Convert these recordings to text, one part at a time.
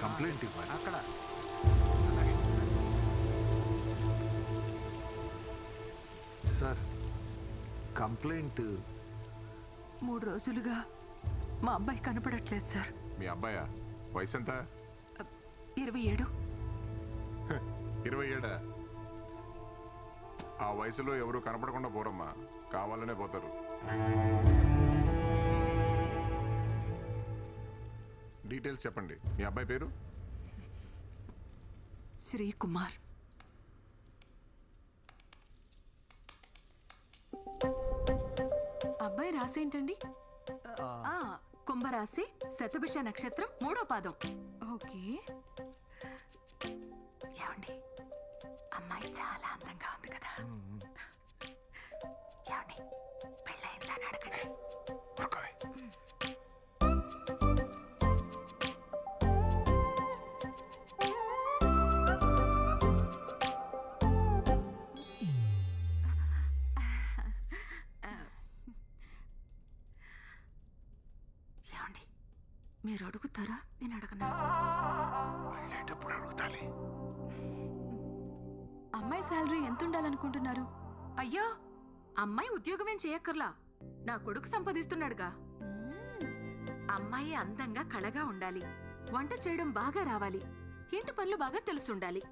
Complaint ఇవ్వాలి అక్కడ. Sir complaint 3 రోజులుగా మా అబ్బాయి కనపడట్లేదు సార్. మీ అబ్బాయా? వయసు ఎంత? 27. 27? ఆ వయసులో ఎవరు కనపడకుండా పోరమ్మా, కావాలనే పోతారు. డీటెయిల్స్ చెప్పండి. మీ అబ్బాయి పేరు? శ్రీకుమార్. అబ్బాయి రాసేంటండి? కుంభరాశి, శతభిష నక్షత్రం, 3వ పాదం. ఓకే. ఏమండి, అమ్మాయి చాలా అందంగా ఉంది కదా. ఏమండి, పెళ్ళయిందా అని అడగండి. ఏమండి, మీరు అడుగుతారా? నేను అడగనా? వెళ్ళేటప్పుడు అడుగుతాలి. అమ్మాయి శాలరీ ఎంత ఉండాలనుకుంటున్నారు? అయ్యో, అమ్మాయి ఉద్యోగమేం చేయక్కర్లా, నా కొడుకు సంపాదిస్తున్నాడుగా. అమ్మాయి అందంగా కళగా ఉండాలి, వంట చేయడం బాగా రావాలి, ఇంటి పనులు బాగా తెలుసుండాలి,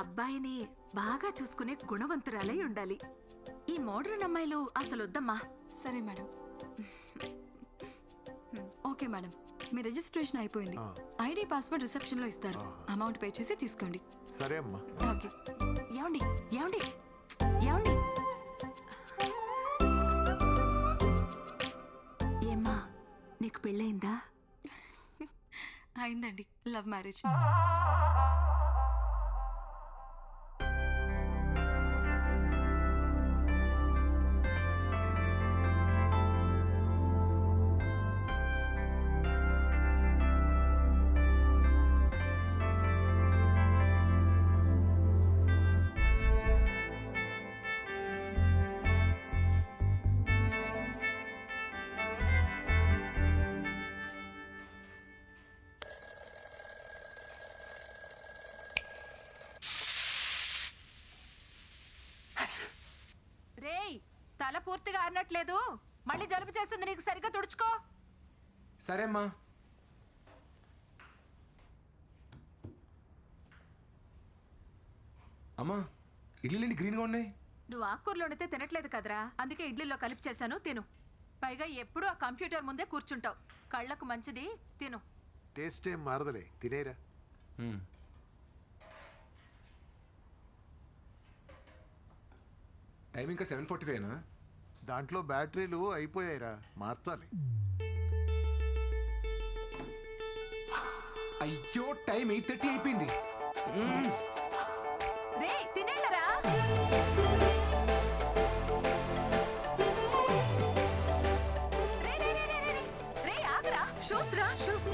అబ్బాయిని బాగా చూసుకునే గుణవంతురాలై ఉండాలి. ఈ మోడర్న్ అమ్మాయిలు అసలొద్దమ్మా. సరే మేడం. ఓకే మేడం, మీ రిజిస్ట్రేషన్ అయిపోయింది. ఐడి పాస్వర్డ్ రిసెప్షన్ లో ఇస్తారు. అమౌంట్ పే చేసి తీసుకోండి. సరే అమ్మా. ఓకే. ఏమండి ఏమండి ఏమండి, ఏమ్మా, నీకు పెళ్ళయిందా? అయిందండి, లవ్ మ్యారేజ్. రేయ్, తల పూర్తిగా ఆరినట్లేదు, మళ్ళీ జలుబు చేస్తుంది, నీకు సరిగ్గా తుడుచుకో. సరే అమ్మా. అమ్మా, ఇడ్లీలేంటి గ్రీన్గా ఉన్నాయి? నువ్వు ఆకుకూరలు వండితే తినట్లేదు కదరా, అందుకే ఇడ్లీలో కలిపి చేశాను, తిను. పైగా ఎప్పుడూ ఆ కంప్యూటర్ ముందే కూర్చుంటావు, కళ్ళకు మంచిది, తిను. టేస్ట్ ఏం మారదలే, తినేరా. టైం ఇంకా 7:45. దాంట్లో బ్యాటరీలు అయిపోయాయిరా, మార్చాలి. అయ్యో, టైం 8:30 అయిపోయింది. రే, తినేళ్ళరా. రే, ఆగరా. షూస్ రా, షూస్.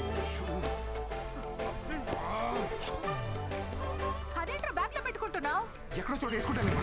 అదేంట్రా బ్యాగ్ లో పెట్టుకుంటున్నావు? ఎక్కడో చోట వేసుకుంటాను.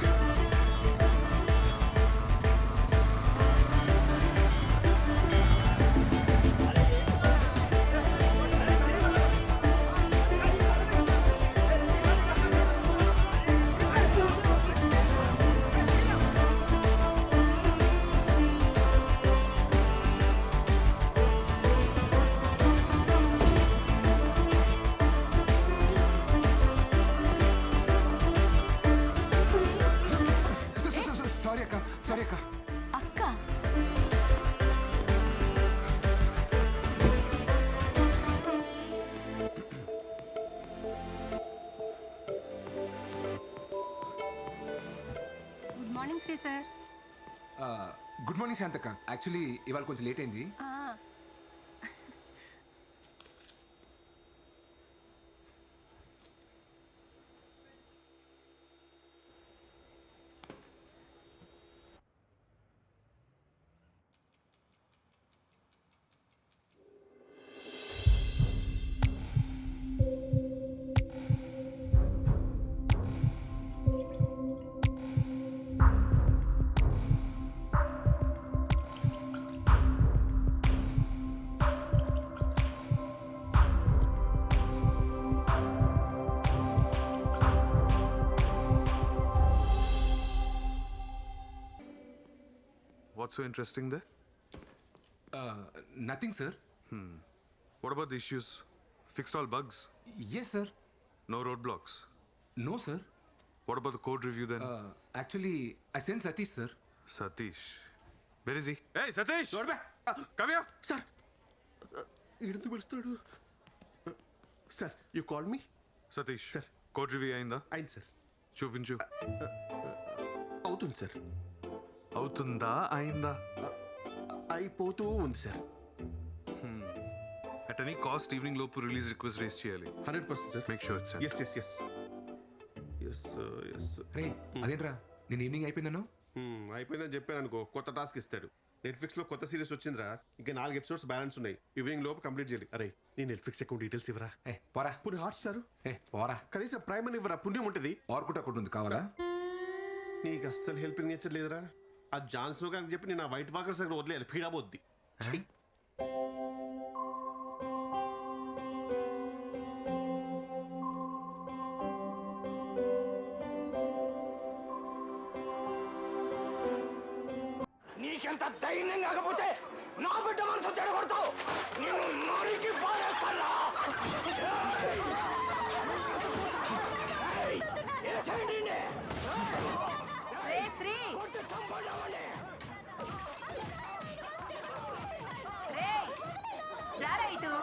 సారీ అక్క. అక్క, good morning Sri sir. Good morning శాంతక్క. యాక్చువల్లీ ఇవాళ కొంచెం లేట్ అయింది. What's so interesting there? Nothing sir. What about the issues? Fixed all bugs? Yes sir. No roadblocks? No sir. What about the code review then? Actually I send Satish sir. Satish. Where is he? Hey, Satish! Come here! Sir ఎందుకు పిలుస్తాడు? Sir you call me? Satish. Sir. Code review అయిందా? అయింది sir. చూపించు. అవుతుంది sir. అవుతుందా అయిందా? అయిపోతూ ఉంది sir. At any cost evening లోపు రిలీజ్ రిక్వెస్ట్ రేస్ చేయాలి. 100% sir. Make sure it's sent. Yes yes yes yes yes. రే అదేంట్రా నేను ఈవినింగ్ అయిపోయిందను. అయిపోయిందని చెప్పాను అనుకో, కొత్త టాస్క్ ఇస్తాడు. నెట్ఫ్లిక్స్ లో కొత్త సిరీస్ వచ్చిందిరా, ఇంకా 4 ఎపిసోడ్స్ బ్యాలెన్స్ ఉన్నాయి. ఈవినింగ్ లోపు కంప్లీట్ చేయాలి. అరే నీ నెట్ఫ్లిక్స్ అకౌంట్ డీటెయిల్స్ ఇవ్వరా? పోరా. పుని హాట్ స్టార్ పోరా. కనీసం ప్రైమ్ అని ఇవ్వరా, పుణ్యం ఉంటుంది. ఆర్కుట్ అకౌంట్ ఉంది కావాలా? నీకు అస్సలు హెల్పింగ్ నేచర్ లేదురా. ఆ జాన్సన్ గారికి చెప్పి నేను ఆ వైట్ వాకర్స్ అక్కడ వదిలేయాలి, పీడాబోద్ది. నీకెంత ధైర్యం కాకపోతే నా బిడ్డ మనసు చెడగొడతావు. నేను నరికి పారేస్తానా? రే శ్రీ, రే రారా ఇటు.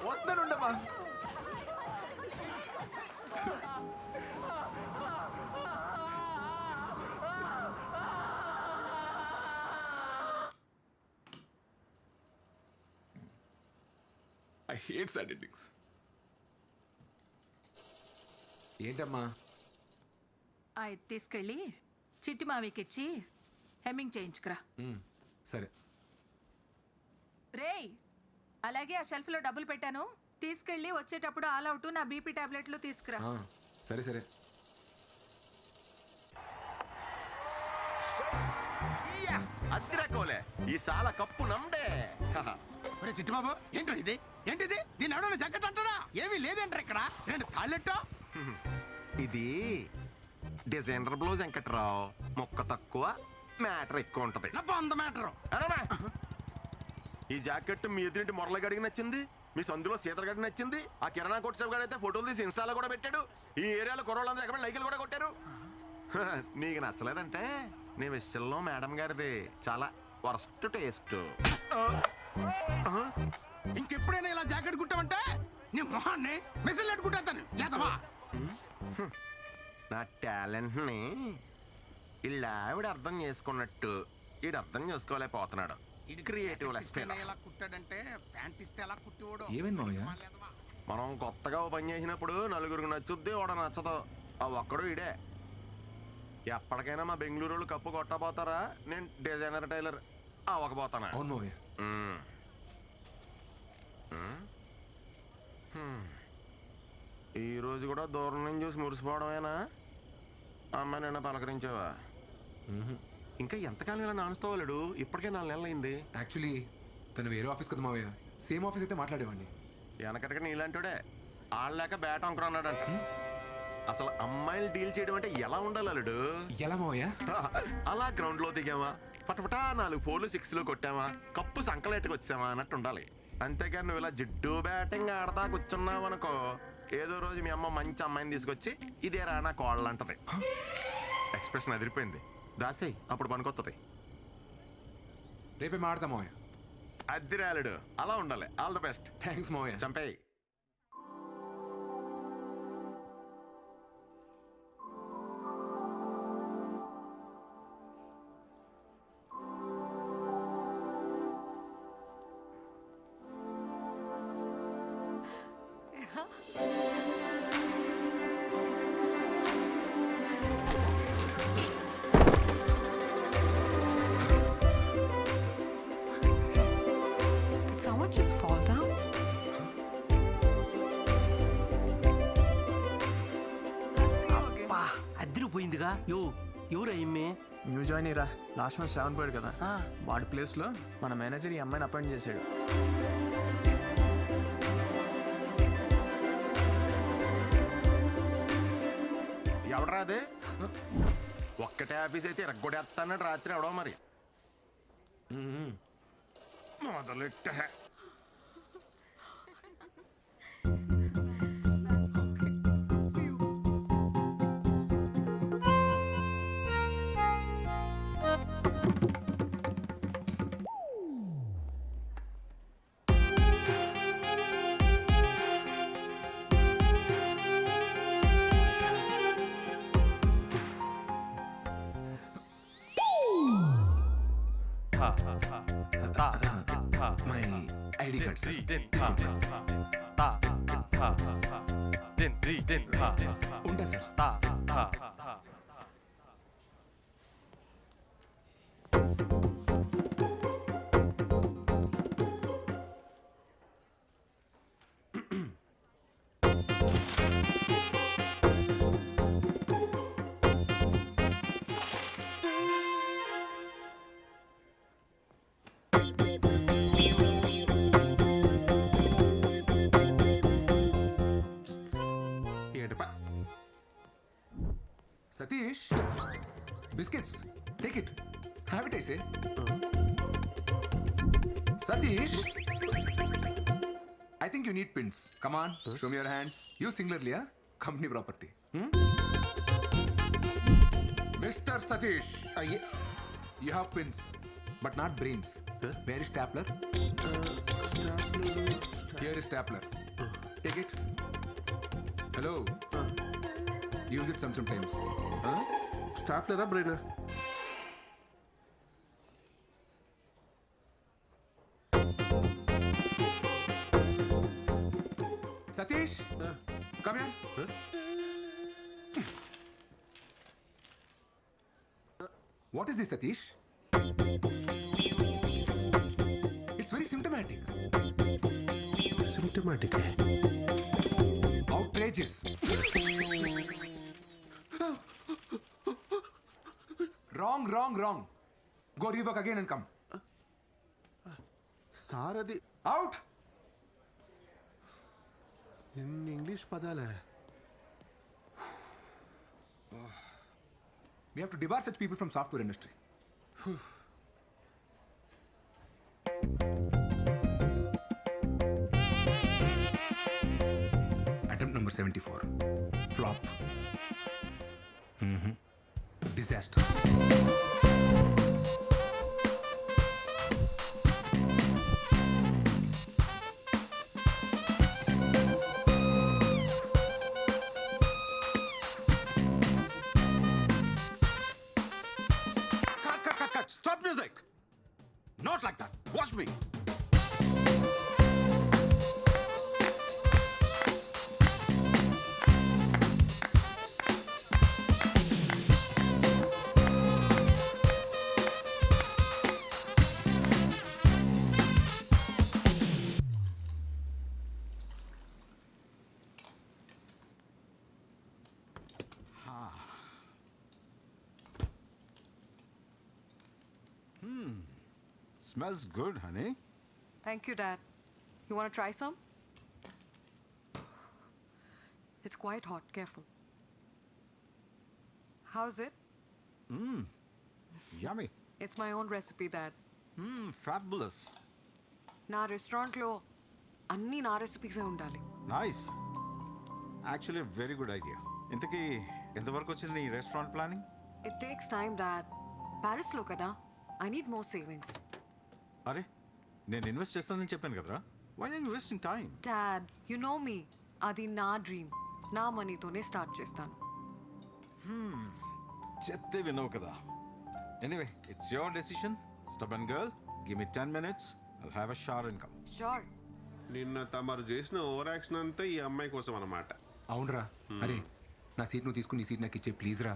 వస్తానుండమ్మా. I hate sad endings. ఏంటమ్మా? అది తీసుకెళ్ళి చిట్టి మావికిచ్చి హెమ్మింగ్ చేయించుకురా. సరే. రేయ్, అలాగే ఆ షెల్ఫ్ లో డబ్బులు పెట్టాను, తీసుకెళ్ళి వచ్చేటప్పుడు ఆల్ అవుట్ నా బీపీ టాబ్లెట్లు తీసుకురా. సరే సరే. అద్దెకోలే ఈ సాల కప్పు నమ్డే. ఒరే చిట్టుబాబు, ఏంటో ఇది? ఏంటిది? దీని ఎవడన్నా జగ్గట్ అంటారా? ఏమీ లేదంటారు ఇక్కడ. 2 తాళ్ళెట్టో. ఇది డిజైనర్ బ్లౌజ్ వెంకట్రావు. మొక్క తక్కువ, మ్యాటర్ ఎక్కువ ఉంటది. నా 100 మీటరు. అరేనా? ఈ జాకెట్ మీ ఎదురింటి మురళగడికి నచ్చింది, మీ సందులో సీతరగడికి నచ్చింది. ఆ కిరాణా కొట్టు సేపు అయితే ఫోటోలు తీసి ఇన్స్టాలో కూడా పెట్టాడు. ఈ ఏరియాలో కుర్రోళ్ళందరూ ఎక్కడ లైకులు కూడా కొట్టారు. నీకు నచ్చలేదంటే నీ విషయంలో మేడం గారిది చాలా వర్స్ట్ టేస్ట్. ఇంకెప్పుడైనా ఇలా జాకెట్ కుట్టామంటే నీ మొహాన్ని మెసేజ్ పెట్టుకుంటాను. లేదవా? నా టాలెంట్ ని వీళ్ళ ఆవిడ అర్థం చేసుకున్నట్టు వీడు అర్థం చేసుకోలేకపోతున్నాడు. క్రియేటివ్ ఇలా కుట్టాడంటే ప్యాంట్ ఇస్తే ఎలా కుట్టివాడు? ఏమైంది మావయ్య? మనం కొత్తగా ఓ పని చేసినప్పుడు నలుగురికి నచ్చుద్ది, వాడు నచ్చదు. ఆ ఒక్కడు ఇడే. ఎప్పటికైనా మా బెంగళూరు వాళ్ళు కప్పు కొట్టబోతారా? నేను డిజైనర్ టైలర్ అవ్వకపోతానా? అవును మావయ్య. ఈ రోజు కూడా దూరం నుంచి చూసి మురిసిపోవడమేనా? అమ్మాయి నిన్న పలకరించావా? ఇంకా ఎంతకాలం ఇలా నానుస్తావాలేడు? ఇప్పటికే 4 నెలలు అయింది. యాక్చువల్లీ తను వేరే ఆఫీస్ కదా మావయ్య. సేమ్ ఆఫీస్ అయితే మాట్లాడేవాడిని. వెనకటికి నీలాంటిడే ఆడలేక బ్యాట్ అనుకున్నాడంట. అసలు అమ్మాయిలు డీల్ చేయడం అంటే ఎలా ఉండాలి అల్లుడు? ఎలా మావయ్య? అలా గ్రౌండ్ లో దిగామా, పటపటా 4 4 6 కొట్టామా, కప్పు సంకలెట్టుకు వచ్చామా అన్నట్టు ఉండాలి. అంతేగాని నువ్వు ఇలా జిడ్డు బ్యాటింగ్ ఆడతా కూర్చున్నావనుకో, ఏదో రోజు మీ అమ్మ మంచి అమ్మాయిని తీసుకొచ్చి ఇదే రా నా కోళ్ళు అంటది. ఎక్స్ప్రెషన్ అదిరిపోయింది. దాసే అప్పుడు పనికొత్తది. రేపే మాడతా మావయ్య. అద్దిరాలుడు అలా ఉండాలి. All the best. థ్యాంక్స్ మావయ్య. చంపేయి. Someone just fall down? అదిరిపోయిందిగా. ఎవరు అయ్యమ్మే? న్యూ జాయిన్ రా. లాస్ట్ మంత్ శ్రావణ్ పోయాడు కదా, వాడి ప్లేస్లో మన మేనేజర్ ఈ అమ్మాయిని అపాయింట్ చేశాడు. ఎవడరా అదే? ఒక్కటే ఆఫీస్ అయితే ఇరగొడేస్తానని రాత్రి ఎవడో మరి. మొదలెట్ట మై ఐడి కార్డ్ సార్ ఉంటా సార్. ఏంటప్పా Satish biscuits take it have it I say. Satish I think you need pins. Come on show me your hands. You singularly company property. Mister Satish అయ్యే you have pins but not brains. Where is stapler? Here is stapler. Take it. Hello use it sometimes. స్టాప్లరా బ్రెయినా? Satish come here. What is this Satish? It's very symptomatic. Symptomatic. Outrageous. Wrong. Go rework again and come. Sir అది Out. ఇన్ని English పదాలే. We have to debar such people from software industry. Attempt number 74. Flop. Disaster. Cut. Stop music. Not like that. Watch me. Smells good, honey. Thank you, Dad. You want to try some? It's quite hot. Careful. How's it? Yummy. It's my own recipe, Dad. Fabulous. నా రెస్టారెంట్లో అన్నీ నా రెసిపీసే ఉండాలి. Nice. Actually, a very good idea. ఇంతకీ ఎంతవరకు వచ్చింది నీ restaurant planning? It takes time, dad. ప్యారిస్లో కదా, ఐ నీడ్ మోర్ సేవింగ్స్. అరే నేను ఇన్వెస్ట్ చేస్తానని చెప్పాను కదరా. Why are you wasting time? Dad, you know me. అది నా డ్రీమ్. నా మనీతోనే స్టార్ట్ చేస్తాను. చెప్తే వినవు కదా. Anyway it's your decision. Stubborn girl, give me 10 minutes. I'll have a shower and come. Sure. నిన్న తమరు చేసిన ఓవర్ యాక్షన్ అంతా ఈ అమ్మాయి కోసం అన్నమాట. అవునరా. అరే నా సీట్ నువ్వు తీసుకుని నీ సీట్ నాకు ఇచ్చే ప్లీజ్ రా.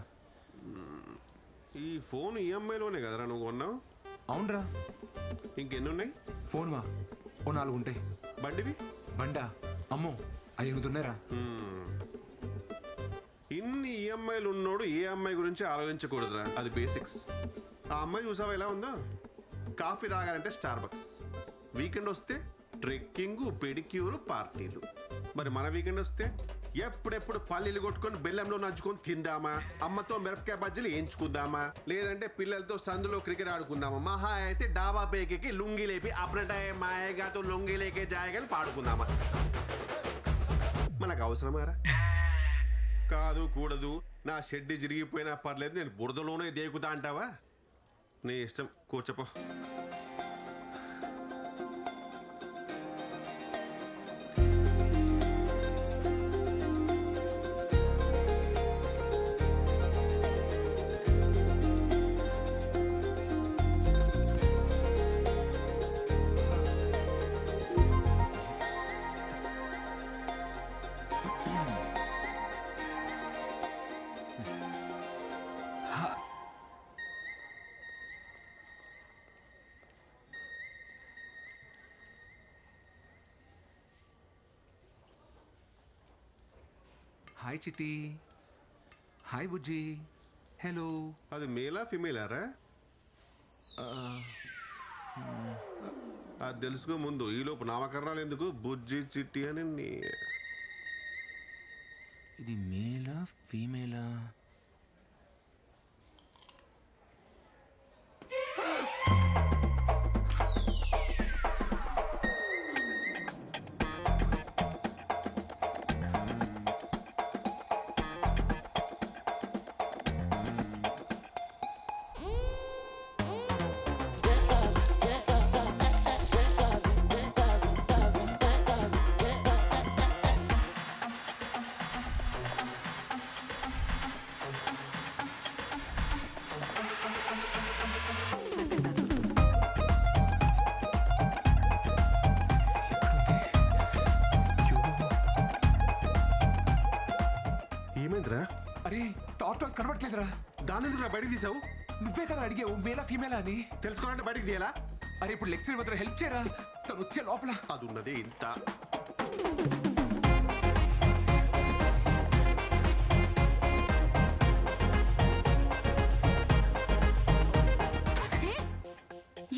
ఈ ఫోన్ ఈఎంఐలోనే కదరా నువ్వు కొన్నావు? అవునరా. ఇంకెన్ని ఉన్నాయి? ఫోన్ వా ఓ 4 ఉంటాయి. బండివి? బండా అమ్మో అది 8 ఉన్నాయిరా. ఇన్ని ఈఎంఐలు ఉన్నోడు ఏ అమ్మాయి గురించి ఆలోచించకూడదురా. అది బేసిక్స్. ఆ అమ్మాయి చూసావా ఎలా ఉందో? కాఫీ తాగాలంటే స్టార్బక్స్, వీకెండ్ వస్తే ట్రెక్కింగ్, పెడిక్యూర్, పార్టీలు. మరి మన వీకెండ్ వస్తే ఎప్పుడెప్పుడు పల్లీలు కొట్టుకొని బెల్లంలో నంచుకొని తిందామా, అమ్మతో మిరపకాయ బజ్జీలు వేయించుకుందామా, లేదంటే పిల్లలతో సందులో క్రికెట్ ఆడుకుందామా, మహా అయితే డాబా పేకి లుంగి లేపి అప్పుడంటే మాయగాతో లొంగి లేకే జాయగాని పాడుకుందామా. మనకు అవసరమారా? కాదు కూడదు, నా షెడ్ చిరిగిపోయినా పర్లేదు, నేను బురదలోనే దేకుతా అంటావా? నీ ఇష్టం, కూర్చోపో. హాయ్ చిట్టి, హాయ్ బుజ్జి, హలో. అది మేలా ఫిమేలారా? అది తెలుసుకో ముందు, ఈలోపు నామకరణాలు ఎందుకు? బుజ్జి చిట్టి అని ఇది మేలా ఫీమేలా? ఏమైందిరా? అరే టార్టాస్ కనబడట్లేదురా. దాని ఎందుకు బయటకు తీసావు? నువ్వే కదా అడిగావు మేలా ఫీమేలా అని. తెలుసుకోవాలంటే బయటకు తీయాలా? అరే ఇప్పుడు లెక్చర్ వద్ద హెల్ప్ చేయరా, తను వచ్చే లోపల. అది ఉన్నదే ఇంత.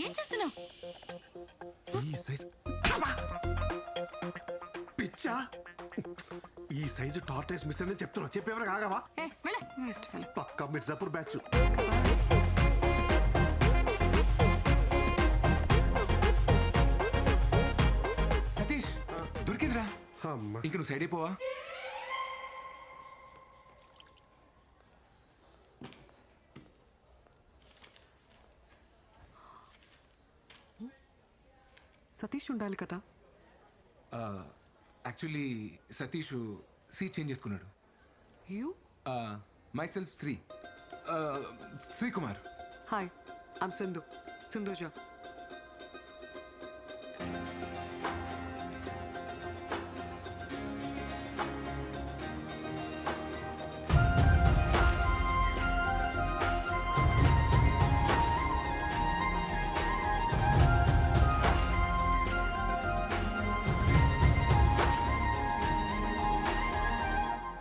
ఏం చేస్తున్నావు? ఈ సైజు పిచ్చా, ఈ సైజు టార్టైస్ మిస్ అని చెప్తున్నా. చెప్పేవరకు ఆగవా? పక్కా మిర్జాపూర్ బ్యాచ్. సతీష్ దొరికిందిరా. అమ్మా, ఇంక నువ్వు సైడ్ అయిపోవా? సతీష్ ఉండాలి కదా. యాక్చువల్లీ సతీష్ సీట్ చేంజ్ చేసుకున్నాడు. You? My self Srikumar. Hi, I'm Sindhuja.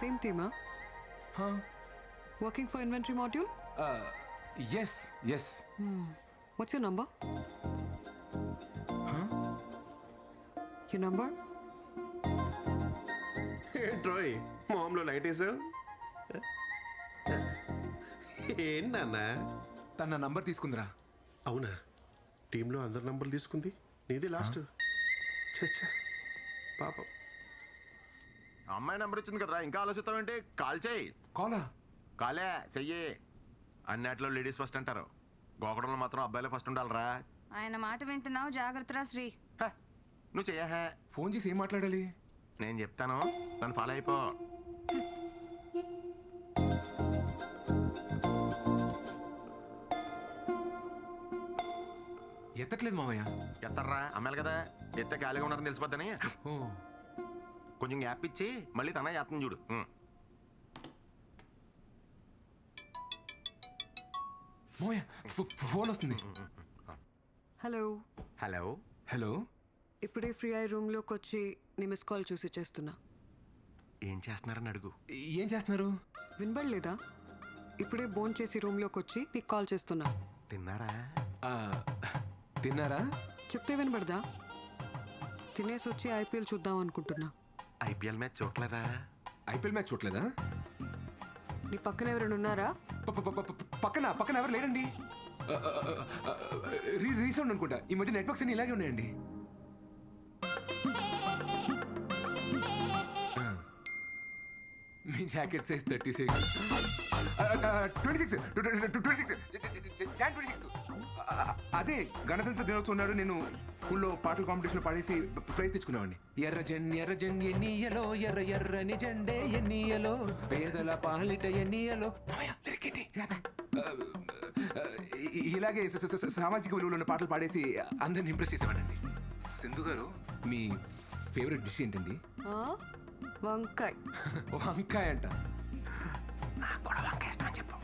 Same team, huh? Huh? Working for inventory module? Yes. What's your number? Huh? Your number? ఏంట్రోయ్ మామూలు లైట్ వేసావు? ఏంటన్నా? తన నంబర్ తీసుకుందిరా. అవునా? టీంలో అందరి నంబర్లు తీసుకుంది, నీది లాస్ట్. చచ్చా పాపం. అమ్మాయి నెంబర్ ఇచ్చింది కదరా, ఇంకా ఆలోచిస్తావేంటి? కాల్ చేయి. కాలే చెయ్యి. అన్నిట్లో లేడీస్ ఫస్ట్ అంటారు, గోకడంలో మాత్రం అబ్బాయిలే ఫస్ట్ ఉండాలరా. ఆయన మాట వింటున్నావు, జాగ్రత్తరా శ్రీ. నువ్వు చెయ్యా. ఫోన్ చేసి ఏం మాట్లాడాలి? నేను చెప్తాను, నన్ను ఫాలో అయిపో. ఎత్తట్లేదు మామయ్య. ఎత్తర్రా, అమ్మాయిలు కదా, ఎత్తే ఖాళీగా ఉన్నారని తెలిసిపోద్దని. కొంచెం గ్యాప్ ఇచ్చి మళ్ళీ తన చేస్తుంది చూడు. ఫోన్ వస్తుంది. హలో. ఇప్పుడే ఫ్రీ అయ్యి రూమ్లోకి వచ్చి నీ మిస్ కాల్ చూసి చేస్తున్నా. ఏం చేస్తున్నారని అడుగు. ఏం చేస్తున్నారు? వినబడలేదా? ఇప్పుడే బోన్ చేసి రూమ్లోకి వచ్చి నీకు కాల్ చేస్తున్నా. తిన్నారా? చెప్తే వినబడదా? తినేసి వచ్చి ఐపీఎల్ చూద్దాం అనుకుంటున్నా. ఐపీఎల్ మ్యాచ్ చూడలేదా? ఐపీఎల్ మ్యాచ్ చూడలేదా? నీ పక్కన ఎవరైనా ఉన్నారా? పక్కన ఎవరు లేరండి. రీసౌండ్ అనుకుంటా. ఈ మధ్య నెట్వర్క్స్ అన్ని ఇలాగే ఉన్నాయండి. మీ జాకెట్ సైజ్ 36. 26 Jan 26. అదే గణతంత్ర దినోత్సవం నాడు నేను స్కూల్లో పాటల కాంపిటీషన్లో పాడేసి ప్రైజ్ తెచ్చుకున్నామండి. ఎర్ర ఎన్నియలో ఎర్రని జెండే ఎన్నియలో పేదల పాలిట ఎన్నియలో. ఇలాగే సామాజిక విలువలు ఉన్న పాటలు పాడేసి అందరిని ఇంప్రెస్ చేసేవాడండి. సింధు గారు, మీ ఫేవరెట్ డిష్ ఏంటండి? వంకాయ. వంకాయ అంట. నాకు కూడా వంకాయ ఇష్టం అని చెప్పు.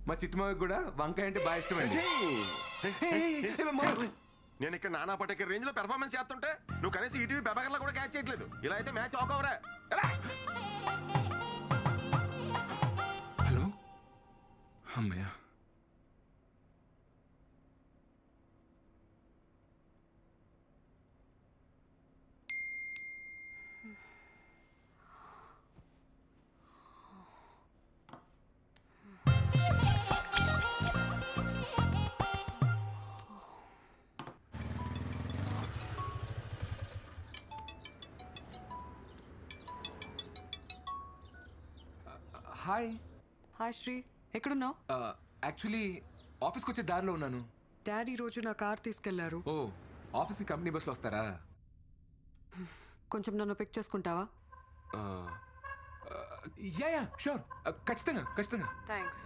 మా చిట్టుమావికి కూడా వంకాయ అంటే బాగా ఇష్టం అండి. నేను ఇక్కడ నానా పటేకర్ రేంజ్ లో పెర్ఫార్మెన్స్ చేస్తుంటే నువ్వు కనీసం ఈటీవీ పెబాకర్లో కూడా క్యాచ్ చేయట్లేదు. ఇలా అయితే మ్యాచ్ ఆక్ ఓవరే. హలో, అమ్మయ్య. హాయ్. హాయ్ శ్రీ, ఎక్కడున్నావు? యాక్చువల్లీ ఆఫీస్కి వచ్చే దారిలో ఉన్నాను. డాడీ రోజు నా కార్ తీసుకెళ్లారు. ఓ, ఆఫీస్కి కంపెనీ బస్లో వస్తారా? కొంచెం నన్ను పిక్ చేసుకుంటావా? యా షూర్, ఖచ్చితంగా. థ్యాంక్స్.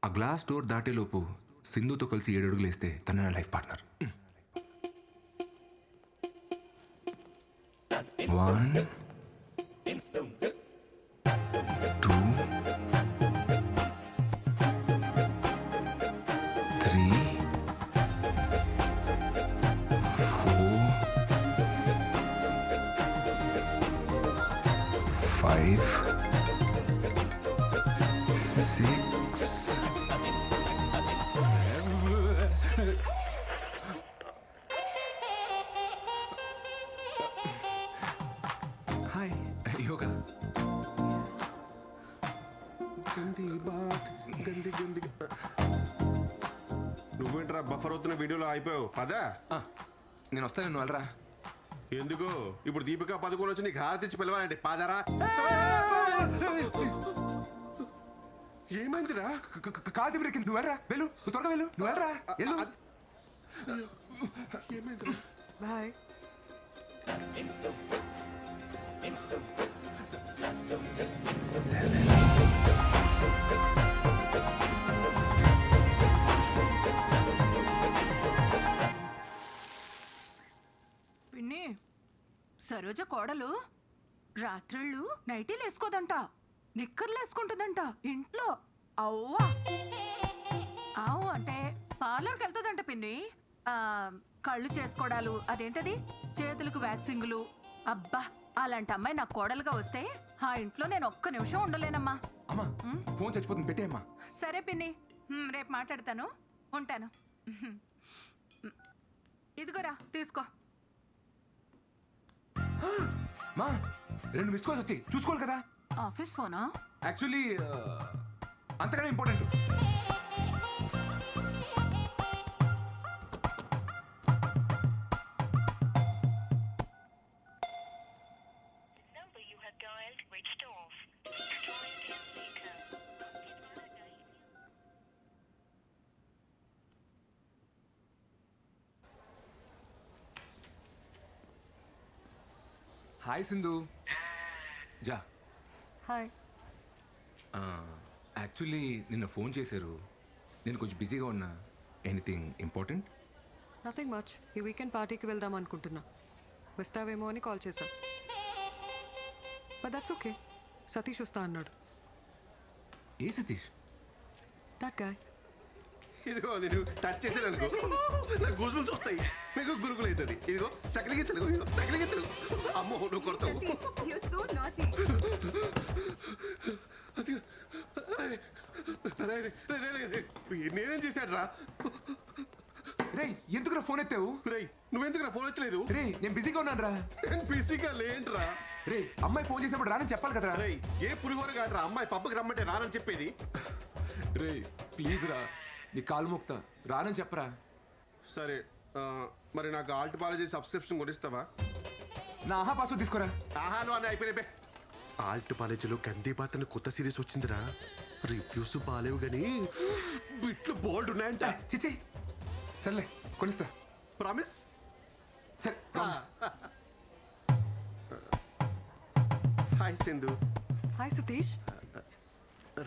ఆ గ్లాస్ డోర్ దాటేలోపు సింధుతో కలిసి 7 అడుగులు వేస్తే తన నా లైఫ్ పార్ట్నర్. 1 2 3 4 5 6 హాయ్. యోగా. నువ్వేంట్రా బఫర్ అవుతున్న వీడియోలో అయిపోయావు? పదా నేను వస్తాను, నువ్వు వెళ్ళరా. ఎందుకు? ఇప్పుడు దీపికా పదుకోలు వచ్చి నీకు హారతిచ్చి పిలవాలంటే పాదరా. ఏమైందిరా? కాదు బ్రేక్. నువ్వు వెళ్ళరా, వెళ్ళు. నువ్వు త్వరగా వెళ్ళు. నువ్వు వెళ్ళరా, వెళ్ళు. ఏమైందిరా? బాయ్. పిన్ని, సరోజ కోడలు రాత్రిళ్ళు నైటీలు వేసుకోదంట, నిక్కర్లు వేసుకుంటుందంట ఇంట్లో. అవ్వా అవు అంటే పార్లర్కి వెళ్తుందంట పిన్ని. కళ్ళు చేసుకోవడాలు, అదేంటది చేతులకు వ్యాక్సింగులు. అబ్బా, అలాంటి అమ్మాయి నాకు కోడలుగా వస్తే ఆ ఇంట్లో నేను ఒక్క నిమిషం ఉండలేనమ్మా. అమ్మా, ఫోన్ చచ్చిపోతుంది, పెట్టేయమ్మా. సరే పిన్ని, రేపు మాట్లాడతాను. ఉంటాను. ఇదిగోరా, తీసుకో. మా 2 మిస్ కాల్స్ వచ్చాయి, చూసుకోవాలి కదా. ఆఫీస్ ఫోనా? యాక్చువల్లీ అంతకన్నా ఇంపార్టెంట్. హాయ్ సింధు. జా. హాయ్. యాక్చువల్లీ నిన్న ఫోన్ చేశారు, నేను కొంచెం బిజీగా ఉన్నా. Anything important? Nothing much. ఈ వీకెండ్ పార్టీకి వెళ్దాం అనుకుంటున్నా. వస్తావేమో అని కాల్ చేశా. But that's okay. సతీష్ వస్తా అన్నాడు. ఏ సతీష్? That guy. ఇదిగో నేను టచ్ చేశాను అనుకో నాకు గూజులు వస్తాయి, మీకు గురుకులు అవుతుంది. ఇదిగో చక్కలికి తెలుగు, ఇదిగో చక్కలికి తెలుగు. అమ్మో నువ్వు కొడతావు. నేనేం చేశాడు రా? రే ఎందుకు ఫోన్ ఎత్తావు? రే నువ్వెందుకు ఫోన్ ఎత్తలేదు? రే నేను బిజీగా ఉన్నాను రా. నేను బిజీగా లేంట్రా. రే అమ్మాయి ఫోన్ చేసినప్పుడు రానని చెప్పాలి కదరా. రే ఏ పులిహోర కాదురా అమ్మాయి పబ్బకి రమ్మంటే రానని చెప్పేది. రే ప్లీజ్ రా, నీ కాలు మోక్తా, రానని చెప్పరా. సరే మరి నాకు ఆల్ట్ పాలజీ సబ్స్క్రిప్షన్ కొనిస్తావా? నా ఆహా పాస్వర్డ్ తీసుకోరా. ఆహాను అని అయిపోయినాయి. ఆల్ట్ కాలేజీలో గందీబాత్ అని కొత్త సిరీస్ వచ్చిందిరా. రివ్యూస్ బాలేవు గానీ బిట్లు బోల్డ్ ఉన్నాయంట. చిచ్చి సర్లే కొనిస్తా. ప్రామిస్? సరే. హాయ్ సింధు. హాయ్ సతీష్.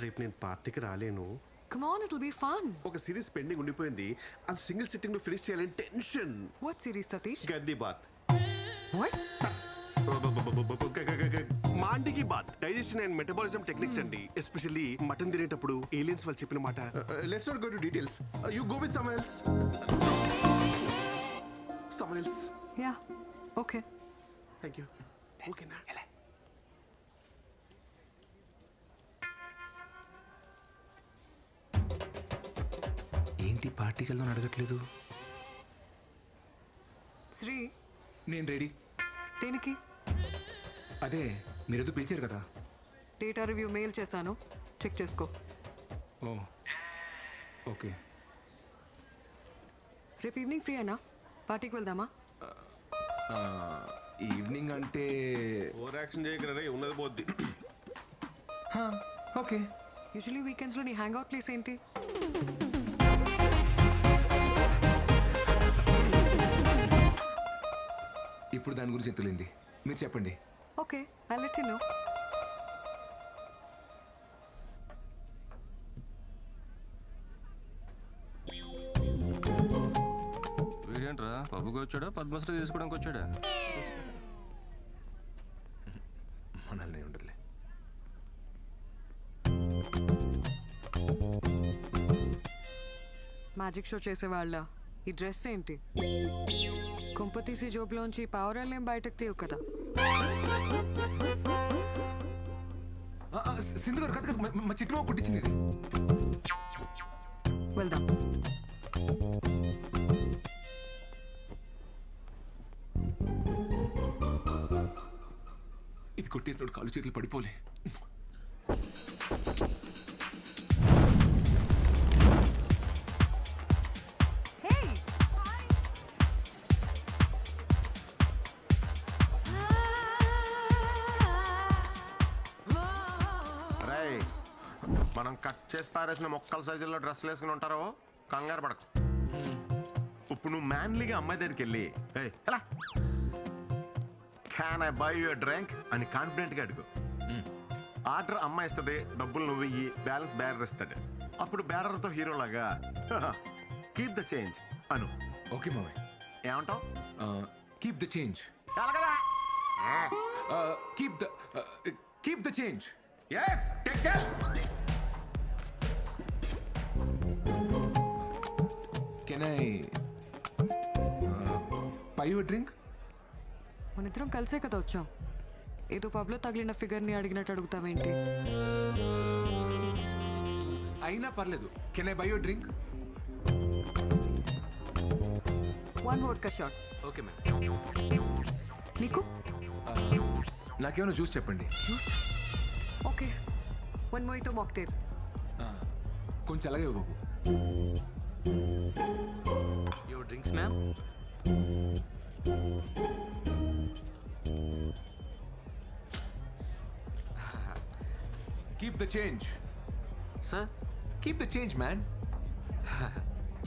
రేపు నేను పార్టీకి రాలేను. Come on, it will be fun. ఒక సిరీస్ పెండింగ్ ఉండిపోయింది, అది సింగిల్ సిట్టింగ్ లో ఫినిష్ చేయాలని టెన్షన్. What series Satish? గందీబాత్. వాట్? మాండికి బాత్ డైజెషన్ అండ్ మెటబాలిజం టెక్నిక్స్ అండి. ఎస్పెషల్లీ మటన్ తినేటప్పుడు ఏలియన్స్ వాళ్ళు చెప్పిన మాట. Let's not go to details. You go with someone else. Someone else. Ya okay. Thank you. ఓకేనా? ఏంటి పార్టీకి వెళ్దాం అడగట్లేదు? శ్రీ నేను రెడీ. దేనికి? అదే మీరేదో పిలిచారు కదా. డేటా రివ్యూ మెయిల్ చేశాను, చెక్ చేసుకో. ఓ ఓకే. రేపు ఈవినింగ్ ఫ్రీ అయినా పార్టీకి వెళ్దామా? ఈవినింగ్ అంటే ఓవర్ యాక్షన్ చేయగలరా, ఉన్నది పోద్ది. ఓకే. యూజువలీ వీకెండ్స్లో నీ హ్యాంగ్ అవుట్ ప్లేస్ ఏంటి? ఇప్పుడు దాని గురించి ఎంతులేండి, మీరు చెప్పండి. Okay, I let you know. వీడేంట్రా పబ్బుకి వచ్చాడా పద్మశ్రీ తీసుకోవడానికి వచ్చాడా? మనల్ని ఉండదులే. మ్యాజిక్ షో చేసేవాళ్ళ ఈ డ్రెస్ ఏంటి? కుంపతీసి జోబులోంచి పావురాలేం బయటకు తీయవు కదా. సింధు గారు కథ మా చిట్టుమా కుట్టించింది. వెళ్దాం. ఇది కొట్టేసినప్పుడు కాలు చేతులు పడిపోలే. మనం కట్ చేసి పారేసిన మొక్కల సైజుల్లో డ్రెస్సులు వేసుకుని ఉంటారో కంగారు పడకు. ఇప్పుడు నువ్వు మ్యాన్లీగా అమ్మాయి దగ్గరికి వెళ్ళి ఎలా can I by your drink అని కాన్ఫిడెంట్గా అడుగు. ఆర్డర్ అమ్మాయి ఇస్తుంది, డబ్బులు నువ్వు ఇయ్యి, బ్యాలెన్స్ బ్యారర్ ఇస్తాడు. అప్పుడు బ్యారర్తో హీరోలాగా కీప్ ద చేంజ్ అను. ఓకే మామయ్య. ఏమంటావు? Keep the change. Keep the change. Yes, take care. Can I buy you a drink? మనిద్దరం కలిసే కదా వచ్చాం. ఏదో పబ్లో తగిలిన ఫిగర్ని అడిగినట్టు అడుగుతావేంటి? అయినా పర్లేదు. Can I buy you a drink? One vodka shot. Okay ma'am. నీకు? నాకేమైనా జ్యూస్ చెప్పండి. Okay, one mojito mocktail. కొంచెం అలాగే బాబు. Your drinks ma'am. Keep the change. Sir keep the change man.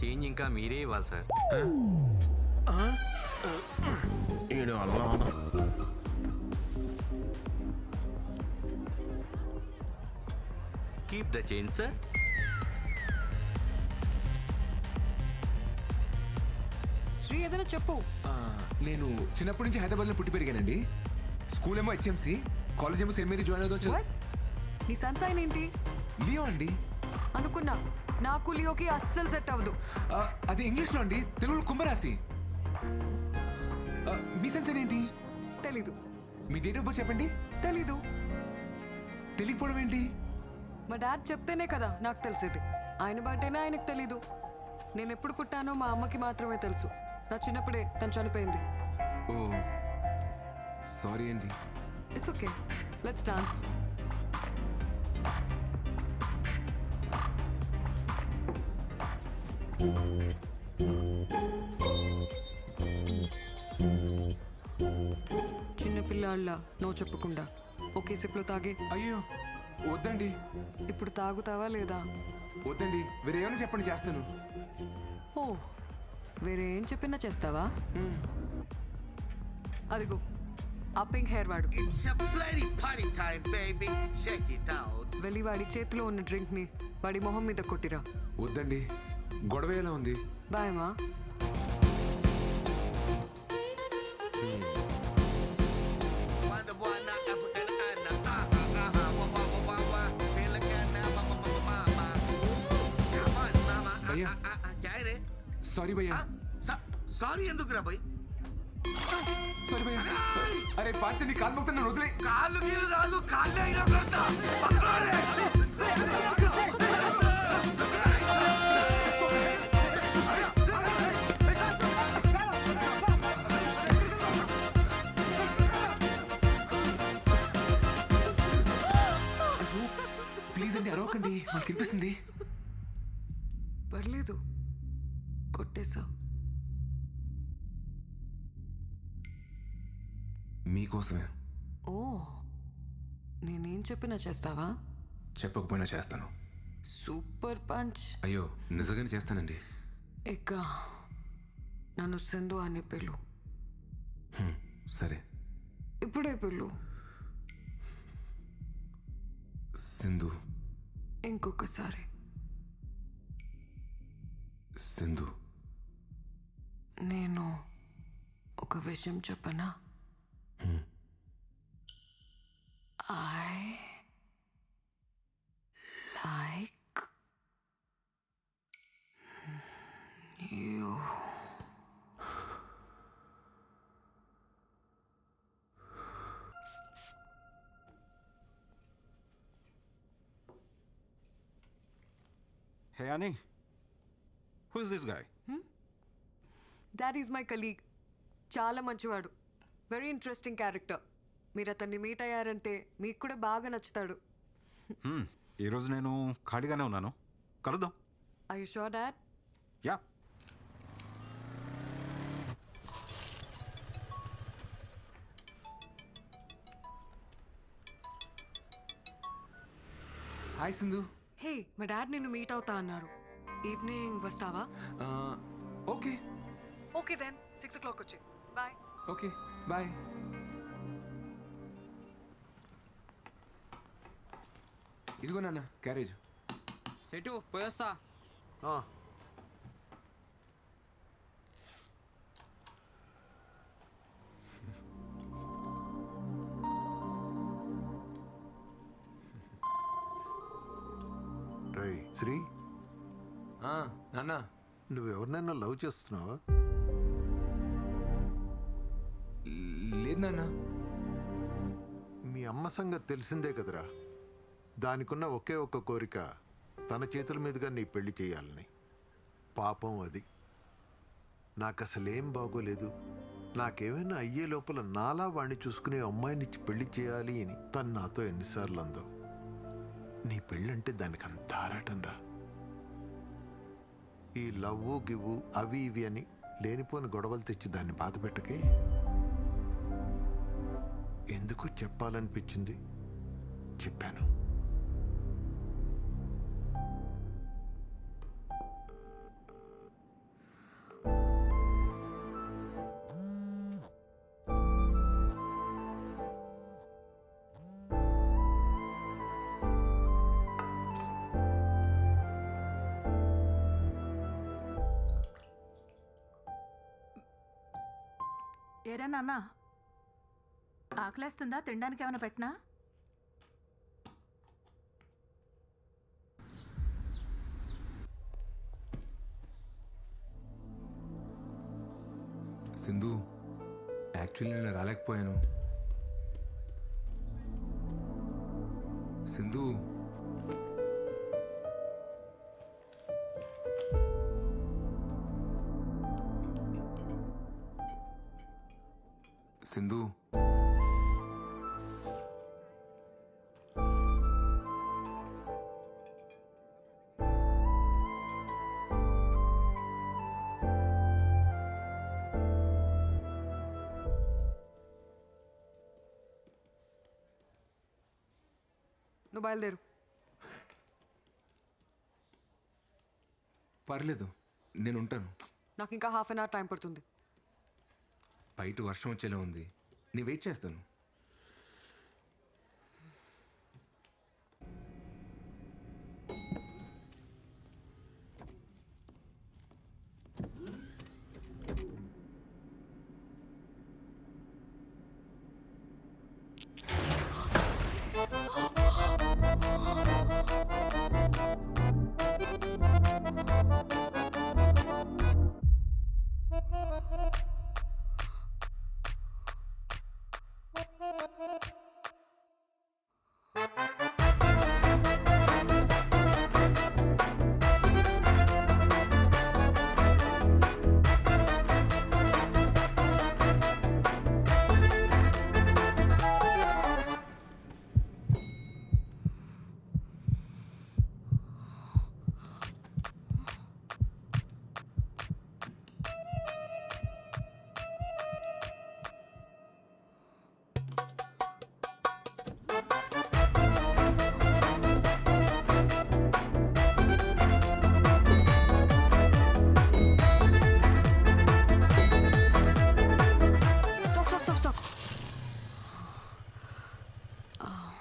Change ఇంకా మీరే ఇవ్వాలి sir. keep the change, sir. Sri ఏదైనా చెప్పు. నేను చిన్నప్పటి నుంచి హైదరాబాద్లో పుట్టి పెరిగానండి. స్కూల్ ఏమో హెచ్ఎంసి, కాలేజ్ ఏమో సెయింట్ మేరీ జాయిన్ అవుతాం. What? నీ సన్సైన్ ఏంటి? లియో అండి. అనుకున్నా, నాకు లియోకి అస్సలు సెట్ అవ్వదు. అది ఇంగ్లీష్లో అండి, తెలుగులో కుంభరాశి. మీ సన్సైన్ ఏంటి? తెలీదు. మీ డేట్ ఆఫ్ బర్త్ చెప్పండి. తెలీదు. తెలియకపోవడం ఏంటి? మా డాడ్ చెప్తేనే కదా నాకు తెలిసేది. ఆయన బర్త్డేనే ఆయనకు తెలీదు. నేను ఎప్పుడు పుట్టానో మా అమ్మకి మాత్రమే తెలుసు. నా చిన్నప్పుడే తను చనిపోయింది. ఓ సారీ అండి. It's okay, let's dance. చిన్నపిల్లాళ్ళ నో చెప్పకుండా ఒకే సిప్లో తాగే. అయ్యో వద్దండి. ఇప్పుడు తాగుతావా లేదా? వద్దండి, వేరే ఏమైనా చెప్పండి, చేస్తాను. ఓ, వేరే ఏం చెప్పినా చేస్తావా? అదిగో ఆ పింక్ హెయిర్ వాడు. వెళ్ళి వాడి చేతిలో ఉన్న డ్రింక్ ని వాడి మొహం మీద కొట్టిరా. వద్దండి, గొడవ ఎలా ఉంది? బాయమా. భయ్యా సారీ భయ్యా. సారీ ఎందుకురా భయ్? సారీ భయ్యా. అరే పాంచని కాలు మొక్తా, నన్ను వదిలే. కాళ్ళు గీలు కాదు, కాళ్ళే అయినా కొడతా. ప్లీజ్ అండి, అరవకండి, మాకు కనిపిస్తుంది. పర్లేదు, కొట్టేశా. మీకోసమే. ఓ, నేనేం చెప్పినా చేస్తావా? చెప్పకపోయినా చేస్తాను. Super punch. అయ్యో నిజంగానే చేస్తానండి. ఇక నన్ను సింధు అని పిలు. సరే. ఇప్పుడే పిలు. సింధు. ఇంకొకసారి. సింధు. నేను ఒక విషయం చెప్పనా? I like you. Hey, Annie. Who is this guy? That is my colleague. చాలా మంచివాడు. Very interesting character. మీరు అతన్ని మీట్ అయ్యారంటే మీకు కూడా బాగా నచ్చుతాడు. ఈరోజు నేను ఖాళీగానే ఉన్నాను, కలుద్దాం. Are you sure, Dad? Ya. Hi Sindhu. Hey, మా డాడ్ నిన్ను మీట్ అవుతా అన్నారు. ఈవినింగ్ వస్తావా? ఓకే. ఓకే దెన్ 6 o'clock వచ్చి. బాయ్. Okay bye. ఇదిగో నాన్న క్యారేజ్. సెటు పోయొస్తా. రై శ్రీ, నాన్న నువ్వెవరినైనా లవ్ చేస్తున్నావా? లేదు నాన్న. మీ అమ్మ సంగతి తెలిసిందే కదరా. దానికున్న ఒకే ఒక్క కోరిక తన చేతుల మీదుగా నీ పెళ్లి చేయాలని. పాపం అది. నాకు అసలేం బాగోలేదు. నాకేమైనా అయ్యే లోపల నాలా వాణ్ణి చూసుకునే అమ్మాయినిచ్చి పెళ్లి చేయాలి అని తను నాతో ఎన్నిసార్లు అందో. నీ పెళ్ళంటే దానికి అంత ఆరాటం రా. ఈ లవ్వు గివ్వు అవి ఇవి అని లేనిపోని గొడవలు తెచ్చి దాన్ని బాధ పెట్టకే. ఎందుకు చెప్పాలనిపించింది, చెప్పాను. ఏరా నాన్న, ఆకలేస్తుందా? తినడానికి ఏమైనా పెట్టనా? సింధు, యాక్చువల్లీ నేను రాలేకపోయాను. సింధు, సింధు, నువ్వు బయలుదేరు. పర్లేదు, నేను ఉంటాను. నాకు ఇంకా హాఫ్ అన్ అవర్ టైం పడుతుంది. బయట వర్షం వచ్చేలా ఉంది, నేను వెయిట్ చేస్తాను.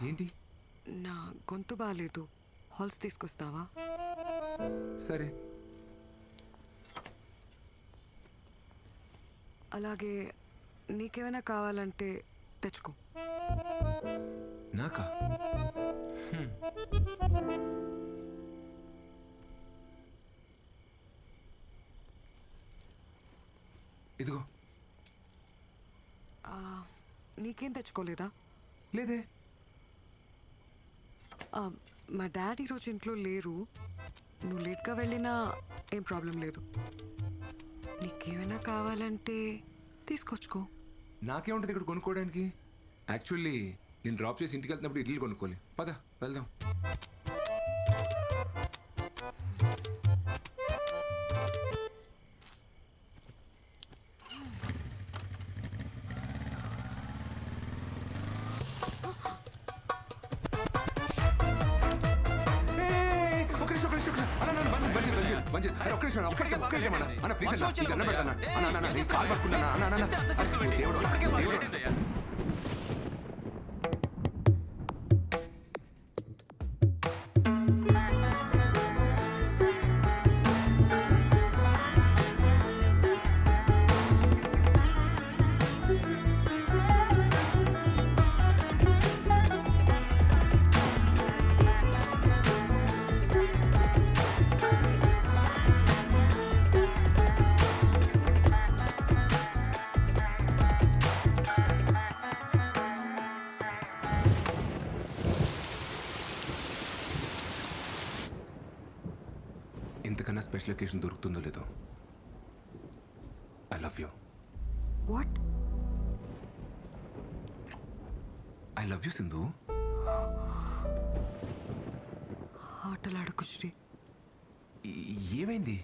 ఏంటి? నా గొంతు బాగాలేదు, హాల్స్ తీసుకొస్తావా? సరే. అలాగే నీకేమైనా కావాలంటే తెచ్చుకో. నాకా? ఇదిగో. నీకేం తెచ్చుకోలేదా? లేదే. మా డాడీ ఈరోజు ఇంట్లో లేరు, నువ్వు లేట్గా వెళ్ళినా ఏం ప్రాబ్లం లేదు. నీకేమైనా కావాలంటే తీసుకొచ్చుకో. నాకేముంటుంది ఇక్కడ కొనుక్కోవడానికి? యాక్చువల్లీ నేను డ్రాప్ చేసి ఇంటికి వెళ్తున్నప్పుడు ఇడ్లీ కొనుక్కోవాలి. పద వెళ్దాం. ఇంతకన్నా స్పెషల్ ఒకేషన్ దొరుకుతుందో లేదో. I love you. What? I love you Sindhu. ఆటలాడకు శ్రీ. ఏమైంది?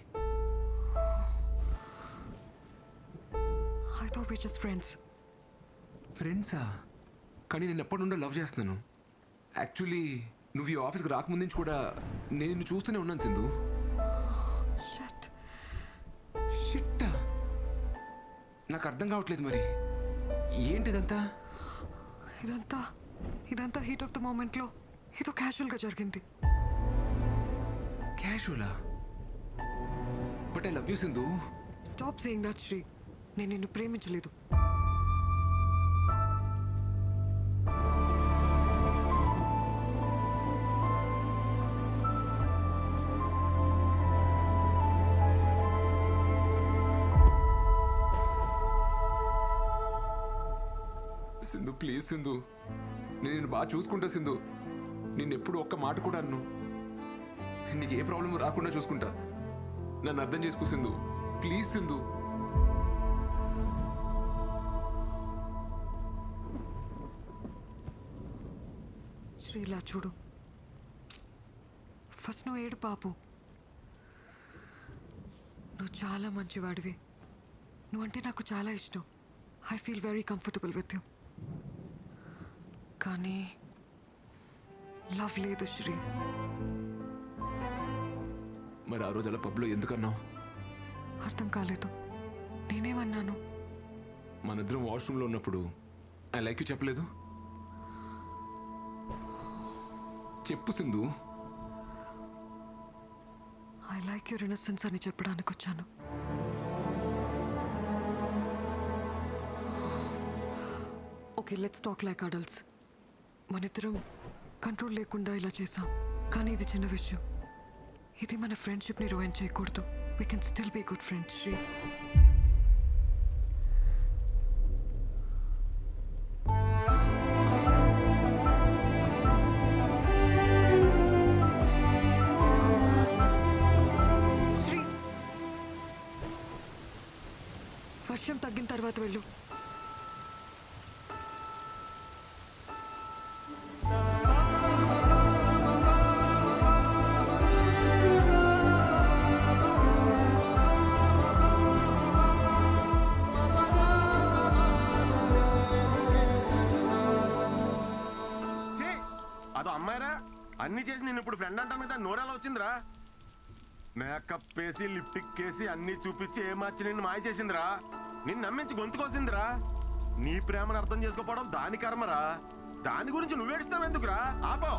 I thought we just friends. ఫ్రెండ్సా? కానీ నేను ఎప్పటి నుండో లవ్ చేస్తున్నాను. యాక్చువల్లీ నువ్వు ఈ ఆఫీస్కి రాకముందు నుంచి కూడా నేను నిన్ను చూస్తూనే ఉన్నాను సింధు. షట్. షిట్టా? నాకు అర్థం కావట్లేదు మరి. ఏంటిదంతా? ఇదంతా హీట్ ఆఫ్ ద మూమెంట్లో ఏదో క్యాజువల్గా జరిగింది. క్యాజువలా? But I love you Sindhu. Stop saying that Sri. నేను నిన్ను ప్రేమించలేదు. సింధు ప్లీజ్ సింధు, నేను నిన్ను బాగా చూసుకుంటా సింధు. నిన్ను ఎప్పుడు ఒక్క మాట కూడా అన్ను. నీకు ఏ ప్రాబ్లం రాకుండా చూసుకుంటా. నన్ను అర్థం చేసుకో సింధు, ప్లీజ్ సింధు. శ్రీలా చూడు, ఫస్ట్ నువ్వు ఏడు పాపు. నువ్వు చాలా మంచివాడివి. నువ్వంటే నాకు చాలా ఇష్టం. I feel very comfortable with you. కానీ లవ్ లేదు శ్రీ. మరి ఆ రోజు అలా పబ్లో ఎందుకన్నావు? అర్థం కాలేదు. నేనేమన్నాను? మనిద్దరం వాష్రూమ్లో ఉన్నప్పుడు ఐ లైక్ యూ చెప్పలేదు? చెప్పు Sindhu. I like your innocence అని చెప్పడానికి వచ్చాను. Okay, let's talk like adults. మనిద్దరం కంట్రోల్ లేకుండా ఇలా చేసాం, కానీ ఇది చిన్న విషయం. ఇది మన ఫ్రెండ్షిప్ని రూయిన్ చేయకూడదు. We can still be good friends Sri. Sri, వర్షం తగ్గిన తర్వాత వెళ్ళు. అదో అమ్మాయిరా, అన్ని చేసి నేను ఇప్పుడు ఫ్రెండ్ అంటాను కదా, నోరెలా వచ్చిందిరా? మేకప్ వేసి లిప్టిక్ వేసి అన్ని చూపించి ఏ మార్చి నిన్ను మాయ చేసిందిరా. నిన్ను నమ్మించి గొంతుకొసిందిరా. నీ ప్రేమను అర్థం చేసుకోవడం దాని కర్మరా. దాని గురించి నువ్వేడుస్తావు ఎందుకురా? ఆపో.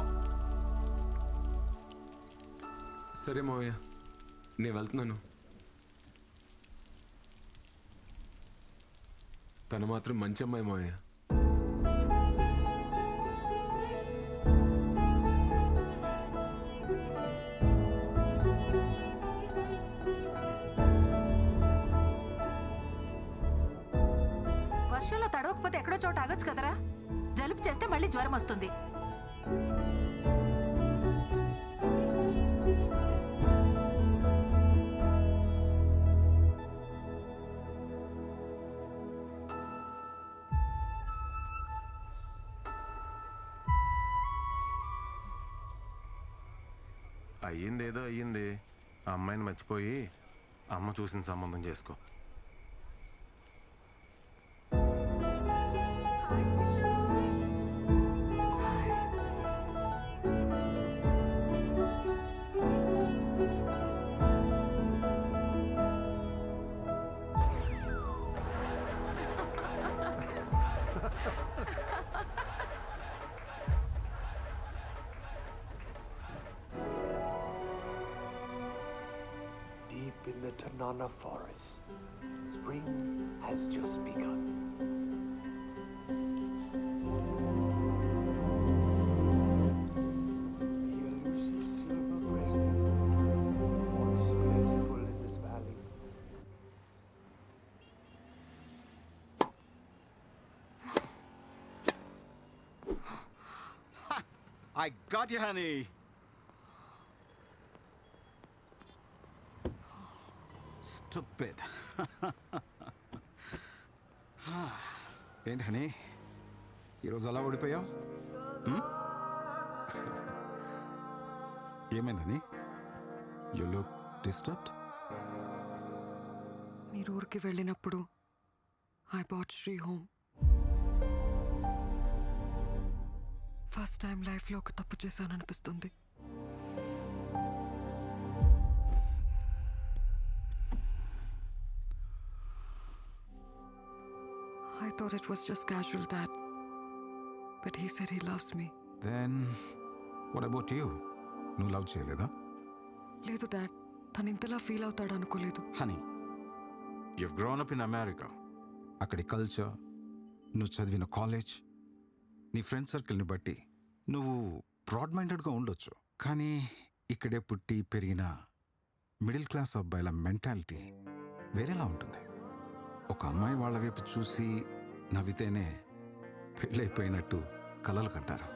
సరే మావయ్య, నేను వెళ్తున్నాను. తను మాత్రం మంచి అమ్మాయి మావయ్య. వర్షంలో తడవకపోతే ఎక్కడో చోట ఆగొచ్చు కదరా. జలుబు చేస్తే మళ్ళీ జ్వరం వస్తుంది. అయ్యిందేదో అయ్యింది. ఆ అమ్మాయిని మర్చిపోయి అమ్మ చూసిన సంబంధం చేసుకో. Deep in the Tanana forest, spring has just begun. The elusive silver-breasted once plentiful in this valley. I got you, honey. Stupid. ఏంటి హనీ, ఈరోజు అలా ఓడిపోయావు? ఏమైంది హనీ? You look disturbed. మీరు ఊరికి వెళ్ళినప్పుడు I bought Sri home. First time లైఫ్లో ఒక తప్పు చేశాననిపిస్తుంది. I thought it was just casual, Dad. But he said he loves me. Then, what about you? నువ్వు లవ్ చేయలేదా? లేదు డాడ్, తను ఇంతలా ఫీల్ అవుతాడు అనుకోలేదు. Honey, you've grown up in America. అక్కడి కల్చర్, నువ్వు చదివిన కాలేజ్, నీ ఫ్రెండ్ సర్కిల్ని బట్టి నువ్వు బ్రాడ్ మైండెడ్గా ఉండొచ్చు. కానీ ఇక్కడే పుట్టి పెరిగిన మిడిల్ క్లాస్ అబ్బాయిల మెంటాలిటీ వేరేలా ఉంటుంది. ఒక అమ్మాయి వాళ్ళ వైపు చూసి నవ్వితేనే పెళ్ళైపోయినట్టు కలలు కంటారు.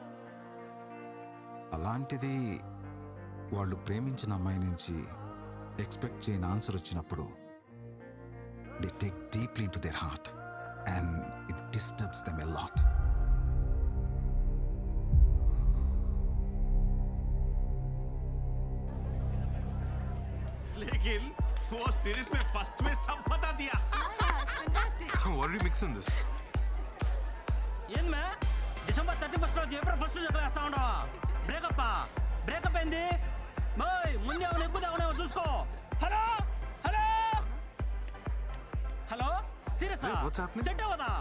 అలాంటిది వాళ్ళు ప్రేమించిన అమ్మాయి నుంచి ఎక్స్పెక్ట్ చేయని ఆన్సర్ వచ్చినప్పుడు they take deeply in to their heart and it disturbs them a lot. लेकिन वो सीरीज में फर्स्ट में सब बता दिया. What are you mixing this? ఏం మే డిసెంబర్ 31 రోజు ఏప్రిల్ 1 జగలేస్తా ఉండవా? బ్రేకప్ ఏంది? మోయ్ ముందు ఏమైనా ఎక్కువ చూసుకో. Hello hello hello serious set అవ్వదా?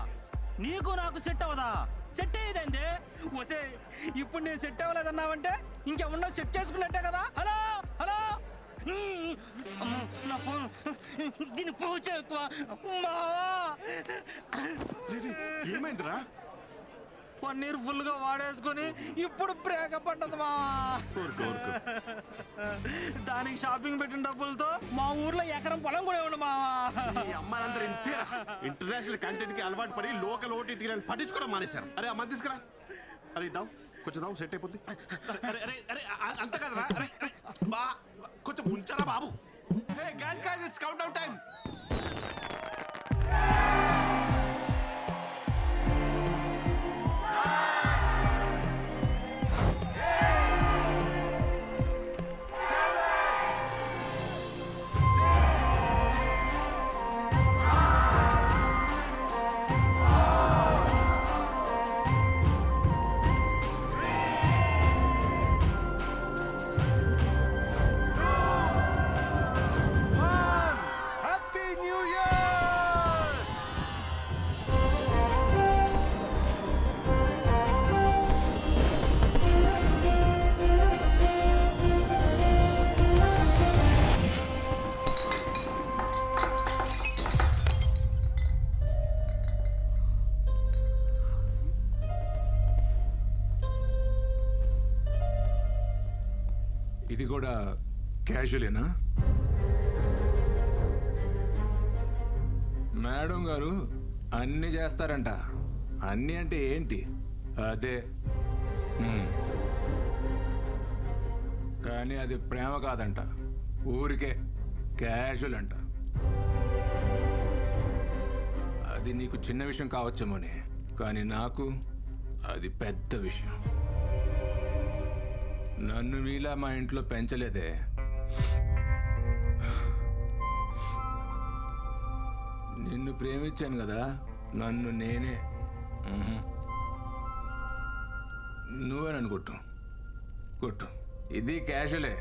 నీకు నాకు సెట్ అవ్వదా? సెట్ అయ్యేదేంది? వసే ఇప్పుడు నేను సెట్ అవ్వలేదన్నావంటే ఇంకేమన్నా సెట్ చేసుకున్నట్టే కదా. హలో హలో నా ఫోన్ దీని పూజ ఎక్కువ. ఏమైందిరా? పన్నీర్ ఫుల్ గా వాడేసుకుని ఇప్పుడు బ్రేకప్ అంటది మా. దానికి షాపింగ్ పెట్టిన డబ్బులతో మా ఊర్లో ఎకరం పొలం కూడా ఇవ్వండి మా. ఈ అమ్మాయిలందరూ ఇంతే. ఇంటర్నేషనల్ కంటెంట్ కి అలవాటు పడి లోకల్ ఓటీటీలను పట్టించుకోవడం మానేశారు. అరే అమ్మ తీసుకురా. అరే ఇద్దాం కొంచెం దాం సెట్ అయిపోద్ది. అరే అరే అరే అంత కదరా. అరే బా కొంచెం ఉంచరా బాబు. Hey guys it's countdown time. ఇది కూడా క్యాజువలేనా? మేడం గారు అన్ని చేస్తారంట. అన్ని అంటే ఏంటి? అదే కానీ అది ప్రేమ కాదంట, ఊరికే క్యాజువల్ అంట. అది నీకు చిన్న విషయం కావచ్చేమోనే, కానీ నాకు అది పెద్ద విషయం. నన్ను వీళ్ళ మా ఇంట్లో పెంచలేదే. నిన్ను ప్రేమించాను కదా, నన్ను నేనే. నువ్వే నన్ను కొట్టు కొట్టు, ఇది క్యాషువలే.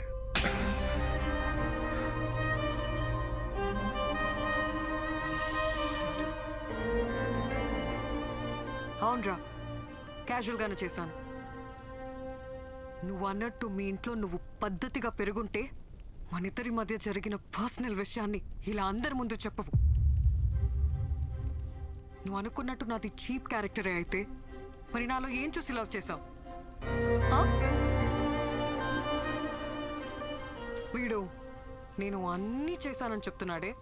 అవునరా, క్యాజువల్గానే చేశాను. నువ్వు అన్నట్టు మీ ఇంట్లో నువ్వు పద్ధతిగా పెరుగుంటే మనిద్దరి మధ్య జరిగిన పర్సనల్ విషయాన్ని ఇలా అందరి ముందు చెప్పవు. నువ్వు అనుకున్నట్టు నాది చీప్ క్యారెక్టరే అయితే మరి నాలో ఏం చూసి లవ్ చేసావు? వీడు నేను అన్నీ చేశానని చెప్తున్నాడే.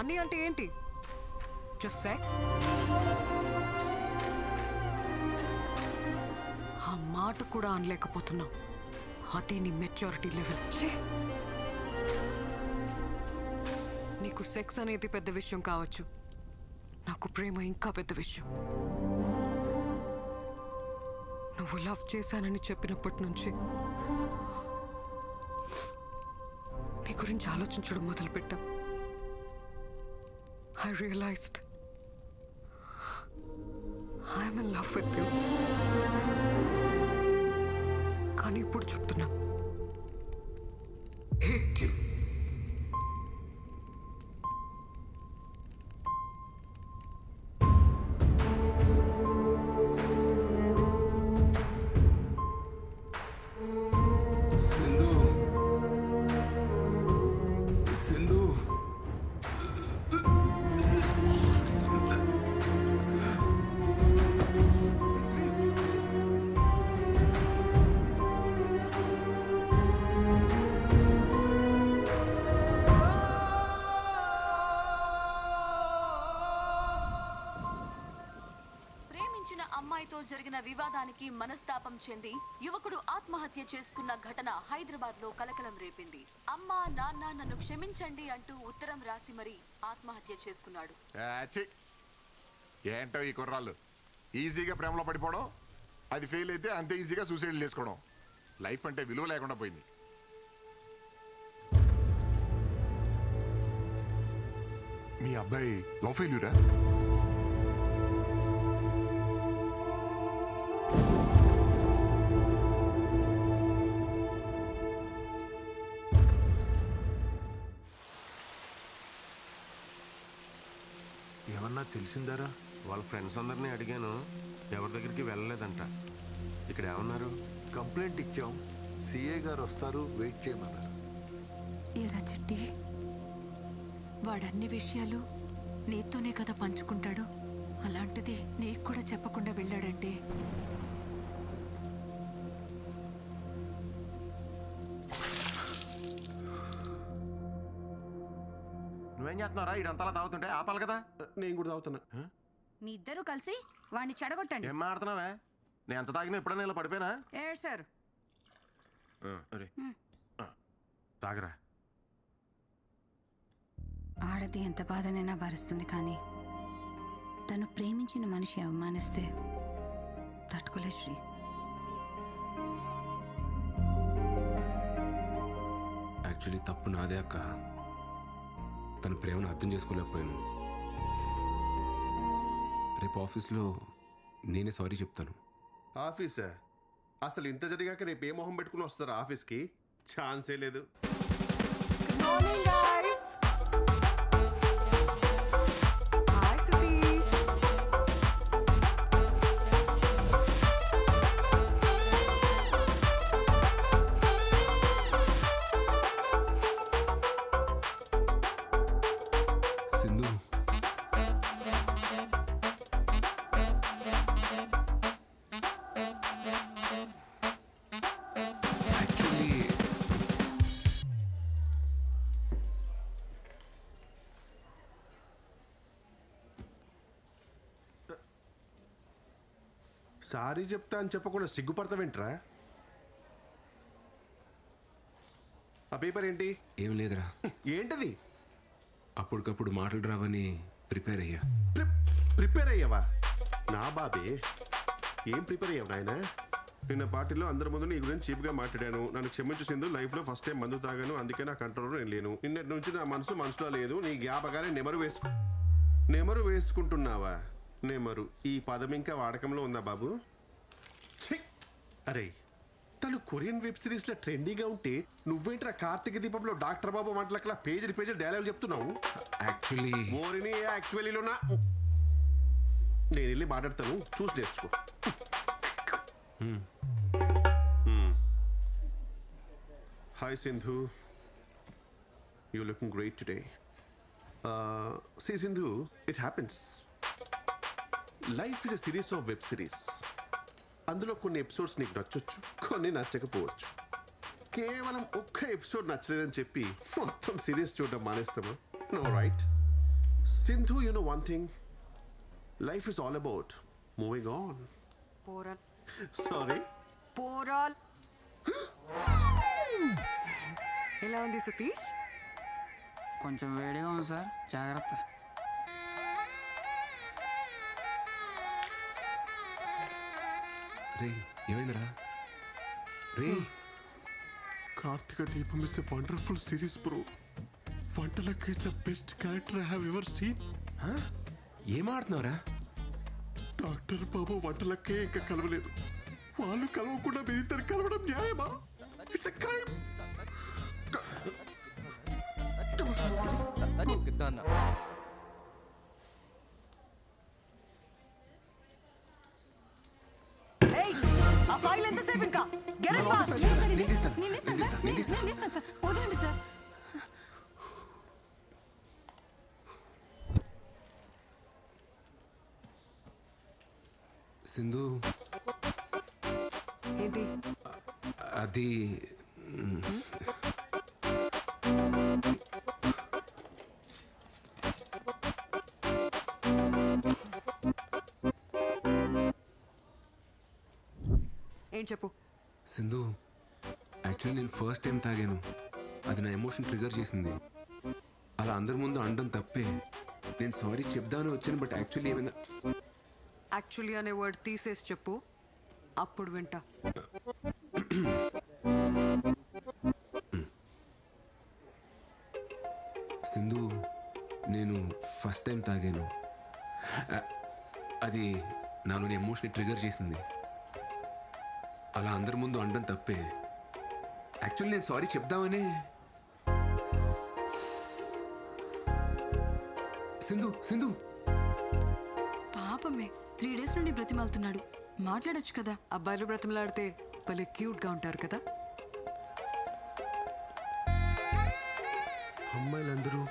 అన్నీ అంటే ఏంటి? Just sex? ఆ మాట కూడా అనలేకపోతున్నావు. అది నీ మెచ్యూరిటీ లెవెల్. నీకు సెక్స్ అనేది పెద్ద విషయం కావచ్చు, నాకు ప్రేమ ఇంకా పెద్ద విషయం. నువ్వు లవ్ చేశానని చెప్పినప్పటి నుంచి నీ గురించి ఆలోచించడం మొదలుపెట్టా. I realised I'm in love with you. కానీ ఇప్పుడు చెప్తున్నా, hate you. సింధు, సింధు, అమ్మాయితో జరిగిన వివాదానికి మనస్తాపం చెంది యువకుడు ఆత్మహత్య చేసుకున్న ఘటన హైదరాబాద్ లో కలకలం రేపింది. అమ్మా నాన్న నన్ను క్షమించండి అంటూ ఉత్తరం రాసి మరీ ఆత్మహత్య చేసుకున్నాడు. ఏంటో ఈ కుర్రాళ్ళు ఈజీగా ప్రేమలో పడిపోవడం, అది ఫెయిల్ అయితే అంతే ఈజీగా సూసైడ్ చేసుకోవడం. లైఫ్ అంటే విలువ లేకుండా పోయింది. మీ అబ్బాయి లవ్ ఫెయిల్యూరా? ఏమన్నా తెలిసిందారా? వాళ్ళ ఫ్రెండ్స్ అందరినీ అడిగాను, ఎవరి దగ్గరికి వెళ్ళలేదంట. ఇక్కడ ఏమన్నారు? కంప్లైంట్ ఇచ్చాం, సిఏ గారు వస్తారు, వెయిట్ చేయమన్నారు. ఏరా చిట్టి, వాడన్ని విషయాలు నీతోనే కదా పంచుకుంటాడు. అలాంటిది నీకు కూడా చెప్పకుండా వెళ్ళాడంటే నువ్వేం చేస్తున్నారా? ఇడంతలా తాగుతుంటే ఆపాలి కదా. నేను కూడా తాగుతున్నా. మీ ఇద్దరు కలిసి వాడిని చెడగొట్టండి. ఏం మాడుతున్నావే? నేను ఎంత తాగినా ఎప్పుడైనా ఇలా పడిపోయినా? ఏడ్సారు. అరే తాగరా. ఆడది ఎంత బాధనైనా భరిస్తుంది, కానీ తను ప్రేమించిన మనిషి అవమానిస్తే తట్టుకోలే శ్రీ. యాక్చువల్లీ తప్పు నాదే అక్క. తన ప్రేమను అర్థం చేసుకోలేకపోయాను. రేపు ఆఫీస్లో నేనే సారీ చెప్తాను. ఆఫీసా? అసలు ఇంత జరిగాక రేపు ఏ మొహం పెట్టుకుని వస్తారా ఆఫీస్కి? ఛాన్సే లేదు. సింధు, యాక్చువల్లీ సారీ చెప్తా అని చెప్పకుండా సిగ్గుపడతావేంట్రా? ఆ పేపర్ ఏంటి? ఏం లేదురా. ఏంటది? అప్పటికప్పుడు మాటలు రావని ప్రిపేర్ అయ్యా. ప్రిపేర్ అయ్యావా? నా బాబే, ఏం ప్రిపేర్ అయ్యావు నాయన? నిన్న పార్టీలో అందరి ముందు నీ గురించి చీప్గా మాట్లాడాను. నన్ను క్షమించు సింధు, లైఫ్లో ఫస్ట్ టైం మందు తాగాను, అందుకే నా కంట్రోల్లో నేను లేను. నిన్నటి నుంచి నా మనసులో లేదు. నీ జ్ఞాపకాలే నెమరు వేసుకుంటున్నావా? నెమరు ఈ పదం ఇంకా వాడకంలో ఉందా బాబు? ఛీ! అరే, తను కొరియన్ వెబ్ సిరీస్ లో ట్రెండీగా ఉంటే నువ్వేంట్రా కార్తీక దీపంలో డాక్టర్ బాబు వంటలకలా పేజీలు డైలాగ్ చెప్తున్నావు? యాక్చువల్లీ ఓరిని యాక్చువల్లీలోనా? నేను వెళ్ళి మాట్లాడతాను, చూసి నేర్చుకో. Hi Sindhu, you looking great today. See Sindhu, it happens. Life is a series of web series. అందులో కొన్ని ఎపిసోడ్స్ నీకు నచ్చొచ్చు, కొన్ని నచ్చకపోవచ్చు. కేవలం ఒక్క ఎపిసోడ్ నచ్చలేదని చెప్పి మొత్తం సిరీస్ చూడడం మానేస్తామా? No right. Sindhu, you know one thing, life is all about moving on. పోరాల్. సారీ, పోరాల్. ఎలా ఉంది సతీష్? కొంచెం వేడిగా ఉంది సార్, జాగ్రత్త. రే, ఏమైందిరా? రే, కార్తీక దీపం is a wonderful series bro. వంటలక్ is the best character I have ever seen. ఏం ఆడుతున్నావురా? డాక్టర్ బాబు వంటలక్కే ఇంకా కలవలేదు. వాళ్ళు కలవకుండా మీరిద్దరు కలవడం న్యాయమా? It's a crime. ఏయ్, ఆ ఫైల్ ఎంతసేపు ఇంకా? Get it fast. నేను ఇస్తాను సార్, వదలండి సార్. సింధు, ఏంటి అది ఏం చెప్పు. సింధు, యాక్చువల్లీ నేను ఫస్ట్ టైం తాగాను. అది నా ఎమోషన్ ట్రిగర్ చేసింది. అలా అందరి ముందు అనడం తప్పే. నేను సారీ చెప్దామని వచ్చాను, బట్ యాక్చువల్లీ ఏమైందా. యాక్చువల్లీ అనే వర్డ్ తీసేసి చెప్పు, అప్పుడు వింటా. సింధు, నేను ఫస్ట్ టైం తాగాను. అది నాలోని ఎమోషన్ ట్రిగర్ చేసింది. అలా అందరి ముందు అనడం తప్పే. యాక్చువల్లీ నేను సారీ చెప్దామనే. సింధు సింధు పాపమే 3 days నుండి బ్రతిమాలుతున్నాడు. మాట్లాడొచ్చు కదా. అబ్బాయిలు బ్రతిమలాడితే భలే క్యూట్గా ఉంటారు కదా. అమ్మాయిలందరూ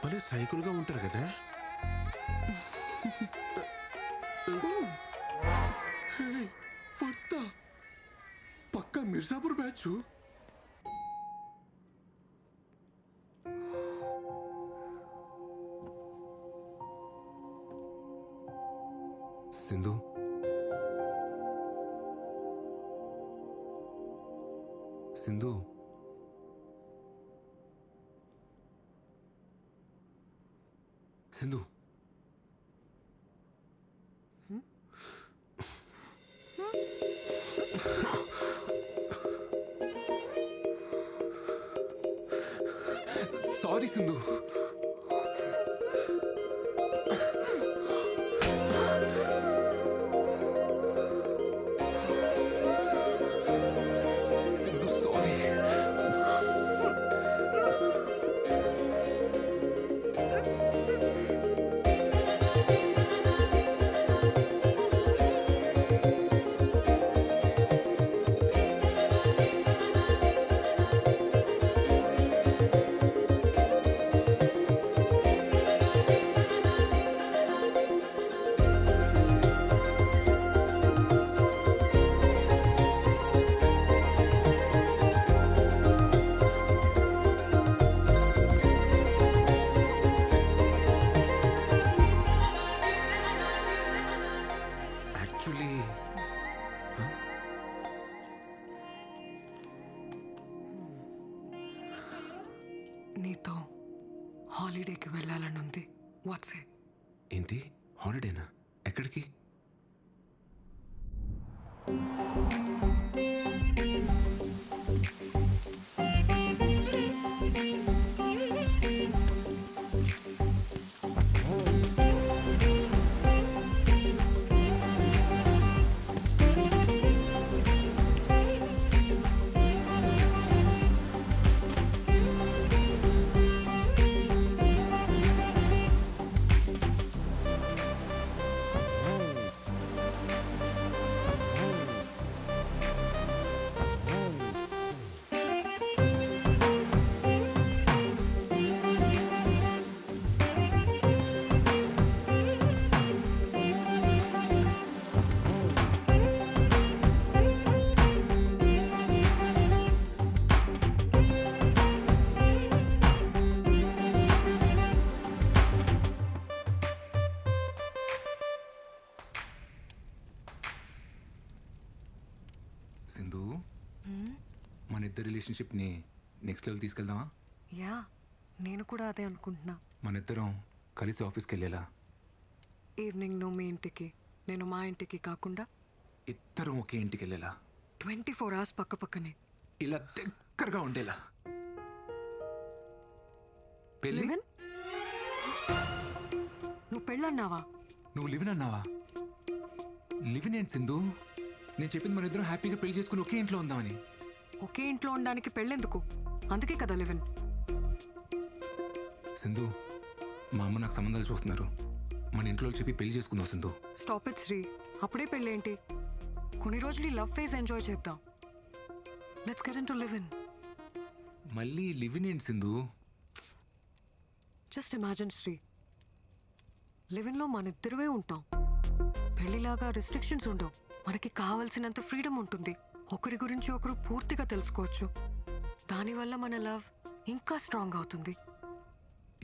భలే సైకిల్గా ఉంటారు కదా. వర్త పక్కా Mirzapur batch. Sindhu, Sindhu, Sindhu. Sorry Sindhu. Sindhu sorry. Actually నీతో హాలిడేకి వెళ్ళాలనుంది. What's it? ఏంటి హాలిడేనా? ఎక్కడికి? సింధు, మన ఇద్దరు రిలేషన్షిప్ని నెక్స్ట్ లెవెల్ తీసుకెళ్దామా? యా, నేను కూడా అదే అనుకుంటున్నా. మన ఇద్దరం కలిసి ఆఫీస్కి వెళ్ళేలా. ఈవినింగ్ నువ్వు మీ ఇంటికి, నేను మా ఇంటికి కాకుండా ఇద్దరం ఒకే ఇంటికి వెళ్ళేలా. 24 hours పక్క పక్కనే. ఇలా దగ్గరగా ఉండేలా. పెళ్ళి? నువ్వు పెళ్ళన్నావా? నువ్వు లివిన్ అన్నావా? లివిన్ ఏంటి సింధు? నేను చెప్పింది మన ఇద్దరం హ్యాపీగా పెళ్లి చేసుకుని ఒకే ఇంట్లో ఉందామని. ఒకే ఇంట్లో ఉండడానికి పెళ్ళెందుకు? అందుకే కదా లివిన్. సింధు, మా అమ్మ నాకు సంబంధాలు చూస్తున్నారు. మన ఇంట్లో చెప్పి పెళ్లి చేసుకుందాం సింధు. Stop it Shri. అప్పుడే పెళ్ళేంటి? కొన్ని రోజులు ఈ లవ్ ఫేజ్ ఎంజాయ్ చేద్దాం. Let's get into live-in. మళ్ళీ లివిన్ ఏంటి సింధు? జస్ట్ ఇమాజిన్ శ్రీ, లివిన్లో మన ఇద్దరమే ఉంటాం. పెళ్లిలాగా రిస్ట్రిక్షన్స్ ఉండవు. మనకి కావలసినంత ఫ్రీడమ్ ఉంటుంది. ఒకరి గురించి ఒకరు పూర్తిగా తెలుసుకోవచ్చు. దానివల్ల మన లవ్ ఇంకా స్ట్రాంగ్ అవుతుంది.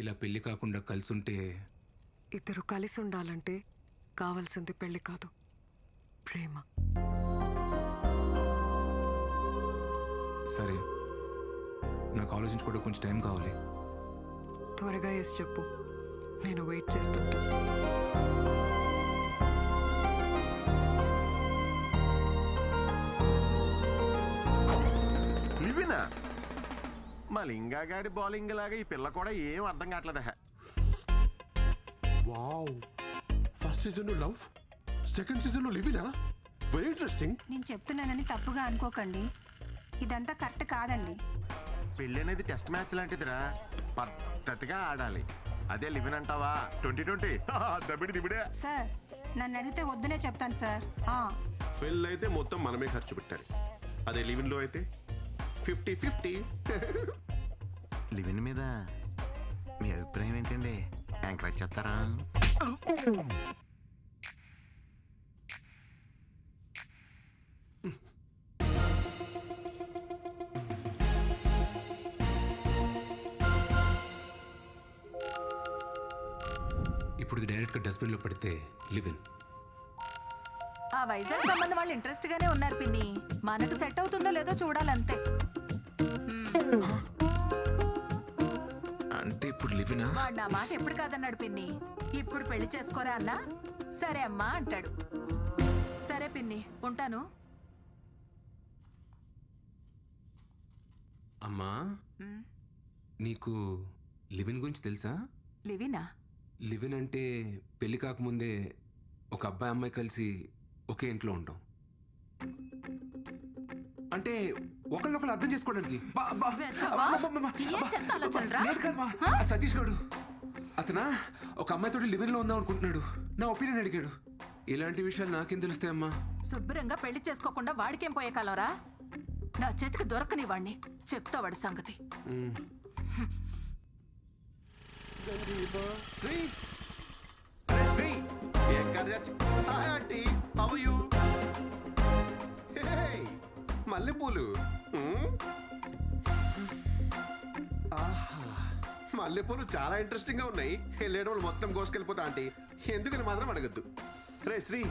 ఇలా పెళ్లి కాకుండా కలిసి ఉంటే? ఇద్దరు కలిసి ఉండాలంటే కావాల్సింది పెళ్లి కాదు, ప్రేమ. సరే, నాకు ఆలోచించుకోవడం కొంచెం టైం కావాలి. త్వరగా ఎస్ చెప్పు, నేను వెయిట్ చేస్తుంటా. లివినా మా లింగాగాడి బౌలింగ్ లాగా ఈ పిల్ల కూడా ఏం అర్థం కావట్లేదు. వావ్, ఫస్ట్ సీజన్ లో లవ్, సెకండ్ సీజన్ లో లివినా. Very interesting. నేను చెప్తున్నానని తప్పుగా అనుకోకండి, ఇదంతా కరెక్ట్ కాదండి. పెళ్ళి అనేది టెస్ట్ మ్యాచ్ లాంటిదిరా, పద్ధతిగా ఆడాలి. అదే లివిన్ అంటావా 2020 దబిడి దిబిడే. సార్ నన్ను అడిగితే వద్దనే చెప్తాను సార్. పెళ్ళైతే మొత్తం మనమే ఖర్చు పెట్టాలి. అదే లివిన్ లో అయితే 50-50. లివిన్ మీద మీ అభిప్రాయం ఏంటండి? ఎంకరేజ్ చేస్తారా? ఇప్పుడు ఇది డైరెక్ట్గా డస్ట్బిన్లో పడితే లివిన్. ఆ వైజాగ్ సంబంధం వాళ్ళు ఇంట్రెస్ట్ గానే ఉన్నారు పిన్ని. మనకు సెట్ అవుతుందో లేదో చూడాలంతే. అంటే ఇప్పుడు లివినా? వాడు నా మాట ఎప్పుడు కాదన్నాడు పిన్ని. ఇప్పుడు పెళ్లి చేసుకోరా అన్నా సరే అమ్మా అంటాడు. సరే పిన్ని, ఉంటాను. అమ్మా, నీకు లివిన్ గురించి తెలుసా? లివినా? లివిన్ అంటే పెళ్లి కాకముందే ఒక అబ్బాయి అమ్మాయి కలిసి ఒకే ఇంట్లో ఉంటాం. అంటే ఒకరినొకరు అర్థం చేసుకోవడానికి. సతీష్ గడు అతనా ఒక అమ్మాయితో లివిన్ లో ఉందాం అనుకుంటున్నాడు. నా ఒపీనియన్ అడిగాడు. ఇలాంటి విషయాలు నాకేం తెలుస్తాయమ్మా? శుభ్రంగా పెళ్లి చేసుకోకుండా వాడికేం పోయే కాలంరా? నా చేతికి దొరకని వాడిని చెప్తా వాడి సంగతి. శ్రీ, అరే శ్రీ, ఎక్కడ చచ్చి? Hi aunty, how are you? Hey, మల్లెపూలు. ఆహా, మల్లెపూలు చాలా ఇంట్రెస్టింగ్ గా ఉన్నాయి. వెళ్ళేటప్పుడు మొత్తం కోసుకెళ్ళిపోతా ఆంటీ, ఎందుకని మాత్రం అడగద్దు. రే శ్రీ,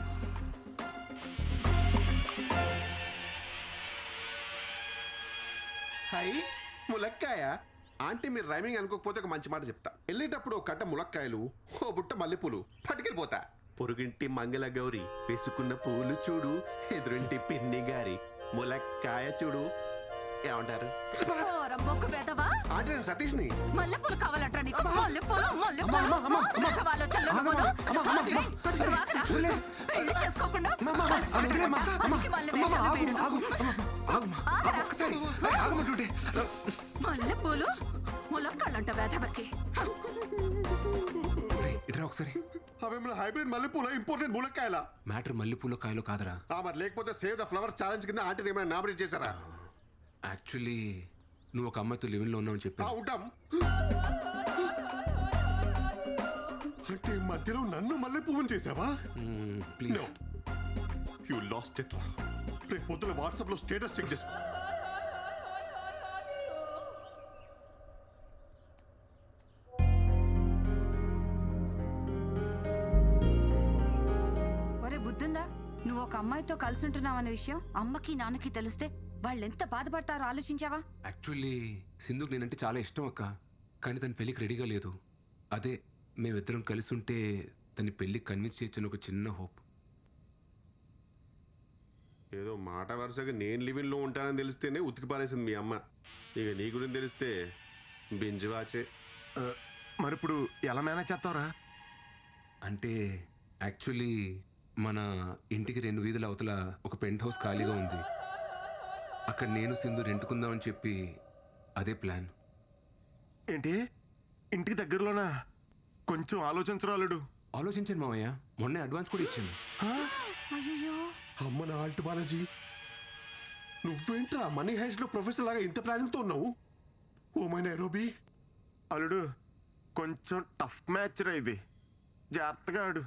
హై ములక్కాయ. ఆంటీ మీరు రైమింగ్ అనుకోకపోతే ఒక మంచి మాట చెప్తా. వెళ్ళేటప్పుడు ఒక కట్ట ములక్కాయలు, ఓ బుట్ట మల్లెపూలు పట్టుకెళ్ళిపోతా. పొరుగింటి మంగళ గౌరి వేసుకున్న పూలు చూడు, ఎదురింటి పిన్ని గారి ములక్కాయ చూడు. ఏమంటారు? ఆంటీ నేను సతీష్ని. మల్లెపూలు కావాలంటారా నీకు? మల్లెపూలు, మల్లెపూలు ఆలోచనలు నువ్వును. పెళ్లి చేసుకోకుండా మల్లెపూలు ములక్కాళ్ళంట వేధవకి. ఒకసారి అవేమైనా హైబ్రిడ్ మల్లెపూల, ఇంపోర్టెడ్ ములక్కాయల? మ్యాటర్ మల్లెపూలో కాయలో కాదరా. మరి లేకపోతే సేవ్ ద ఫ్లవర్ ఛాలెంజ్ కింద ఆంటీ ఏమైనా నామినేట్ చేశారా? యాక్చువల్లీ నువ్వు ఒక అమ్మాయితో లివిన్ లో ఉన్నావు అని చెప్పి. ఉంటాం. అంటే మధ్యలో నన్ను మల్లె పువ్వుని చేసావా? ప్లీజ్, యు లాస్ట్ ఇట్ రా. రేపు పొద్దున వాట్సాప్ లో స్టేటస్ చెక్ చేసుకో. ఒరే బుద్ధుందా? నువ్వు ఒక అమ్మాయితో కలిసి ఉంటున్నావన్న విషయం అమ్మకి నాన్నకి తెలిస్తే వాళ్ళు ఎంత బాధపడతారో ఆలోచించావా? యాక్చువల్లీ సింధుకు నేనంటే చాలా ఇష్టం అక్క, కానీ తన పెళ్ళికి రెడీగా లేదు. అదే మేమిద్దరం కలిసి ఉంటే తన పెళ్ళి కన్విన్స్ చేయొచ్చని ఒక చిన్న హోప్. ఏదో మాట వరుసగా నేను లివిన్ లో ఉంటానని తెలిస్తేనే ఉతికి పారేసింది మీ అమ్మ. ఇక నీ గురించి తెలిస్తే బింజు వాచే. మరి ఇప్పుడు ఎలా మేనేజ్ చేస్తావురా? అంటే యాక్చువల్లీ మన ఇంటికి 2 వీధుల అవతల ఒక పెంట్ హౌస్ ఖాళీగా ఉంది. అక్కడ నేను సింధు రెంటుకుందామని చెప్పి అదే ప్లాన్. ఏంటి, ఇంటికి దగ్గరలోనా? కొంచెం ఆలోచించరాలుడు. ఆలోచించాను మావయ్య, మొన్నే అడ్వాన్స్ కూడా ఇచ్చాను. అమ్మ నా ఆల్ట్ బాలాజీ, నువ్వేంట్రా మనీ హైస్ట్ లో ప్రొఫెసర్ లాగా ఇంత ప్లానింగ్ తో ఉన్నావు? Oh my Nairobi. అల్లుడు కొంచెం టఫ్ మ్యాచ్ రా ఇది, జాగ్రత్తగా ఆడు.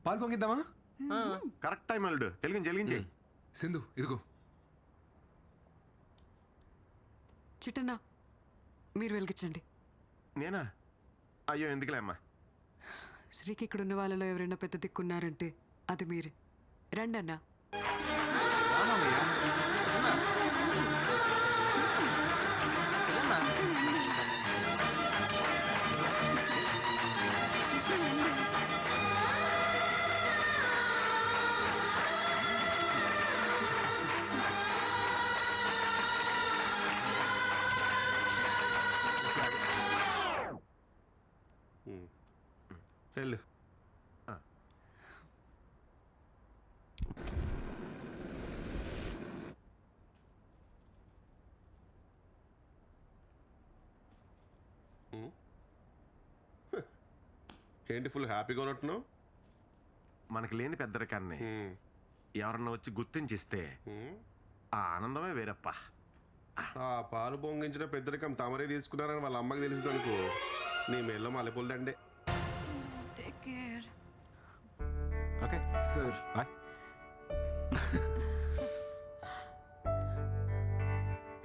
పాలు పొంగిద్దామా? కరెక్ట్ టైం అల్లుడు. వెలిగించి సింధు ఇదిగో. చిట్టన్నా మీరు వెలిగించండి. నేనా? అయ్యో ఎందుకులే అమ్మా. శ్రీకి ఇక్కడ ఉన్న వాళ్ళలో ఎవరైనా పెద్ద దిక్కున్నారంటే అది మీరే. రండి అన్నా. వెళ్ళు. ఏంటి ఫుల్ హ్యాపీగా ఉన్నట్టున్నావు? మనకి లేని పెద్దరికాన్ని ఎవరన్నా వచ్చి గుర్తించిస్తే ఆ ఆనందమే వేరప్ప. ఆ పాలు పొంగించిన పెద్దరికం తమరే తీసుకున్నారని వాళ్ళ అమ్మకి తెలిసింది అనుకో, నీ మెల్లో మల్లెపూలదండే. Okay sir.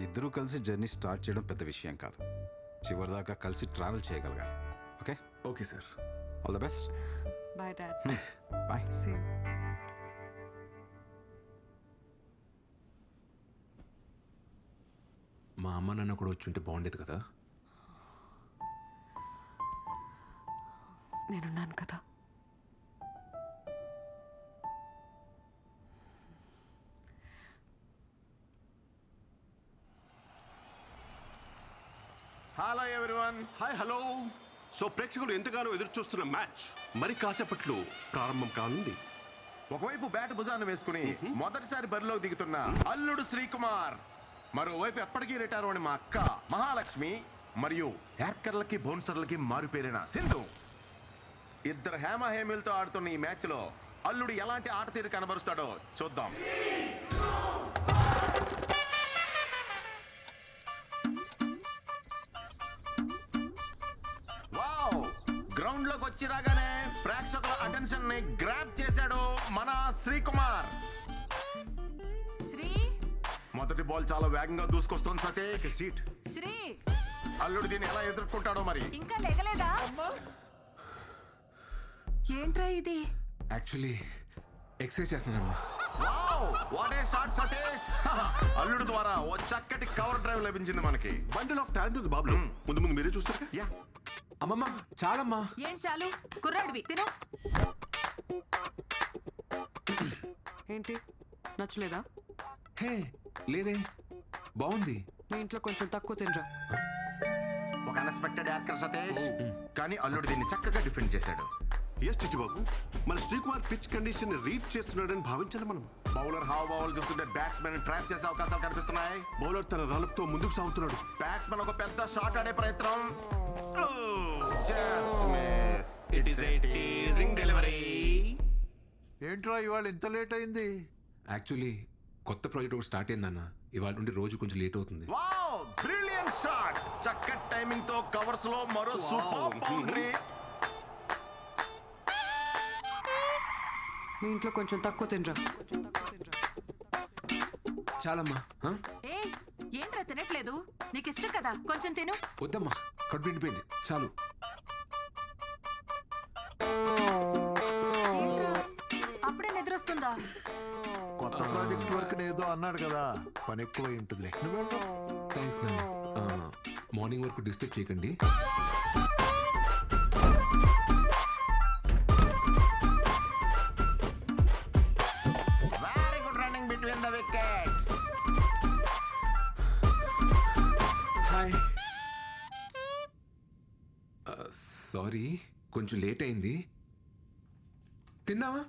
ఇద్దరూ కలిసి జర్నీ స్టార్ట్ చేయడం పెద్ద విషయం కాదు. చివరిదాకా కలిసి ట్రావెల్ చేయగలగాలి. Okay okay sir. All the best. Bye dad. Bye. See. మా అమ్మ నాన్న కూడా వచ్చి ఉంటే బాగుండేది కదా. నేనున్నాను కదా. Hello everyone. Hi hello. So ప్రేక్షకులు ఎంతగానో ఎదురు చూస్తున్న మ్యాచ్ మరి కాసేపట్లో ప్రారంభం కానుంది. ఒకవైపు బ్యాట్ భుజాన్ని వేసుకుని మొదటిసారి బరిలోకి దిగుతున్న అల్లుడు శ్రీకుమార్, మరోవైపు ఎప్పటికీ రిటైర్ అని మా అక్క మహాలక్ష్మి, మరియు హ్యాకర్లకి బౌన్సర్లకి మారుపేరిన సింధు. ఇద్దరు హేమహేమిలతో ఆడుతున్న ఈ మ్యాచ్ లో అల్లుడు ఎలాంటి ఆట తీరు కనబరుస్తాడో చూద్దాం. గ్రౌండ్ లోకి వచ్చి రాగానే ప్రేక్షకుల అటెన్షన్ ని గ్రాబ్ చేశాడు మన శ్రీకుమార్. శ్రీ మొదటి బాల్ చాలా వేగంగా దూసుకొస్తుంది సతీష్. సీట్. శ్రీ అల్లుడు దీన్ని ఎలా ఎదుర్కొంటాడో మరి. ఇంకా లేగలేదా? ఏంట్రా ఇది? యాక్చువల్లీ ఎక్సర్సైజ్ చేస్తున్నానమ్మా. What a shot Satish. అల్లుడు ద్వారా ఓ చక్కటి కవర్ డ్రైవ్ లభించింది మనకి. బండిల్ ఆఫ్ టాలెంట్ ఉంది బాబు. ముందు ముందు మీరే చూస్తారు. యా అమ్మమ్మ చాలమ్మా. ఏంటి చాలు? కుర్రాడివి తిను. ఏంటి నచ్చలేదా? హే లేదే, బాగుంది. మీ ఇంట్లో కొంచెం తక్కువ తినరా. ఒక అన్ఎక్స్పెక్టెడ్ యాక్టర్ సతీష్, కానీ అల్లుడు దీన్ని చక్కగా డిఫెండ్ చేశాడు. ఎస్ చిట్టిబాబు, మన శ్రీకుమార్ పిచ్ కండిషన్ రీడ్ చేస్తున్నాడని భావించాలి మనం. బౌలర్ హావభావాలు చూస్తుంటే బ్యాట్స్మెన్ ట్రాప్ చేసే అవకాశాలు కనిపిస్తున్నాయి. బౌలర్ తన రాళ్ళతో ముందుకు సాగుతున్నాడు. బ్యాట్స్మెన్ ఒక పెద్ద షాట్ ఆడే ప్రయత్నం. Just miss. It is a teasing delivery. ఏంట్రా ఇవాళ ఇంత లేట్ అయింది? యాక్చువల్లీ కొత్త ప్రాజెక్ట్ ఒకటి స్టార్ట్ అయిందన్న. ఇవాళ నుండి రోజు కొంచెం లేట్ అవుతుంది. Wow, brilliant shot. చక్కటి టైమింగ్ తో కవర్స్ లో మరో సూపర్ బౌండరీ. మీ ఇంట్లో కొంచెం తక్కువ తినరా. చాలమ్మా. ఏ ఏంట్రా తినట్లేదు? నీకు ఇష్టం కదా, కొంచెం తిను. వద్దమ్మా, కడుపు నిండిపోయింది, చాలు. అప్పుడే నిద్రొస్తుందా? కొత్త ప్రాజెక్ట్ వర్క్ ఏదో అన్నాడు కదా, పని ఎక్కువ ఉంటుందిలే. థ్యాంక్స్ నాన్న. మార్నింగ్ వరకు డిస్టర్బ్ చేయకండి. Very good running between the wickets. Hi. Sorry, కొంచెం లేట్ అయింది. తిందామా?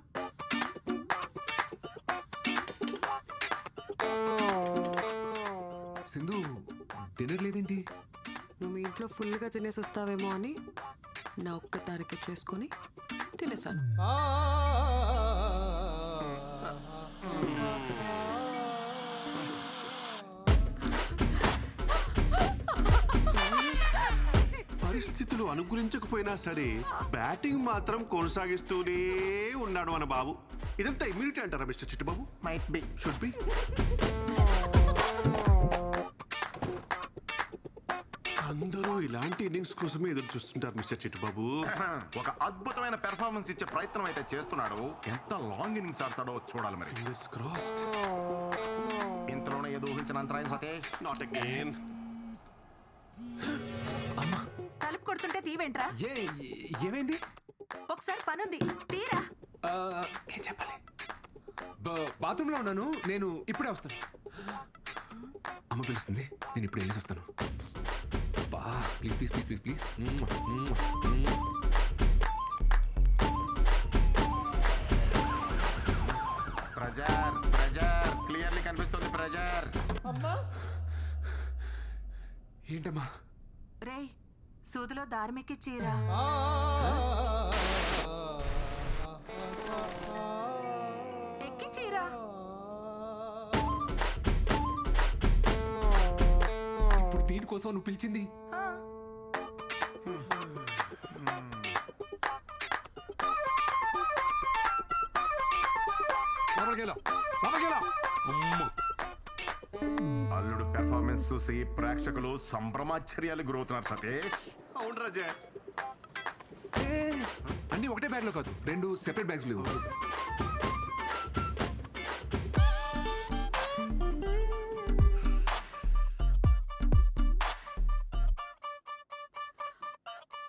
సింధు, డిన్నర్ లేదేంటి? నువ్వు మీ ఇంట్లో ఫుల్గా తినేసి వస్తావేమో అని నా ఒక్క తారీఖు చేసుకొని తినేసాను. పరిస్థితులు అనుకూలించకపోయినా సరే బ్యాటింగ్ మాత్రం కొనసాగిస్తూనే ఉన్నాడు మన బాబు. ఇదంతా ఇమ్యూనిటీ అంటారా mister Chittubabu? Might be, should be. అందరూ ఇలాంటి ఇన్నింగ్స్ కోసమే ఎదురు చూస్తుంటారు మిస్టర్ చిట్టుబాబు. ఒక అద్భుతమైన పెర్ఫార్మెన్స్ ఇచ్చే ప్రయత్నం అయితే చేస్తున్నాడు. ఎంత లాంగ్ ఇన్నింగ్స్ ఆడతాడో చూడాలి మరి. Fingers crossed. ఇంతలోనే ఏదో ఊహించిన అంతరాయం సతీష్. Not again. తలుపు కొడుతుంటే తీవేంట్రా? ఏమైంది? ఒకసారి పనుంది, తీరా. ఏం చెప్పాలి? బాత్రూంలో ఉన్నాను, నేను ఇప్పుడే వస్తాను. అమ్మ పిలుస్తుంది, నేను ఇప్పుడు వెళ్ళేసి వస్తాను. Please please please please please. Pressure pressure clearly కనిపిస్తుంది ప్రెజర్. ఏంటమ్మా? రే, సూదిలో దారిమెక్కి చీరా. ఎక్కి చీరా. ఇప్పుడు దీనికోసం నువ్వు పిలిచింది? అల్లుడు పెర్ఫార్మెన్స్ చూసి ప్రేక్షకులు సంభ్రమాశ్చర్యాలు గురవుతున్నారు సతీష్. అవును రాజా. అన్ని ఒకటే బ్యాగ్ లో కాదు, 2 సెపరేట్ బ్యాగ్స్ లేవు.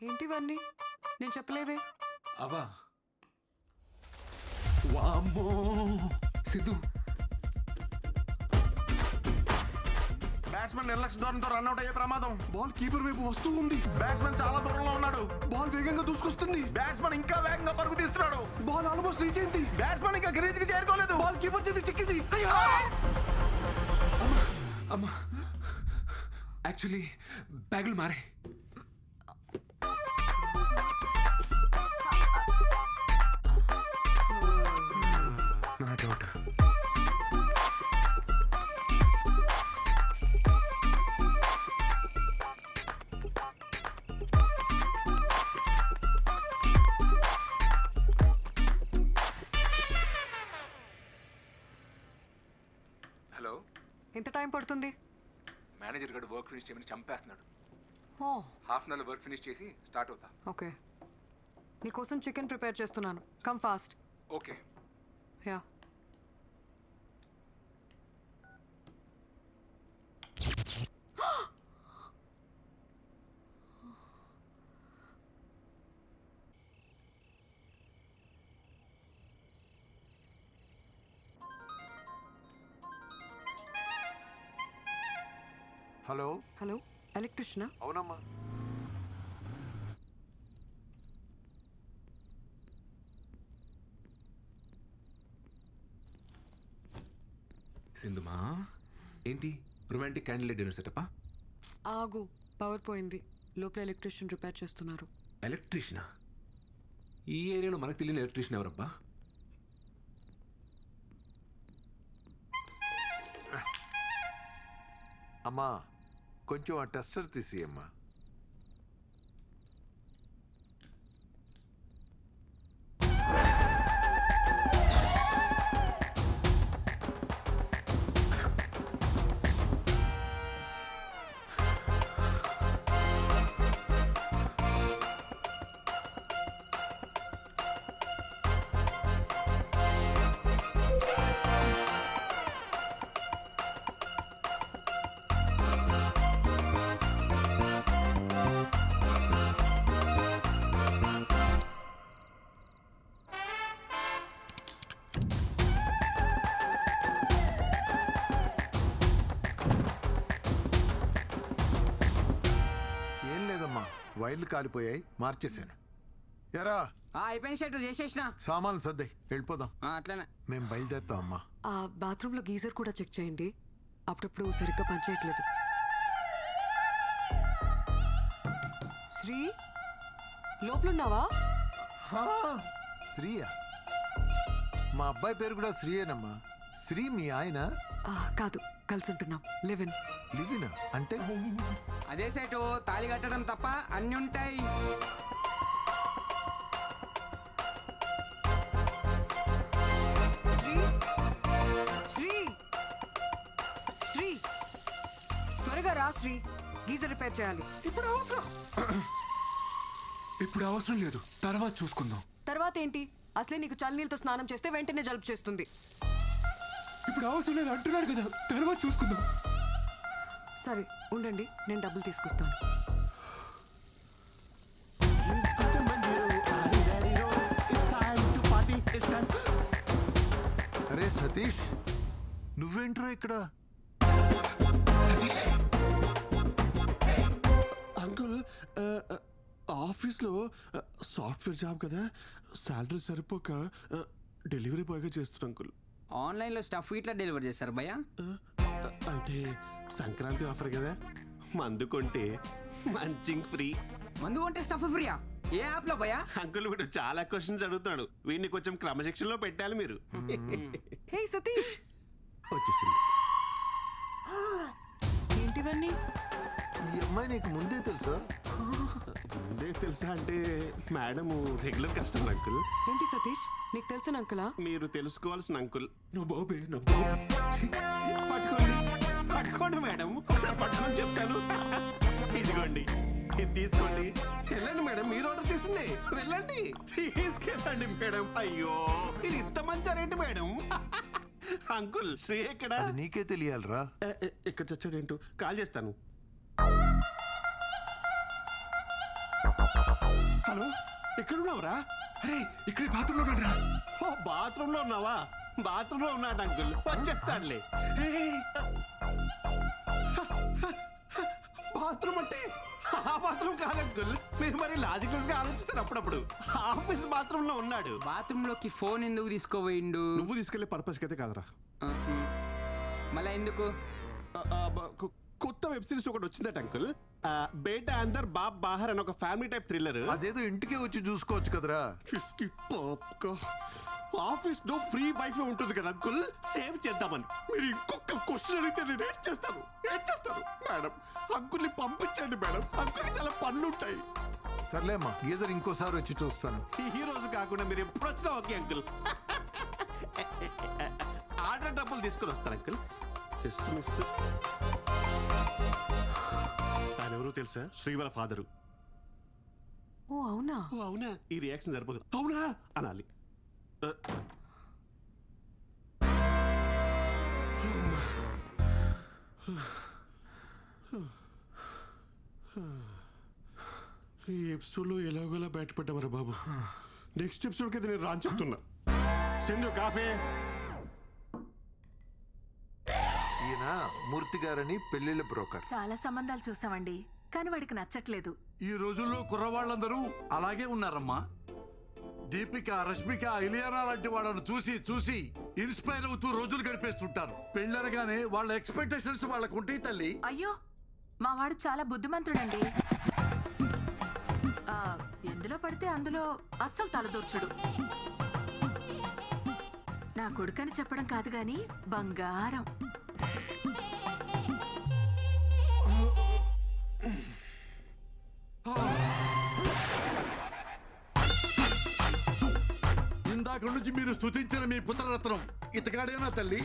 ఏంటివన్నీ? నేను చెప్పలేవే. అవా వామ్మో సిద్ధు. బ్యాట్స్మెన్ నిర్లక్ష్య ధోరణితో రన్అట్ అయ్యే ప్రమాదం. బాల్ కీపర్ వైపు వస్తూ ఉంది. బ్యాట్స్మెన్ చాలా దూరంలో ఉన్నాడు. బాల్ వేగంగా దూసుకొస్తుంది. బ్యాట్స్మెన్ ఇంకా వేగంగా పరుగు తీస్తున్నాడు. బాల్ ఆల్మోస్ట్ రీచ్ అయింది. బ్యాట్స్మెన్ ఇంకా గ్రీజ్ కి చేరుకోలేదు. బాల్ కీపర్ చేతి చిక్కింది. అమ్మా, యాక్చువల్లీ బ్యాగులు మారే. Not out. హలో, ఎంత టైం పడుతుంది? మేనేజర్ గడు వర్క్ ఫినిష్ చేయమని చంపేస్తున్నాడు. Oh, half an hour work finish చేసి స్టార్ట్ అవుతా. ఓకే. నీకోసం చికెన్ ప్రిపేర్ చేస్తున్నాను. Come fast. Okay. Yeah. Hello hello, ఎలక్ట్రిషియనా? అవునమ్మా. సింధుమా, ఏంటి రొమాంటిక్ క్యాండిల్ డిన్నర్ సెటప్పా? ఆగు, పవర్ పోయింది. లోపల ఎలక్ట్రిషియన్ రిపేర్ చేస్తున్నారు. ఎలక్ట్రీషియనా? ఈ ఏరియాలో మనకు తెలియని ఎలక్ట్రీషియన్ ఎవరబ్బా? అమ్మా, కొంచెం ఆ టెస్టర్ తీసి అమ్మా. వైర్లు కాలిపోయాయి, మార్చేశాను. ఎరా అయిపోయిన షర్టు చేసేసిన సామాన్లు సర్దాయి, వెళ్ళిపోదాం. అట్లనే మేము బయలుదేరుతాం అమ్మా. ఆ బాత్రూంలో గీజర్ కూడా చెక్ చేయండి, అప్పుడప్పుడు సరిగ్గా పనిచేయట్లేదు. శ్రీ, లోపలున్నావా? శ్రీయా? మా అబ్బాయి పేరు కూడా శ్రీయేనమ్మా. శ్రీ మీ ఆయన? కాదు, కలిసి ఉంటున్నాం. లివిన్. లివినా అంటే? అదే సేటు, తాళి కట్టడం తప్ప అన్ని ఉంటాయి. శ్రీ శ్రీ శ్రీ త్వరగా రా శ్రీ, గీజర్ రిపేర్ చేయాలి. ఇప్పుడు అవసరం లేదు, తర్వాత చూసుకుందాం. తర్వాత ఏంటి? అసలే నీకు చల్లనీళ్ళతో స్నానం చేస్తే వెంటనే జలుబు చేస్తుంది. ఇప్పుడు అవసరం లేదు అంటున్నాడు కదా, తర్వాత చూసుకుందాం. సరే ఉండండి, నేను డబ్బులు తీసుకొస్తాను. అరే సతీష్, నువ్వేంట్రా ఇక్కడ? అంకుల్, ఆఫీస్లో సాఫ్ట్వేర్ జాబ్ కదా, శాలరీ సరిపోక డెలివరీ బాయ్గా చేస్తున్నా అంకుల్. ఆన్లైన్లో స్టఫ్ ఇట్లా డెలివర్ చేస్తారు భయ్యా? అంటే సంక్రాంతి ఆఫర్ కదా, మందు కొంటే మంచింగ్ ఫ్రీ. మందు కొంటే స్టఫ్ ఫ్రీయా? ఏ యాప్ లో భయ్యా? అంకుల్ వీడు చాలా క్వశ్చన్స్ అడుగుతాడు, వీడిని కొంచెం క్రమశిక్షణలో పెట్టాలి మీరు. హే సతీష్, వచ్చేసింది. ఏంటివన్నీ? ఈ అమ్మాయి నీకు ముందే తెలుసా? ముందే తెలుసా అంటే మేడం రెగ్యులర్ కస్టమర్ అంకుల్. ఏంటి సతీష్, నీకు తెలిసిన అంకులా? మీరు తెలుసుకోవాల్సిన అంకుల్. నువ్వు బాబే నా పట్టుకోండి పట్టుకోండి మేడం, ఒకసారి పట్టుకొని చెప్తాను. ఇదిగోండి, ఇది తీసుకోండి. వెళ్ళండి మేడం, మీరు ఆర్డర్ చేసింది. వెళ్ళండి, తీసుకెళ్ళండి మేడం. అయ్యో, ఇది ఇంత మంచి రేటు మేడం. అంకుల్ శ్రీ ఎక్కడ? అది నీకే తెలియాలరా. ఇక్కడ చచ్చాడేంటో, కాల్ చేస్తాను. హలో, ఎక్కడ ఉన్నావురా? అరే ఇక్కడ బాత్రూంలో ఉన్నాడురా. ఓ బాత్రూమ్ లో ఉన్నావా? బాత్రూమ్ లో ఉన్నాడు అంకుల్, వచ్చేస్తాడులే. బాత్రూమ్ అంటే ఆ బాత్రూమ్ కాదు అంకుల్, మీరు మరి లాజికల్స్ గా ఆలోచిస్తారు అప్పుడప్పుడు. ఆఫీస్ బాత్రూమ్ లో ఉన్నాడు. బాత్రూమ్ లోకి ఫోన్ ఎందుకు తీసుకోపోయిండు? నువ్వు తీసుకెళ్లే పర్పస్ అయితే కాదురా. మళ్ళా ఎందుకు? కొత్త వెబ్ సిరీస్ ఒకటి వచ్చిందట అంకుల్, బేటా అందర్ బాబ్ బాహర్ అని ఒక ఫ్యామిలీ టైప్ థ్రిల్లర్. అదేదో ఇంటికే వచ్చి చూసుకోవచ్చు కదరా. ఆఫీస్ లో ఫ్రీ వైఫై ఉంటుంది కదా అంకుల్, సేవ్ చేద్దామని. మీరు ఇంకొక క్వశ్చన్ అడిగితే నేను ఏం చేస్తాను మేడం. అంకుల్ని పంపించండి మేడం, అంకుల్కి చాలా పనులు ఉంటాయి. సర్లేమ్మా, గీజర్ ఇంకోసారి వచ్చి చూస్తాను. ఈ రోజు కాకుండా మీరు ఎప్పుడు వచ్చినా ఓకే అంకుల్. ఆర్డర్ డబ్బులు తీసుకొని వస్తాను అంకుల్. Just miss. ఆయన ఎవరో తెలుసా? శ్రీవర ఫాదరు. ఓ అవునా? ఓ అవునా, ఈ రియాక్షన్ సరిపోదు. అవునా అనాలి. ఈ ఎపిసోడ్ లో ఎలాగోలా బయటపడ్డామరా బాబు. నెక్స్ట్ ఎపిసోడ్ కి నేను రాని చెప్తున్నా. సింధు కాఫీ. ఈయన మూర్తి గారని పెళ్లిళ్ళ బ్రోకర్. చాలా సంబంధాలు చూసామండి, కానీ వాడికి నచ్చట్లేదు. ఈ రోజుల్లో కుర్రవాళ్ళందరూ అలాగే ఉన్నారమ్మా. దీపిక, రష్మిక, ఇలియానా లాంటి వాళ్ళను చూసి చూసి ఇన్స్పైర్ అవుతూ రోజులు గడిపేస్తుంటారు. పెళ్ళనగానే వాళ్ళ ఎక్స్పెక్టేషన్స్ వాళ్ళకు ఉంటాయి తల్లి. అయ్యో, మా వాడు చాలా బుద్ధిమంతుడండి. ఎందులో పడితే అందులో అస్సలు తలదూర్చుడు. నా కొడుకని చెప్పడం కాదు గాని బంగారం. ఇందాక నుంచి మీరు స్తుతించిన మీ పుత్రరత్నం ఇతగాడేనా తల్లి?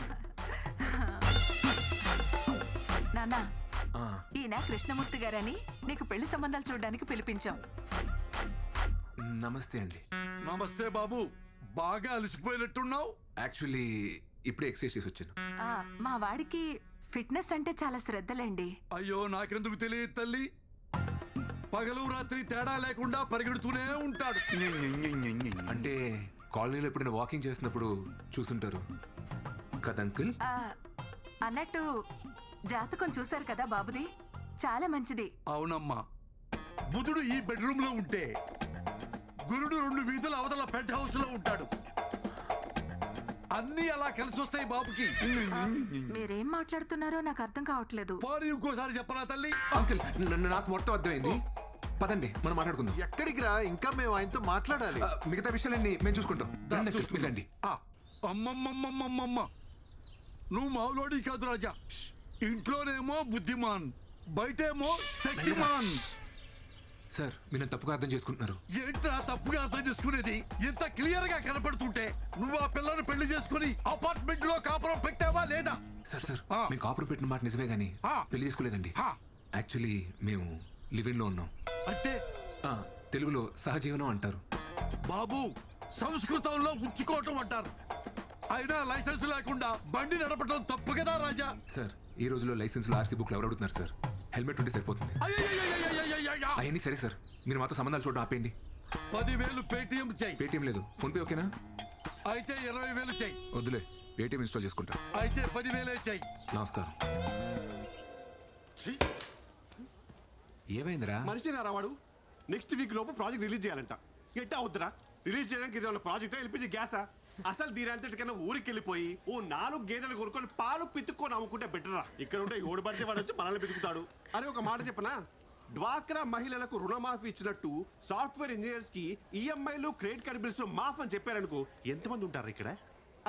నాన్న, ఈయన కృష్ణమూర్తి గారని నీకు పెళ్లి సంబంధాలు చూడడానికి పిలిపించాం. నమస్తే అండి. నమస్తే బాబు, బాగా అలసిపోయినట్టున్నావు. యాక్చువల్లీ ఇప్పుడే ఎక్సర్సైజ్ చేసి వచ్చాను. మా వాడికి ఫిట్నెస్ అంటే చాలా శ్రద్ధలండి. అయ్యో, నాకెందుకు తెలియదు తల్లి. పగలు రాత్రి తేడా లేకుండా పరిగెడుతూనే ఉంటాడు. అంటే కాలనీలో ఎప్పుడైనా వాకింగ్ చేసినప్పుడు చూసుంటారు కదా అంకుల్. అన్నట్టు జాతకం చూశారు కదా బాబుది, చాలా మంచిది. అవునమ్మా, బుధుడు ఈ బెడ్రూమ్ లో ఉంటే గురుడు 2 వీధుల అవతల పెంట్ హౌస్ లో ఉంటాడు. అన్ని అలా కలిసి వస్తాయి బాబుకి. మీరేం మాట్లాడుతున్నారో నాకు అర్థం కావట్లేదు. పోనీ ఇంకోసారి చెప్పరా తల్లి? అంకుల్, నాకు మొత్తం అర్థమైంది. పదండి మనం మాట్లాడుకుందాం. ఎక్కడికి రా, ఇంకా మేము ఆయనతో మాట్లాడాలి. మిగతా విషయాలన్నీ మేము చూసుకుంటాం. రండి. అమ్మమ్మమ్మమ్మమ్మ, నువ్వు మావులోడి కాదు రాజా. ఇంట్లోనేమో బుద్ధిమాన్, బయటేమో శక్తిమాన్. సార్ మీరు నన్ను తప్పుగా అర్థం చేసుకుంటున్నారు. ఏంట్రా తప్పుగా అర్థం చేసుకునేది? ఇంత క్లియర్ గా కనపడుతుంటే నువ్వు ఆ పిల్లను పెళ్లి చేసుకుని అపార్ట్మెంట్ లో కాపురం పెట్టావా లేదా? సార్ సార్ మేము కాపురం పెట్టిన మాట నిజమే గానీ పెళ్లి చేసుకోలేదండి. యాక్చువల్లీ మేము లివింగ్ లో ఉన్నాం. అంటే తెలుగులో సహజీవనం అంటారు. బాబు, సంస్కృతంలో ఉంచుకోవటం అంటారు. అయినా లైసెన్స్ లేకుండా బండి నడపడం తప్పు కదా రాజా. సార్ ఈ రోజుల్లో లైసెన్స్ ఆర్సీ బుక్లు ఎవరు అడుగుతున్నారు సార్? హెల్మెట్ ఉంటే సరిపోతుంది. అవన్నీ సరే సార్, మీరు మాతో సంబంధాలు చూడడం ఆపేయండి. 10,000 పేటిఎం చెయ్యి. పేటిఎం లేదు, ఫోన్ పే ఓకేనా? అయితే 20,000 చెయ్యి. వద్దులే, పేటిఎం ఇన్స్టాల్ చేసుకుంటా. అయితే 10,000 చెయ్యి. నమస్కారం. ఏమైందిరా? మనిషి రావాడు నెక్స్ట్ వీక్ లోపు ప్రాజెక్ట్ రిలీజ్ చేయాలంట. ఎట్టా వద్దురా? రిలీజ్ చేయడానికి ఇది ప్రాజెక్ట్ ఎల్పిజి గ్యాసా? అసలు దీనంతటికన్నా ఊరికి వెళ్ళిపోయి ఓ 4 గేదెలు కొనుక్కొని పాలు పితుక్కొని అమ్ముకుంటే బెటరా. ఇక్కడ ఉంటే ఓడి పడితే వాడు వచ్చి మనల్ని పితుకుతాడు. అరే ఒక మాట చెప్పనా, డ్వాక్రా మహిళలకు రుణమాఫీ ఇచ్చినట్టు సాఫ్ట్వేర్ ఇంజనీర్స్ కి ఈఎంఐలు క్రెడిట్ కార్డ్ బిల్స్ మాఫ్ అని చెప్పారనుకో, ఎంతమంది ఉంటారు ఇక్కడ?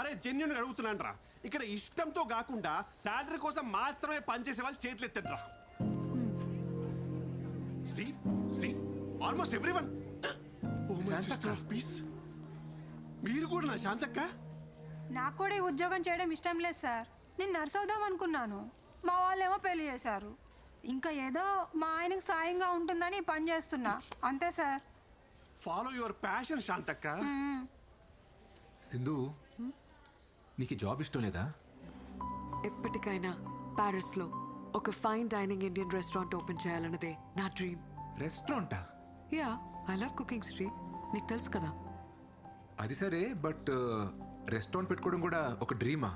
అరే జెన్యున్ అడుగుతున్నాను రా. ఇక్కడ ఇష్టంతో కాకుండా శాలరీ కోసం మాత్రమే పనిచేసే వాళ్ళు చేతులు ఎత్తండి రా. Almost everyone. మీరు కూడా నా శాంతక్క? నాకు కూడా ఈ ఉద్యోగం చేయడం ఇష్టం లేదు సార్. నేను నర్స్ అవుదాం అనుకున్నాను, మా వాళ్ళేమో పెళ్లి చేశారు. ఇంకా ఏదో మా ఆయనకు సాయంగా ఉంటుందని పని చేస్తున్నా అంతే సార్. ఫాలో యువర్ ప్యాషన్ శాంతక్క. సింధు, నీకు జాబ్ ఇష్టం లేదా? ఎప్పటికైనా ప్యారిస్ లో ఒక fine dining Indian restaurant open చేయాలన్నదే నా డ్రీమ్. రెస్టారెంటా? Yeah, I love cooking Sri, నీకు తెలుసు కదా. అది సరే, బట్ రెస్టారెంట్ పెట్టుకోవడం కూడా ఒక డ్రీమా?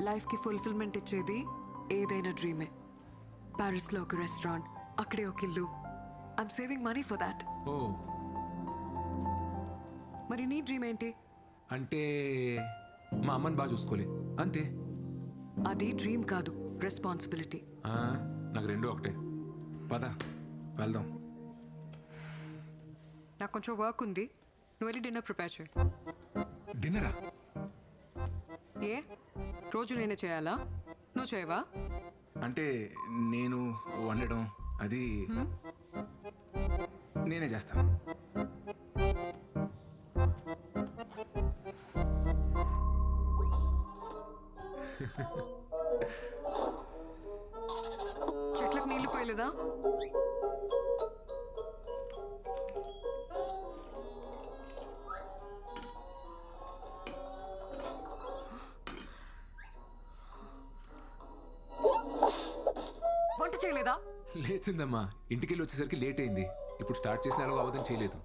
లైఫ్ కి ఫుల్ఫిల్మెంట్ ఇచ్చేది ఏదైనా డ్రీమే. ప్యారిస్ లో ఒక రెస్టారెంట్, అక్కడే ఒక ఇల్లు. I'm saving money for that. Oh, మరి నీ డ్రీమ్ ఏంటి? అంటే మా అమ్మని బాగా చూసుకోలే అంతే. అది డ్రీమ్ కాదు, రెస్పాన్సిబిలిటీ. నాకు రెండూ ఒకటే. పద వెళ్దాం. నాకు కొంచెం వర్క్ ఉంది, నువ్వు వెళ్ళి డిన్నర్ ప్రిపేర్ చేయి. డిన్నరా? ఏ రోజు నేనే చేయాలా? నువ్వు చేయవా? అంటే నేను వండడం అది నేనే చేస్తాను. చెట్లకు నీళ్లు పోయలేదా? వంట చేయలేదా? లేచిందమ్మా, ఇంటికి వెళ్ళి వచ్చేసరికి లేట్ అయింది. ఇప్పుడు స్టార్ట్ చేసిన అలాగ అవదని చేయలేదు.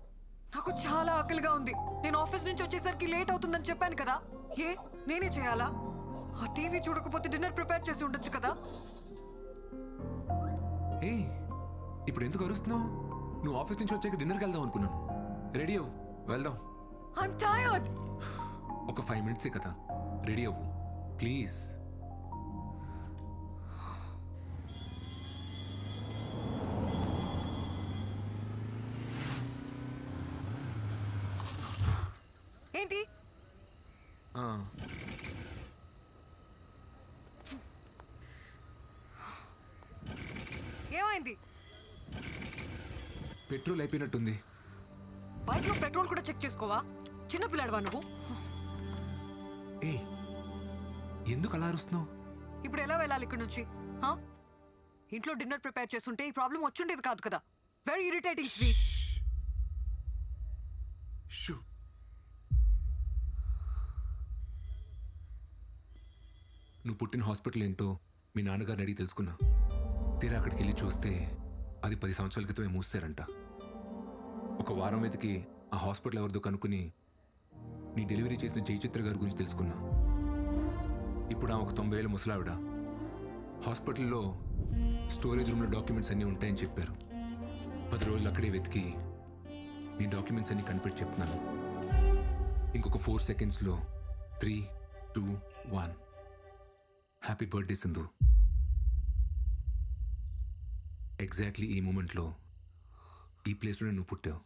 నాకు చాలా ఆకలిగా ఉంది. నేను ఆఫీస్ నుంచి వచ్చేసరికి లేట్ అవుతుందని చెప్పాను కదా. ఏ నేనే చేయాలా? ఆ టీవీ చూడకపోతే డిన్నర్ ప్రిపేర్ చేసి ఉండొచ్చు కదా. ఏ ఇప్పుడు ఎందుకు అరుస్తున్నావు? నువ్వు ఆఫీస్ నుంచి వచ్చాక డిన్నర్కి వెళ్దాం అనుకున్నాను. రెడీ అవ్వు, వెళ్దాం. I'm tired. ఒక 5 minutes కదా, రెడీ అవ్వు ప్లీజ్. ఏంటి? ఏమైంది? పెట్రోల్ అయిపోయినట్టుంది. బైక్లో పెట్రోల్ కూడా చెక్ చేసుకోవా? చిన్నపిల్లాడువా నువ్వు? ఏ ఎందుకు అలా అరుస్తున్నావు? ఇప్పుడు ఎలా వెళ్ళాలి ఇక్కడ నుంచి? ఇంట్లో డిన్నర్ ప్రిపేర్ చేస్తుంటే ఈ ప్రాబ్లం వచ్చుండేది కాదు కదా. Very irritating Sri. నువ్వు పుట్టిన హాస్పిటల్ ఏంటో మీ నాన్నగారిని అడిగి తెలుసుకున్నా. తీరా అక్కడికి వెళ్ళి చూస్తే అది 10 సంవత్సరాల క్రితమే మూసారంట. ఒక వారం వెతికి ఆ హాస్పిటల్ ఎవరిదో కనుక్కుని నీ డెలివరీ చేసిన జయచిత్ర గారి గురించి తెలుసుకున్నా. ఇప్పుడు ఆమె ఒక 90 ఏళ్ళ ముసలావిడ. హాస్పిటల్లో స్టోరేజ్ రూమ్లో డాక్యుమెంట్స్ అన్నీ ఉంటాయని చెప్పారు. 10 రోజులు అక్కడే వెతికి నీ డాక్యుమెంట్స్ అన్నీ కనిపెట్టి చెప్తున్నాను. ఇంకొక 4 secondsలో 3, 2, 1. Happy birthday Sindhu. ఎగ్జాక్ట్లీ ఈ మూమెంట్లో ఈ ప్లేస్లోనే నువ్వు పుట్టావు.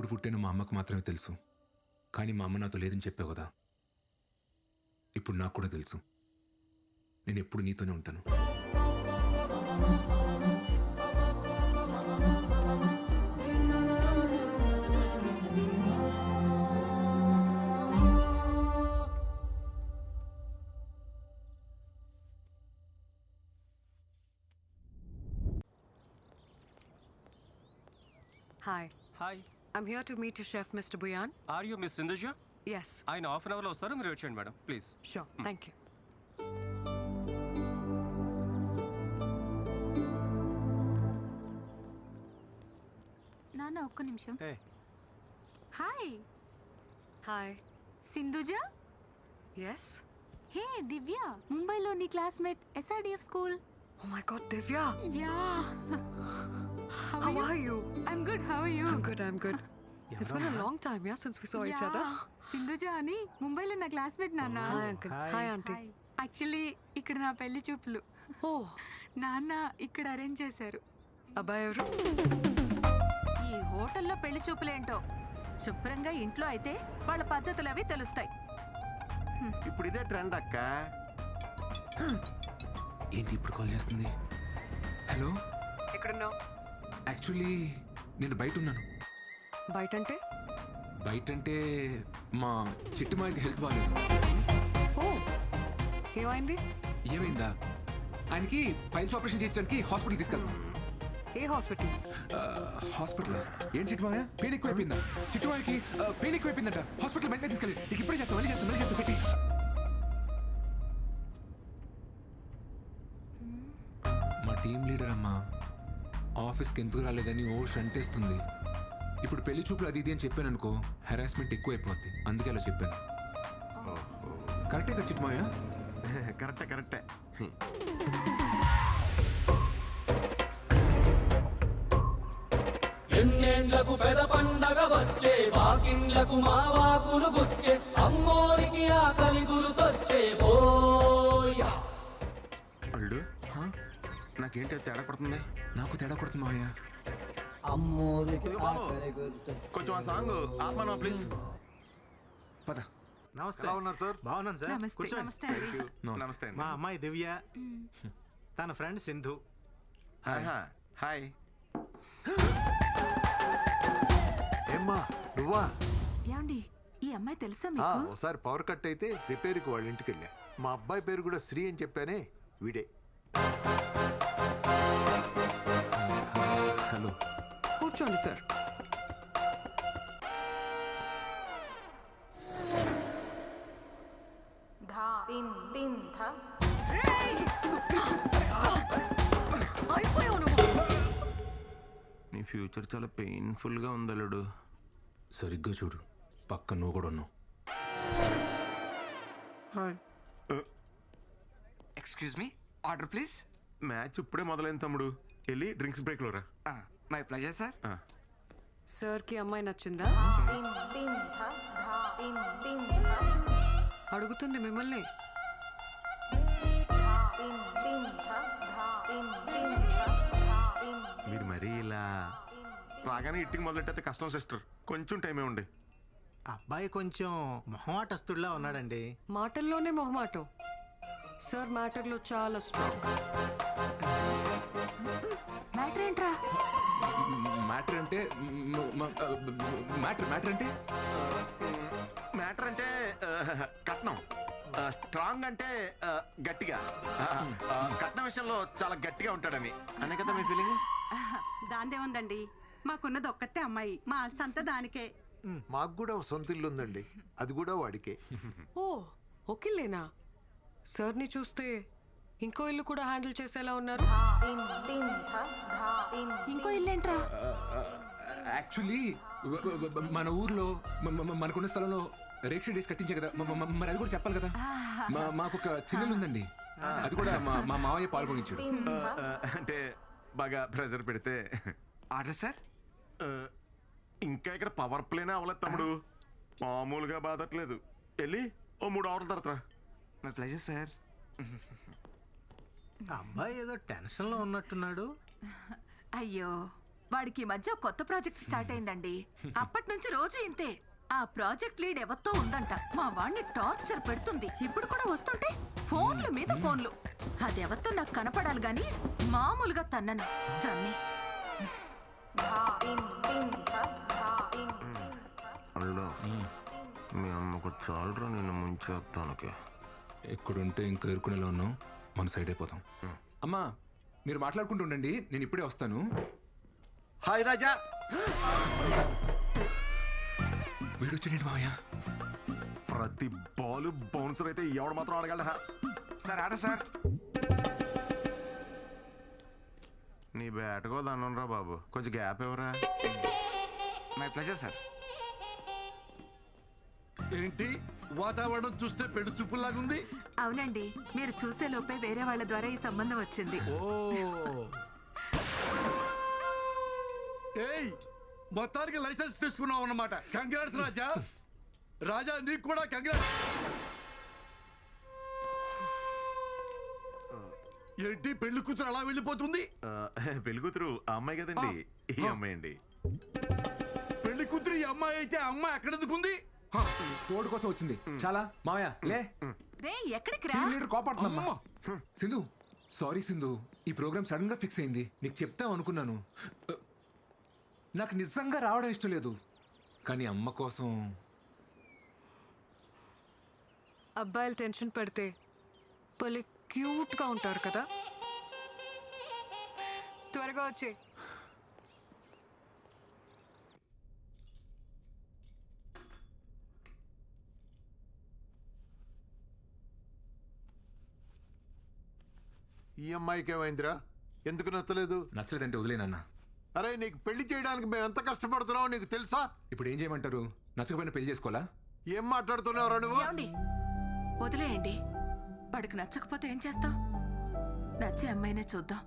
ఎప్పుడు పుట్టానో మా అమ్మకు మాత్రమే తెలుసు. కానీ మా అమ్మ నాతో లేదని చెప్పావు కదా, ఇప్పుడు నాకు కూడా తెలుసు. నేను ఎప్పుడు నీతోనే ఉంటాను. Hi. Hi. I'm here to meet your chef, Mr. Buyan. Are you Miss Sindhuja? Yes. ఆయన హాఫ్ అన్ అవర్లో వస్తారు, మీరు వచ్చేయండి madam please. Sure. Thank you. నాన్న ఒక్క నిమిషం. Hey. Hi. Hi. Sindhuja. Yes. హే దివ్య, ముంబైలో నీ classmate SRDF school. Oh my God, Divya. Yeah. How are you? I'm good. How are you? I'm good. I'm good. It's been a long time, yeah, since we saw each other. Sindhuja అని ముంబైలో నా classmate నాన్న. Hi, uncle. Hi, auntie. Actually ఇక్కడ నా పెళ్లి చూపులు. ఓ. నాన్న ఇక్కడ అరేంజ్ చేశారు. అబ్బాయి ఎవరు? ఈ హోటల్లో పెళ్లి చూపులేంటో, శుభ్రంగా ఇంట్లో అయితే వాళ్ళ పద్ధతులు అవి తెలుస్తాయి. ఇప్పుడు ఇదే ట్రెండ్ అక్క. ఏంటి ఇప్పుడు కాల్ చేస్తుంది? హలో, ఎక్కడున్నావు? యాక్చువల్లీ నేను బయట ఉన్నాను. బయట అంటే? బయట అంటే మా చిట్టి మాయకి హెల్త్ బాగాలేదు. ఓ, ఏమైంది? ఏమైందా? ఆయనకి పైల్స్ ఆపరేషన్ చేయించడానికి హాస్పిటల్ తీసుకెళ్తాం. ఏ హాస్పిటల్? హాస్పిటల్ ఏం చిట్టుమాయ? పెయిన్ ఎక్కువైపోయిందా? చిట్టుమాయకి పెయిన్ ఎక్కువైపోయిందంట. హాస్పిటల్ బయటనే తీసుకెళ్ళి. నీకు ఇప్పుడే చేస్తాం, మళ్ళీ చేస్తాం పెట్టి. మా టీం లీడర్ అమ్మా ఆఫీస్కి ఎందుకు రాలేదని ఓ షంటేస్తుంది. ఇప్పుడు పెళ్లి చూపులు అది ఇది అని చెప్పాను అనుకో, హెరాస్మెంట్ ఎక్కువ అయిపోద్ది. అందుకే అలా చెప్పాను. కరెక్టే కదా చిట్టుమాయ? కరెక్టే కరెక్టే. ఎన్నేండ్లకు పెద పండగ వచ్చే, వాకిండ్లకు మా వాకులు గుచ్చే, అమ్మోరికి ఆకలి గురుతొచ్చే బోయా. అల్లుడు, నాకేంటి తేడా కొడుతుంది? నాకు తేడా కొడుతుంది మావయ్య. అమ్మోరికి కొంచెం ఆ సాంగ్ ఆపమా ప్లీజ్. పద. నమస్తే. ఎలా ఉన్నారు సార్? బాగున్నాను సార్. నమస్తే. కూర్చోండి. నమస్తే అండి. నమస్తే అండి. మా అమ్మాయి దివ్య, తన ఫ్రెండ్ సింధు. హాయ్. ఏమ్మా నువ్వా? ఏమండి, ఈ అమ్మాయి తెలుసా ఆ, మీకు? ఒకసారి పవర్ కట్ అయితే రిపేర్కి వాళ్ళ ఇంటికి వెళ్ళా. మా అబ్బాయి పేరు కూడా శ్రీ అని చెప్పానే, వీడే. హలో. కూర్చోండి సార్. అయిపోయావు నువ్వు. నీ ఫ్యూచర్ చాలా పెయిన్ఫుల్గా ఉంది అల్లుడు. సరిగ్గా చూడు, పక్క నువ్వు కూడా ఉన్నావు. Excuse me, order please. Match ఇప్పుడే మొదలైంది తమ్ముడు, వెళ్ళి డ్రింక్స్ బ్రేక్లో రా. My pleasure sir. సార్కి అమ్మాయి నచ్చిందా? అడుగుతుంది మిమ్మల్ని. మీరు మరీ ఇలా రాగానే ఇట్టికి మొదలెట్టయితే కష్టం సిస్టర్, కొంచెం టైమే ఉండి. అబ్బాయి కొంచెం మొహమాటస్తుడిలా ఉన్నాడండి. మాటల్లోనే మొహమాటం. సార్ మ్యాటర్లో చాలా స్ట్రాంగ్. మ్యాటర్ ఏంట్రా? మ్యాటర్ అంటే మ్యాటర్ అంటే మ్యాటర్ అంటే కట్నం. స్ట్రాంగ్ అంటే గట్టిగా. కట్నం విషయంలో చాలా గట్టిగా ఉంటాడని అనే కదా మీ ఫీలింగ్. దాందే ఉందండి, మాకున్నది ఒక్కతే అమ్మాయి, మా ఆస్తి అంతా దానికే. మాకు కూడా ఒక సొంత ఇల్లు ఉందండి, అది కూడా వాడికే. ఓ, ఒకిల్లేనా? సార్ని చూస్తే ఇంకో ఇల్లు కూడా హ్యాండిల్ చేసేలా ఉన్నారు. ఇంకో ఇల్లేంట్రా? యాక్చువల్లీ మన ఊర్లో మనకున్న స్థలంలో రేక్ష డేస్ కట్టించే కదా, మరి అది కూడా చెప్పాలి కదా. మాకు ఒక చిన్నలు ఉందండి, అది కూడా మా మావయ్య పాల్గొనించాడు. అంటే బాగా ప్రెజర్ పెడితే. Order sir. ఇంకా ఇక్కడ పవర్ ప్లేనే అవ్వలేదు తమ్ముడు, మామూలుగా బాధట్లేదు. వెళ్ళి ఓ 3 అవర్ల తర్వాత. My pleasure sir. అబ్బాయి ఏదో టెన్షన్లో ఉన్నట్టున్నాడు. అయ్యో, వాడికి ఈ మధ్య కొత్త ప్రాజెక్ట్ స్టార్ట్ అయిందండి. అప్పటి నుంచి రోజు ఇంతే. ఆ ప్రాజెక్ట్ లీడ్ ఎవరితో ఉందంట. మా వాడిని టార్చర్ పెడుతుంది. ఇప్పుడు కూడా వస్తుంటే ఫోన్లు మీద ఫోన్లు. అదెవరితో నాకు కనపడాలి గాని మామూలుగా తన్నను తన్ని. అల్లుడు మీ అమ్మకు చాలరా నేను ముంచేస్తానికి. ఎక్కడుంటే ఇంకా ఎరుకునేలా ఉన్నాం, మన సైడ్ అయిపోతాం. అమ్మా మీరు మాట్లాడుకుంటూ ఉండండి, నేను ఇప్పుడే వస్తాను. హాయ్ రాజా. వీడొచ్చాడండి మావయ్య. ప్రతి బాల్ బౌన్సర్ అయితే ఎవడు మాత్రం ఆడగలరా? సార్ ఆడ సార్. నీ బ్యాట్కో దన్నురా బాబు, కొంచెం గ్యాప్ ఎవరా? My pleasure sir. ఏంటి వాతావరణం చూస్తే పెళ్లి చూపులాగుంది? అవునండి, మీరు చూసే లోపే వేరే వాళ్ళ ద్వారా ఈ సంబంధం వచ్చింది. ఏయ్ మొత్తానికి లైసెన్స్ తీసుకున్నావు అన్నమాట. కంగ్రాట్స్ రాజా. రాజా నీకు కూడా కంగ్రాట్స్. ఏంటి పెళ్లి కూతురు అలా వెళ్ళిపోతుంది? పెళ్లి కూతురు ఆ అమ్మాయి కదండి, ఈ అమ్మాయి అండి. పెళ్లి కూతురు ఈ అమ్మాయి అయితే ఆ అమ్మాయి ఎక్కడెందుకుంది? తోడు కోసం వచ్చింది. చాలా మావయ్య లే. రే ఎక్కడికి రా? టీం లీడర్ కోపడుతుందమ్మా. సింధు సారీ సింధు, ఈ ప్రోగ్రామ్ సడన్ గా ఫిక్స్ అయింది. నీకు చెప్తాం అనుకున్నాను. నాకు నిజంగా రావడం ఇష్టం లేదు, కానీ అమ్మ కోసం. అబ్బాయిలు టెన్షన్ పడితే భలే క్యూట్గా ఉంటారు కదా. త్వరగా వచ్చే. ఈ అమ్మాయికి ఏమైందిరా? ఎందుకు నచ్చలేదు? నచ్చలేదంటే వదిలేనన్నా. అరే నీకు పెళ్లి చేయడానికి మేము ఎంత కష్టపడుతున్నామో నీకు తెలుసా? ఇప్పుడు ఏం చేయమంటారు? నచ్చకపోయినా పెళ్లి చేసుకోవాలా? ఏం మాట్లాడుతున్నావురా నువ్వు? వదిలేయండి. వాడికి నచ్చకపోతే ఏం చేస్తావు? నచ్చే అమ్మాయినే చూద్దాం.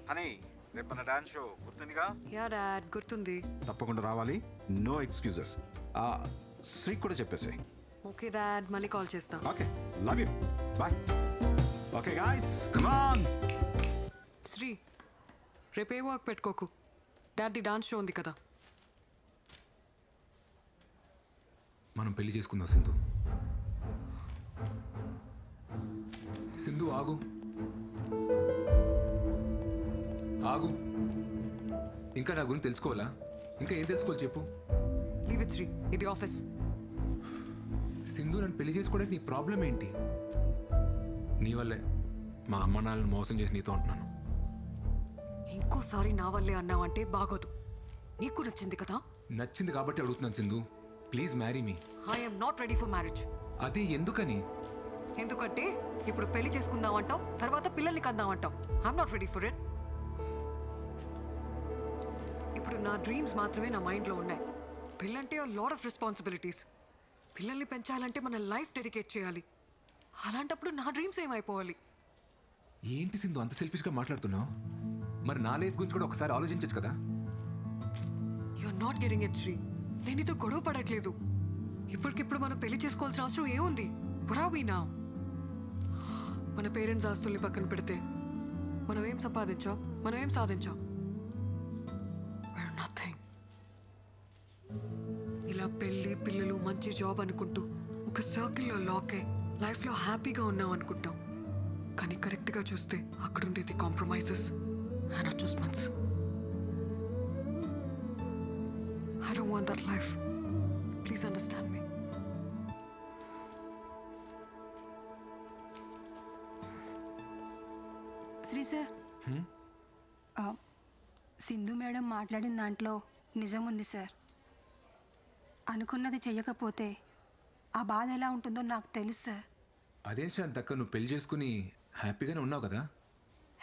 హనీ రేపు మన డాన్స్ షో గుర్తుందిగా? యా డాడ్ గుర్తుంది. తప్పకుండా రావాలి, నో ఎక్స్క్యూజెస్. శ్రీ కూడా చెప్పేసి. ఓకే డాడ్, మళ్ళీ కాల్ చేస్తా. Okay, love you, bye. Okay guys come on. Sri రేపే వర్క్ పెట్టుకోకు, డాడీ డాన్స్ షో ఉంది కదా. మనం పెళ్లి చేసుకుందాం సింధు. సింధు ఆగు ఆగు. ఇంకా నా గురించి తెలుసుకోవాలా? ఇంకా ఏం తెలుసుకోవాలి చెప్పు. లీవ్ ఇట్ శ్రీ, ఇది ఆఫీస్. సింధు నన్ను పెళ్లి చేసుకోవడానికి నీ ప్రాబ్లం ఏంటి? నీ వల్లే మా అమ్మ నాన్నని మోసం చేసి నీతో ఉంటున్నాను. ఇంకోసారి నా వల్లే అన్నావంటే బాగోదు. నీకు నచ్చింది కదా? నచ్చింది కాబట్టి అడుగుతున్నాను Sindhu, please marry me. I'm not ready for marriage. అదే ఎందుకని? ఎందుకంటే ఇప్పుడు పెళ్లి చేసుకుందాం అంటావు, తర్వాత పిల్లల్ని కందాం అంటావు. I'm not ready for it. ఇప్పుడు నా డ్రీమ్స్ మాత్రమే నా మైండ్లో ఉన్నాయి. పిల్లంటే లాట్ ఆఫ్ రెస్పాన్సిబిలిటీస్. పిల్లల్ని పెంచాలంటే మన లైఫ్ డెడికేట్ చేయాలి. అలాంటప్పుడు నా డ్రీమ్స్ ఏమైపోవాలి? ఏంటి సింధు అంత సెల్ఫిష్గా మాట్లాడుతున్నావు? మరి నా లైఫ్ గురించి కూడా ఒకసారి ఆలోచించచ్చు కదా. You're not getting it Sri. నేను నీతో గొడవ పడట్లేదు. ఇప్పటికిప్పుడు మనం పెళ్లి చేసుకోవాల్సిన అవసరం ఏముంది? What are we now? మన పేరెంట్స్ ఆస్తుల్ని పక్కన పెడితే మనం ఏం సంపాదించాం, మనం ఏం సాధించాం? We're nothing. ఇలా పెళ్ళి పిల్లలు మంచి జాబ్ అనుకుంటూ ఒక సర్కిల్లో లాక్ అయి లైఫ్లో హ్యాపీగా ఉన్నాం అనుకుంటాం. కానీ కరెక్ట్గా చూస్తే అక్కడ ఉండేది compromises and adjustments. I don't want that life. Please understand me. Sri sir, Sindhu madam మాట్లాడిన దాంట్లో నిజం ఉంది సార్. అనుకున్నది చెయ్యకపోతే ఆ బాధ ఎలా ఉంటుందో నాకు తెలుసు సార్. అదేం శాంతక్క, నువ్వు పెళ్లి చేసుకుని హ్యాపీగానే ఉన్నావు కదా?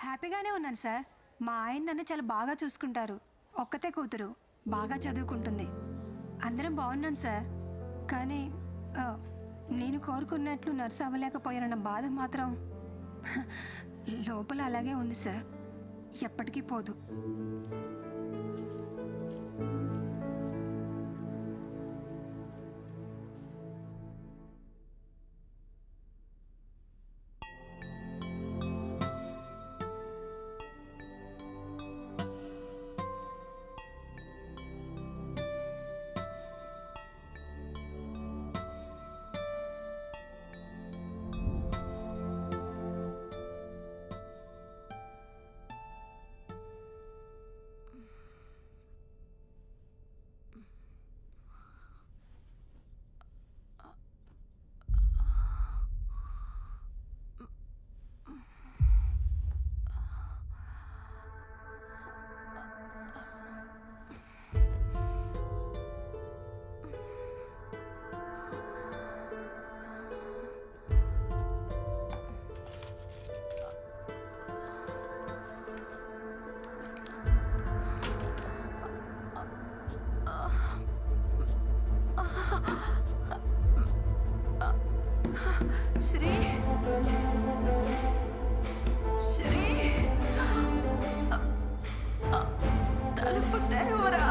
హ్యాపీగానే ఉన్నాను సార్. మా ఆయన నన్ను చాలా బాగా చూసుకుంటారు. ఒక్కతే కూతురు, బాగా చదువుకుంటుంది. అందరం బాగున్నాం సార్. కానీ నేను కోరుకున్నట్లు నర్సు అవ్వలేకపోయానన్న బాధ మాత్రం లోపల అలాగే ఉంది సార్. ఎప్పటికీ పోదు. శ్రీ శ్రీ తలుపు తెరువురా.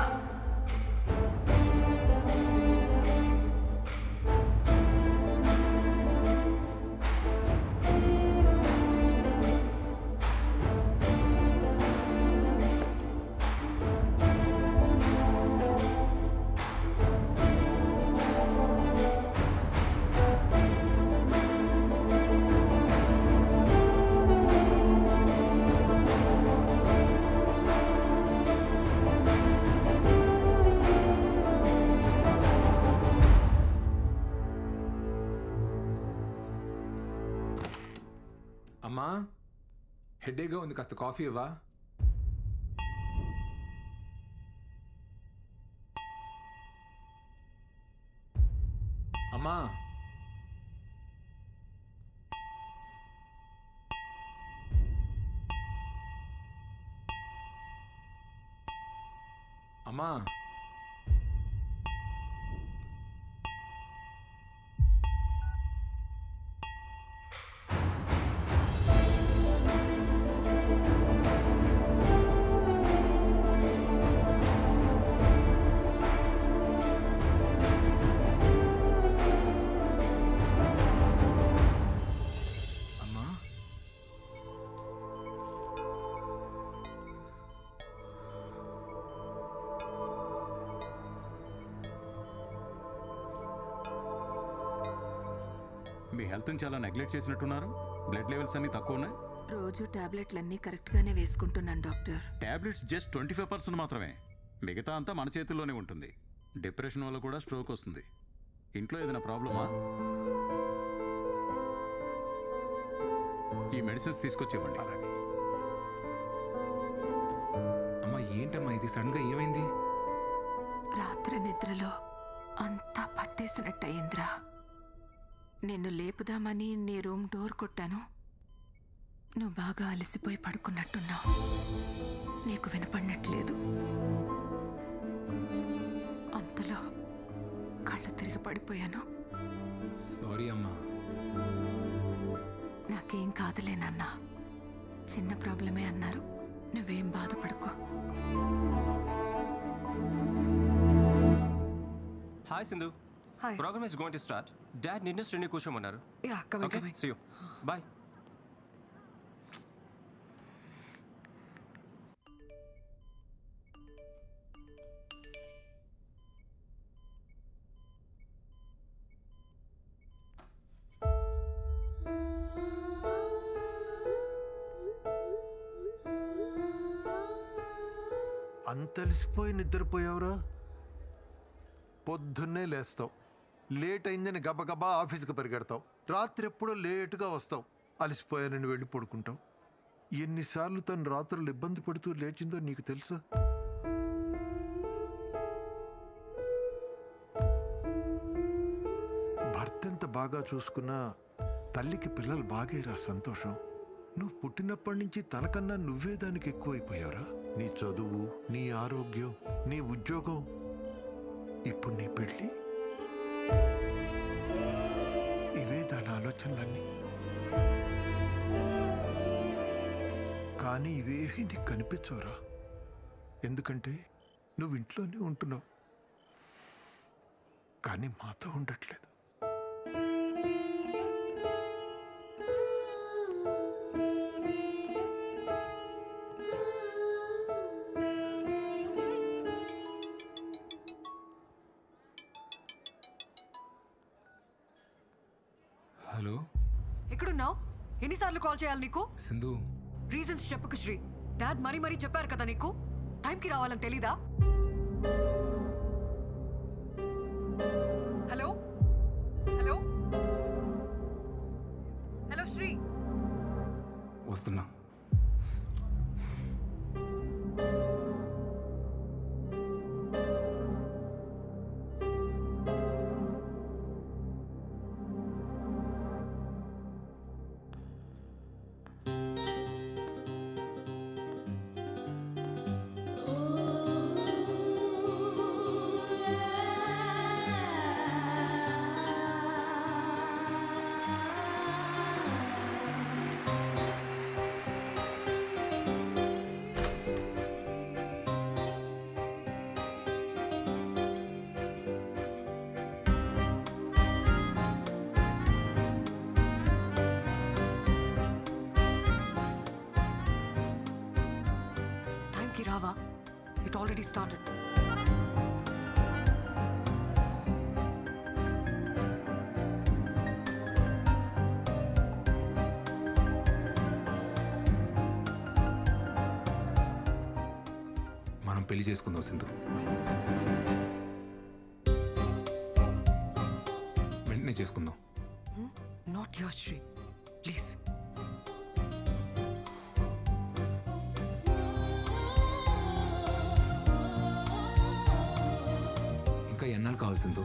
అమ్మా, హెడేక్గా ఉంది, కాస్త కాఫీ ఇవ్వా? అమ్మా, అమ్మా, మీ హెల్త్ని చాలా నెగ్లెక్ట్ చేసినట్టున్నారు. బ్లడ్ లెవెల్స్ అన్నీ తక్కువ ఉన్నాయి. రోజు టాబ్లెట్లన్నీ కరెక్ట్గానే వేసుకుంటున్నాను డాక్టర్. టాబ్లెట్స్ జస్ట్ 25% మాత్రమే. మిగతా అంతా మన చేతుల్లోనే ఉంటుంది. డిప్రెషన్ వల్ల కూడా స్ట్రోక్ వస్తుంది. ఇంట్లో ఏదైనా ప్రాబ్లమా? ఈ మెడిసిన్స్ తీసుకొచ్చేవ్వండి. అమ్మా, ఏంటమ్మా ఇది? సడన్గా ఏమైంది? రాత్రి నిద్రలో అంతా పట్టేసినట్టయిందిరా. నిన్ను లేపుదామని నీ రూమ్ డోర్ కొట్టాను. నువ్వు బాగా అలసిపోయి పడుకున్నట్టున్నావు. నీకు వినపడినట్లేదు. అంతలో కళ్ళు తిరిగి పడిపోయాను. సారీ అమ్మా. నాకేం కాదులే నాన్న, చిన్న ప్రాబ్లమే అన్నారు. నువ్వేం బాధపడుకో. Hi Sindhu. Hi. Program is going to start. Dad నిన్ను Srini కూర్చోమన్నారు. Yeah, coming, Okay, coming. see you. Bye. అంతలిసిపోయి నిద్రపోయావురా? పొద్దున్నే లేస్తావు, లేట్ అయిందని గబగబా ఆఫీస్కి పరిగెడతావు, రాత్రి ఎప్పుడో లేటుగా వస్తావు, అలసిపోయానని వెళ్ళి పడుకుంటావు. ఎన్నిసార్లు తను రాత్రులు ఇబ్బంది పడుతూ లేచిందో నీకు తెలుసా? భర్త ఎంత బాగా చూసుకున్నా తల్లికి పిల్లలు బాగేరా సంతోషం. నువ్వు పుట్టినప్పటి నుంచి తనకన్నా నువ్వే దానికి ఎక్కువైపోయావురా. నీ చదువు, నీ ఆరోగ్యం, నీ ఉద్యోగం, ఇప్పుడు నీ పెళ్ళి, ఇవే దాని ఆలోచనలన్నీ. కానీ ఇవేవి నీకు కనిపించవురా, ఎందుకంటే నువ్వు ఇంట్లోనే ఉంటున్నావు కానీ మాతో ఉండట్లేదు. హలో ఎక్కడున్నావు? ఎన్నిసార్లు కాల్ చేయాలి నీకు? సింధు, రీజన్స్ చెప్పకు శ్రీ. డాడ్ మరీ చెప్పారు కదా నీకు, టైంకి రావాలని తెలీదా? Hello hello hello Sri. వస్తున్నా. టైంకి రావా? It already started. మనం పెళ్లి చేసుకుందాం సింధు. వెంటనే చేసుకుందాం. Not your Sri, please. ఇంకా ఎన్నాళ్ళు కావాలి సింధు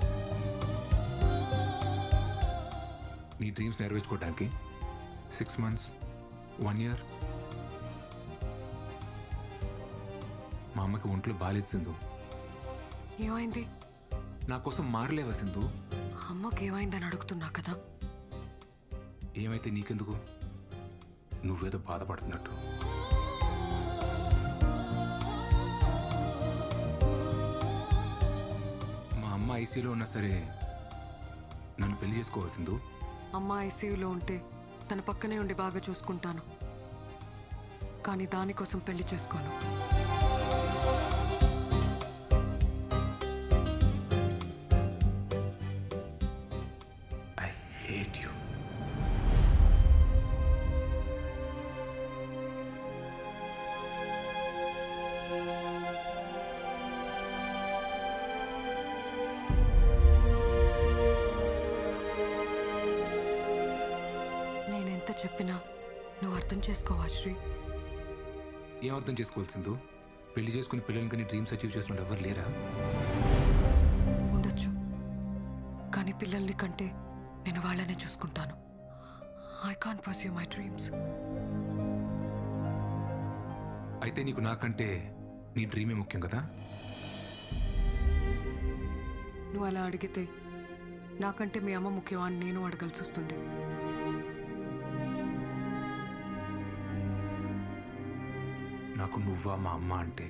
నీ డ్రీమ్స్ నెరవేర్చుకోవడానికి? 6 months, 1 year? మా అమ్మకి ఒంట్లో బాలేదు సింధు. ఏమైంది? నా కోసం మారలేవా సింధు? అమ్మకి ఏమైందని అడుగుతున్నా కదా. ఏమైతే నీకెందుకు? నువ్వేదో బాధపడుతున్నట్టు. మా అమ్మ ఐసీలో ఉన్నా సరే నన్ను పెళ్లి చేసుకోవా సింధు? అమ్మ ఐసీయూలో ఉంటే తన పక్కనే ఉండి బాగా చూసుకుంటాను, కానీ దానికోసం పెళ్లి చేసుకోను. I hate you. నేనెంత చెప్పినా నువ్వు అర్థం చేసుకోవా శ్రీ? ఏం అర్థం చేసుకోవాలి సింధు? పెళ్లి చేసుకుని పిల్లలకి నీ డ్రీమ్స్ అచీవ్ చేసిన ఎవరు లేరా? ఉండొచ్చు, కానీ పిల్లల్ని కంటే నేను వాళ్ళనే చూసుకుంటాను. I can't pursue my dreams. అయితే నీకు నాకంటే నీ డ్రీమే ముఖ్యం కదా? నువ్వు అలా అడిగితే నాకంటే మీ అమ్మ ముఖ్యమా అని నేను అడగాల్సి వస్తుంది. నాకు నువ్వా మా అమ్మ అంటే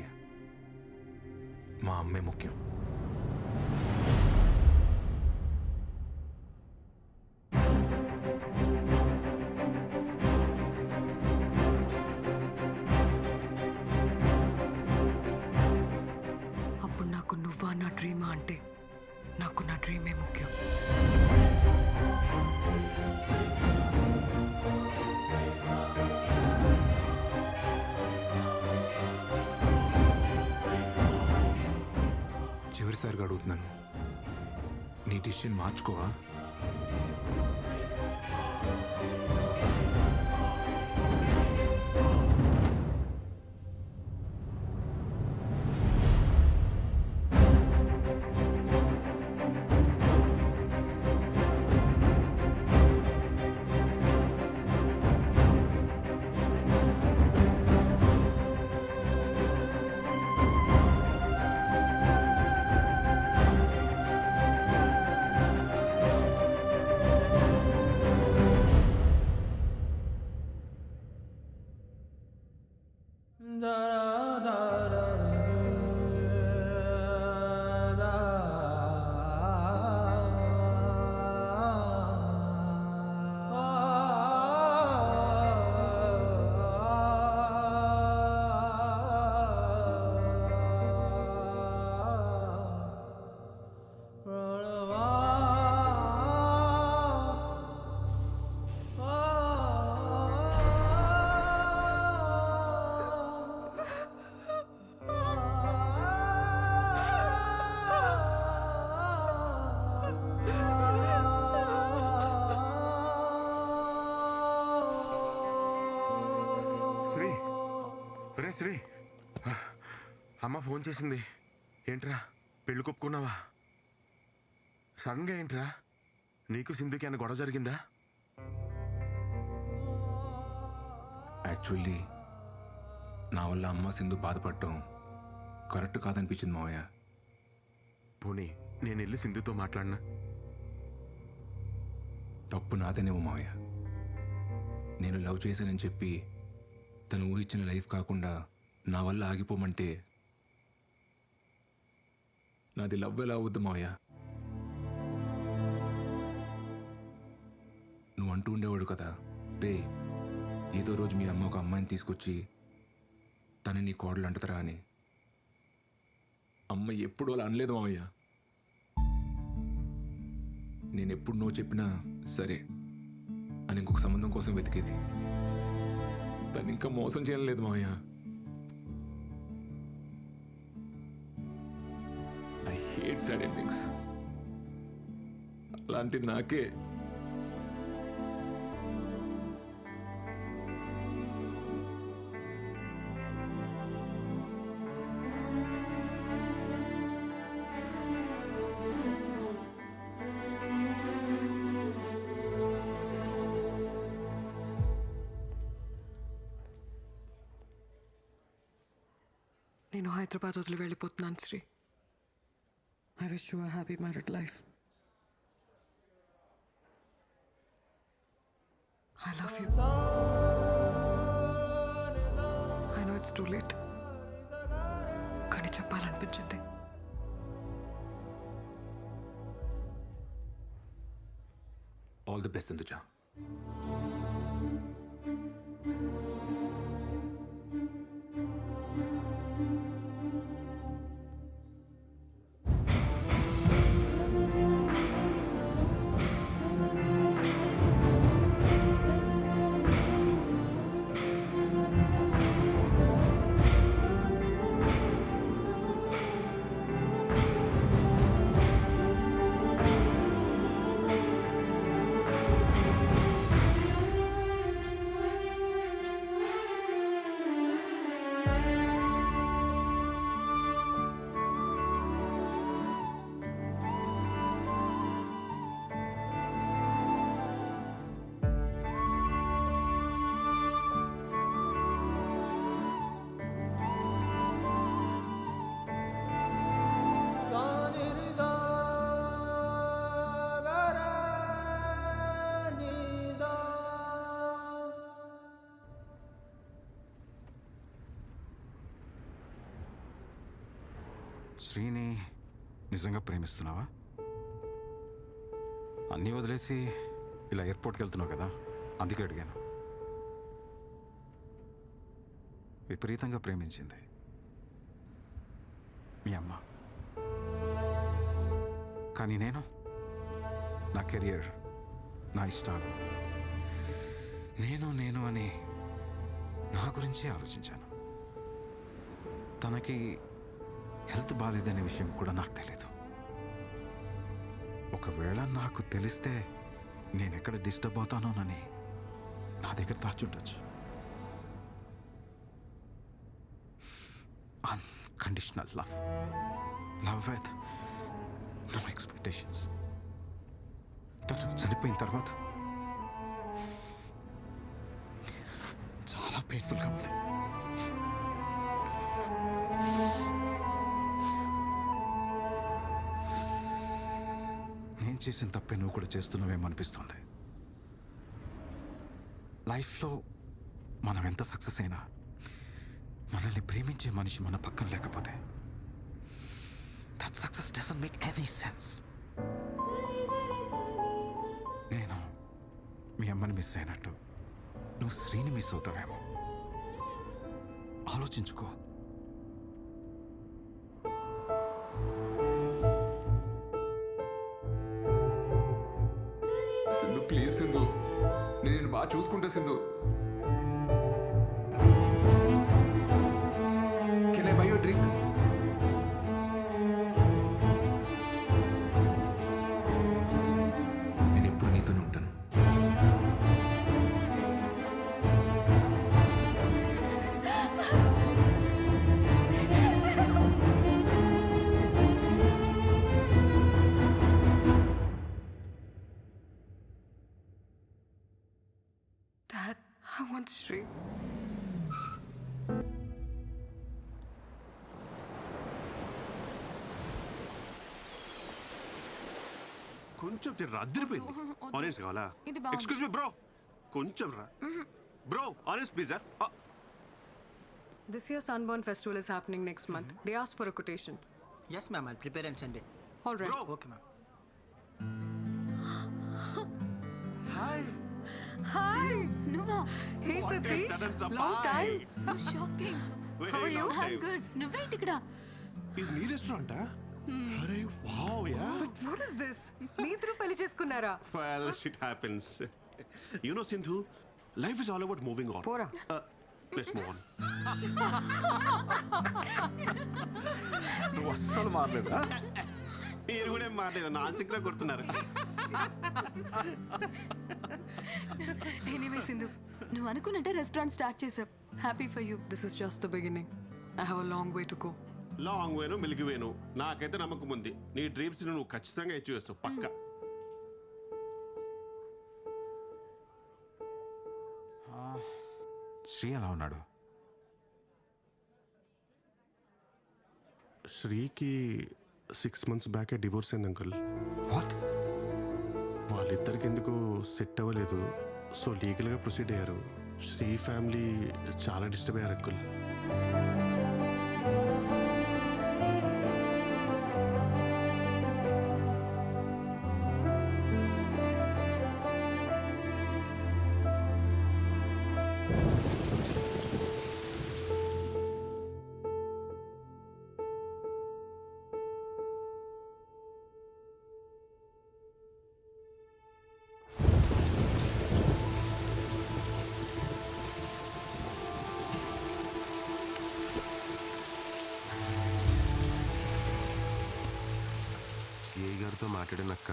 మా అమ్మే ముఖ్యం. అప్పుడు నాకు నువ్వా నా డ్రీమా అంటే నాకు నా డ్రీమే ముఖ్యం. చివరిసారిగా అడుగుతున్నాను, నీ డిసిషన్ మార్చుకోవా? శ్రీ అమ్మ ఫోన్ చేసింది. ఏంట్రా పెళ్ళి కొప్పుకున్నావా? సడన్గా ఏంట్రా? నీకు సింధుకి అన్న గొడవ జరిగిందా? యాక్చువల్లీ నా వల్ల అమ్మ సింధు బాధపడటం కరెక్ట్ కాదనిపించింది మావయ్య. పోనీ నేను వెళ్ళి సింధుతో మాట్లాడినా? తప్పు నాదేనేమో మావయ్య. నేను లవ్ చేశానని చెప్పి తను ఊహించిన లైఫ్ కాకుండా నా వల్ల ఆగిపోమంటే నాది లవ్ ఎలా అవుద్దు మావయ్య? నువ్వు అంటూ ఉండేవాడు కదా, రే ఏదో రోజు మీ అమ్మ ఒక అమ్మాయిని తీసుకొచ్చి తను నీ కోడలు అంటతరా అని. అమ్మ ఎప్పుడు అలా అనలేదు మావయ్య. నేను ఎప్పుడు నో చెప్పినా సరే అని ఇంకొక సంబంధం కోసం వెతికేది. తను ఇంకా మోసం చేయలేదు మావయ్య. I hate sad endings. అలాంటిది నాకే. నేను హైదరాబాద్ వదిలి వెళ్ళిపోతున్నాను Sri. I wish you a happy married life. I love you. I know it's too late, కానీ చెప్పాలనిపించింది. All the best Induja. శ్రీని నిజంగా ప్రేమిస్తున్నావా? అన్నీ వదిలేసి ఇలా ఎయిర్పోర్ట్కి వెళ్తున్నావు కదా, అందుకే అడిగాను. విపరీతంగా ప్రేమించింది మీ అమ్మ. కానీ నేను నా కెరియర్, నా ఇష్టాలు, నేను అని నా గురించి ఆలోచించాను. తనకి హెల్త్ బాగాలేదనే విషయం కూడా నాకు తెలీదు. ఒకవేళ నాకు తెలిస్తే నేను ఎక్కడ డిస్టర్బ్ అవుతానోనని నా దగ్గర దాచుండొచ్చు. Unconditional love, love with no expectations. తను చనిపోయిన తర్వాత చాలా పెయిన్ఫుల్గా ఉంది. నేను చేసిన తప్పే నువ్వు కూడా చేస్తున్నావేమో అనిపిస్తుంది. లైఫ్లో మనం ఎంత సక్సెస్ అయినా మనల్ని ప్రేమించే మనిషి మన పక్కన లేకపోతే that success doesn't make any sense. నేను మీ అమ్మని మిస్ అయినట్టు నువ్వు శ్రీని మిస్ అవుతావేమో. ఆలోచించుకో. సింధు ప్లీజ్ సింధు, నేను బాగా చూసుకుంటా Sindhu. Can I by you drink? నేను ఎప్పుడు నీతోనే ఉంటాను. I want Shri. కొంచెం తిర్రా అద్దరిపోయింది. ఆరెంజ్ కావాలా? ఇది బాగుంది. ఎక్స్క్యూజ్ మీ బ్రో, కొంచెం రా bro. Orange please. This year's Sunburn Festival is happening next month. They asked for a quotation. Yes, ma'am. I'll prepare and send it. All right. Okay, ma'am. Hi. Hi. నువ్వా? Hey, What a Satish. sudden surprise. Long time. So shocking. How are you? I'm good. నువ్వేంటి ఇక్కడ? ఇది నీ రెస్టారెంటా? అరే wow yeah. But what is this? మీ ఇద్దరు పెళ్లి చేసుకున్నారా? Well, shit happens. You know, Sindhu, life is all about moving on. పోరా. Let's move on. నువ్వు అస్సలు మారలేదా? మీరు కూడా ఏం మారలేదు, నాన్సిక్ లా కొడుతున్నారు. ఎనీవే సింధు, నువ్వు అనుకున్నట్టే రెస్టారెంట్ స్టార్ట్ చేసావు. Happy for you. This is just the beginning. I have a long way to go. Long వేను మిల్కి వేను నాకైతే నమ్మకం ఉంది. నీ డ్రీమ్స్ నువ్వు ఖచ్చితంగా అచీవ్ చేస్తావు పక్కా. శ్రీ ఎలా ఉన్నాడు? శ్రీకి 6 months బ్యాక్ డివోర్స్ అయింది అంకుల్. వాట్? వాళ్ళిద్దరికి ఎందుకు సెట్ అవ్వలేదు, సో లీగల్గా ప్రొసీడ్ అయ్యారు. శ్రీ ఫ్యామిలీ చాలా డిస్టర్బ్ అయ్యారు అంకుల్. సిఐ గారితో మాట్లాడినక్క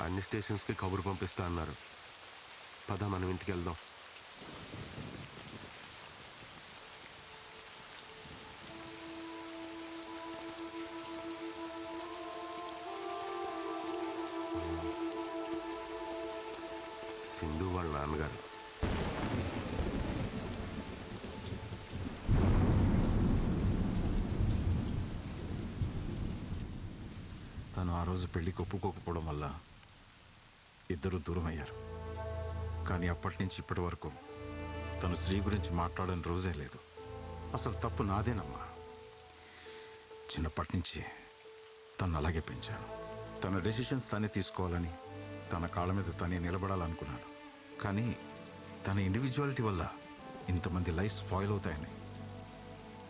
అన్ని స్టేషన్స్కి కబురు పంపిస్తా అన్నారు. పద మనం ఇంటికి వెళ్దాం. సింధు వాళ్ళ నాన్నగారు. తను ఆ రోజు పెళ్లికి ఒప్పుకోకపోవడం వల్ల ఇద్దరు దూరం అయ్యారు. కానీ అప్పటి నుంచి ఇప్పటి వరకు తను శ్రీ గురించి మాట్లాడని రోజే లేదు. అసలు తప్పు నాదేనమ్మా. చిన్నప్పటి నుంచి తను అలాగే పెంచాను. తన డెసిషన్స్ తనే తీసుకోవాలని, తన కాళ్ళ మీద తనే నిలబడాలనుకున్నాను. కానీ తన ఇండివిజువాలిటీ వల్ల ఇంతమంది లైఫ్ స్పాయిల్ అవుతాయని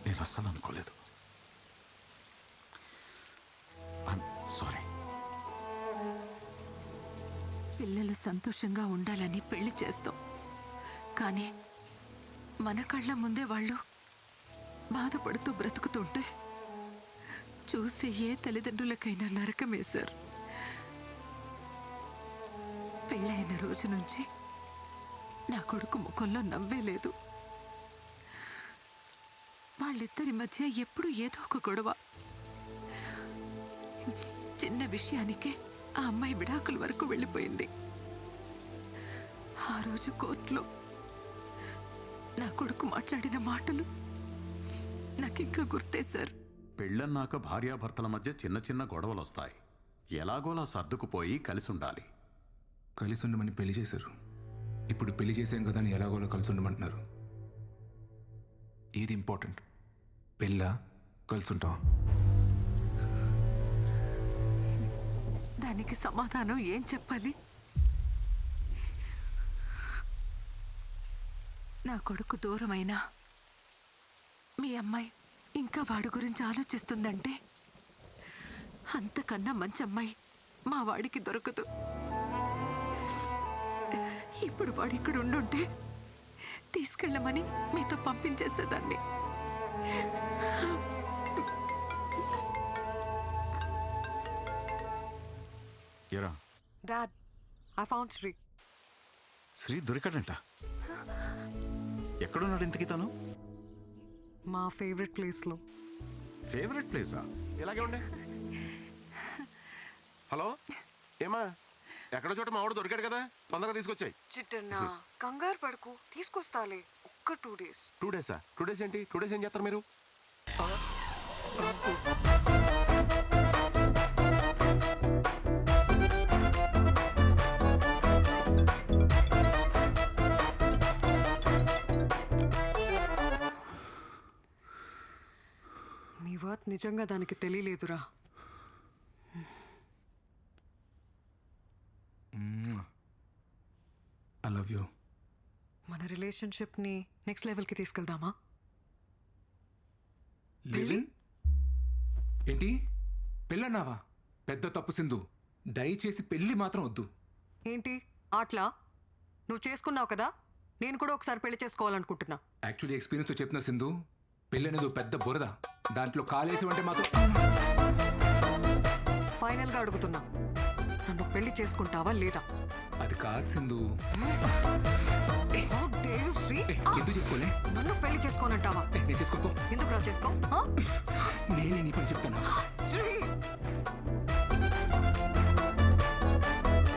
నేను అస్సలు అనుకోలేదు. సారీ. పిల్లలు సంతోషంగా ఉండాలని పెళ్లి చేస్తాం, కానీ మన కళ్ళ ముందే వాళ్ళు బాధపడుతూ బ్రతుకుతుంటే చూసి ఏ తల్లిదండ్రులకైనా నరకమే సార్. పెళ్ళైన రోజు నుంచి నా కొడుకు ముఖంలో నవ్వే లేదు. వాళ్ళిద్దరి మధ్య ఎప్పుడూ ఏదో ఒక గొడవ. చిన్న విషయానికే ఆ అమ్మాయి విడాకుల వరకు వెళ్ళిపోయింది. ఆ రోజు కోర్టులో నా కొడుకు మాట్లాడిన మాటలు నాకింకా గుర్తే సార్. పెళ్ళన్నాక భార్యాభర్తల మధ్య చిన్న చిన్న గొడవలు వస్తాయి. ఎలాగోలా సర్దుకుపోయి కలిసి ఉండాలి. కలిసి ఉండమని పెళ్లి చేశారు, ఇప్పుడు పెళ్లి చేసాం కదా అని ఎలాగోలా కలిసి ఉండమంటున్నారు. ఏది ఇంపార్టెంట్, పెళ్ళా కలిసి ఉంటాం? దానికి సమాధానం ఏం చెప్పాలి? నా కొడుకు దూరమైనా మీ అమ్మాయి ఇంకా వాడి గురించి ఆలోచిస్తుందంటే అంతకన్నా మంచి అమ్మాయి మా వాడికి దొరకదు. ఇప్పుడు వాడు ఇక్కడ ఉండుంటే తీసుకెళ్ళమని మీతో పంపించేసేదాన్ని. ఎరా Dad, I found Shri. Shri దొరికాడంట. ఎక్కడున్నాడు ఇంతకీ తను? మా ఫేవరెట్ ప్లేస్లో. ఫేవరెట్ ప్లేసా? ఇలాగే ఉండే. హలో ఏమా? ఎక్కడో చోట మా వాడు దొరికాడు కదా, తొందరగా తీసుకొచ్చాయి. చిట్టన్నా కంగారు పడుకు, తీసుకొస్తాలే. ఒక్క 2 days. 2 days? 2 days ఏంటి? 2 days ఏం చేస్తారు మీరు? నీ వర్త్ నిజంగా దానికి తెలియలేదురా. I love you. మన రిలేషన్షిప్ని నెక్స్ట్ లెవెల్కి తీసుకెళ్దామా? లివిన్ ఏంటి? పెళ్ళన్నావా? పెద్ద తప్పు సింధు. దయచేసి పెళ్లి మాత్రం వద్దు. ఏంటి ఆట్లా? నువ్వు చేసుకున్నావు కదా, నేను కూడా ఒకసారి పెళ్లి చేసుకోవాలనుకుంటున్నా. యాక్చువల్లీ ఎక్స్పీరియన్స్తో చెప్పిన సింధు, పెళ్ళి అనేది పెద్ద బురద, దాంట్లో కాలేసి అంటే మాత్రం. ఫైనల్గా అడుగుతున్నా, నన్ను పెళ్లి చేసుకుంటావా లేదా? అది కాదు సింధు. ఎందుకు చేసుకోలే? నన్ను పెళ్లి చేసుకోనంటావా? నేను చేసుకోపో. ఎందుకు రా చేసుకో? నేనే నీ పని చెప్తాను. శ్రీ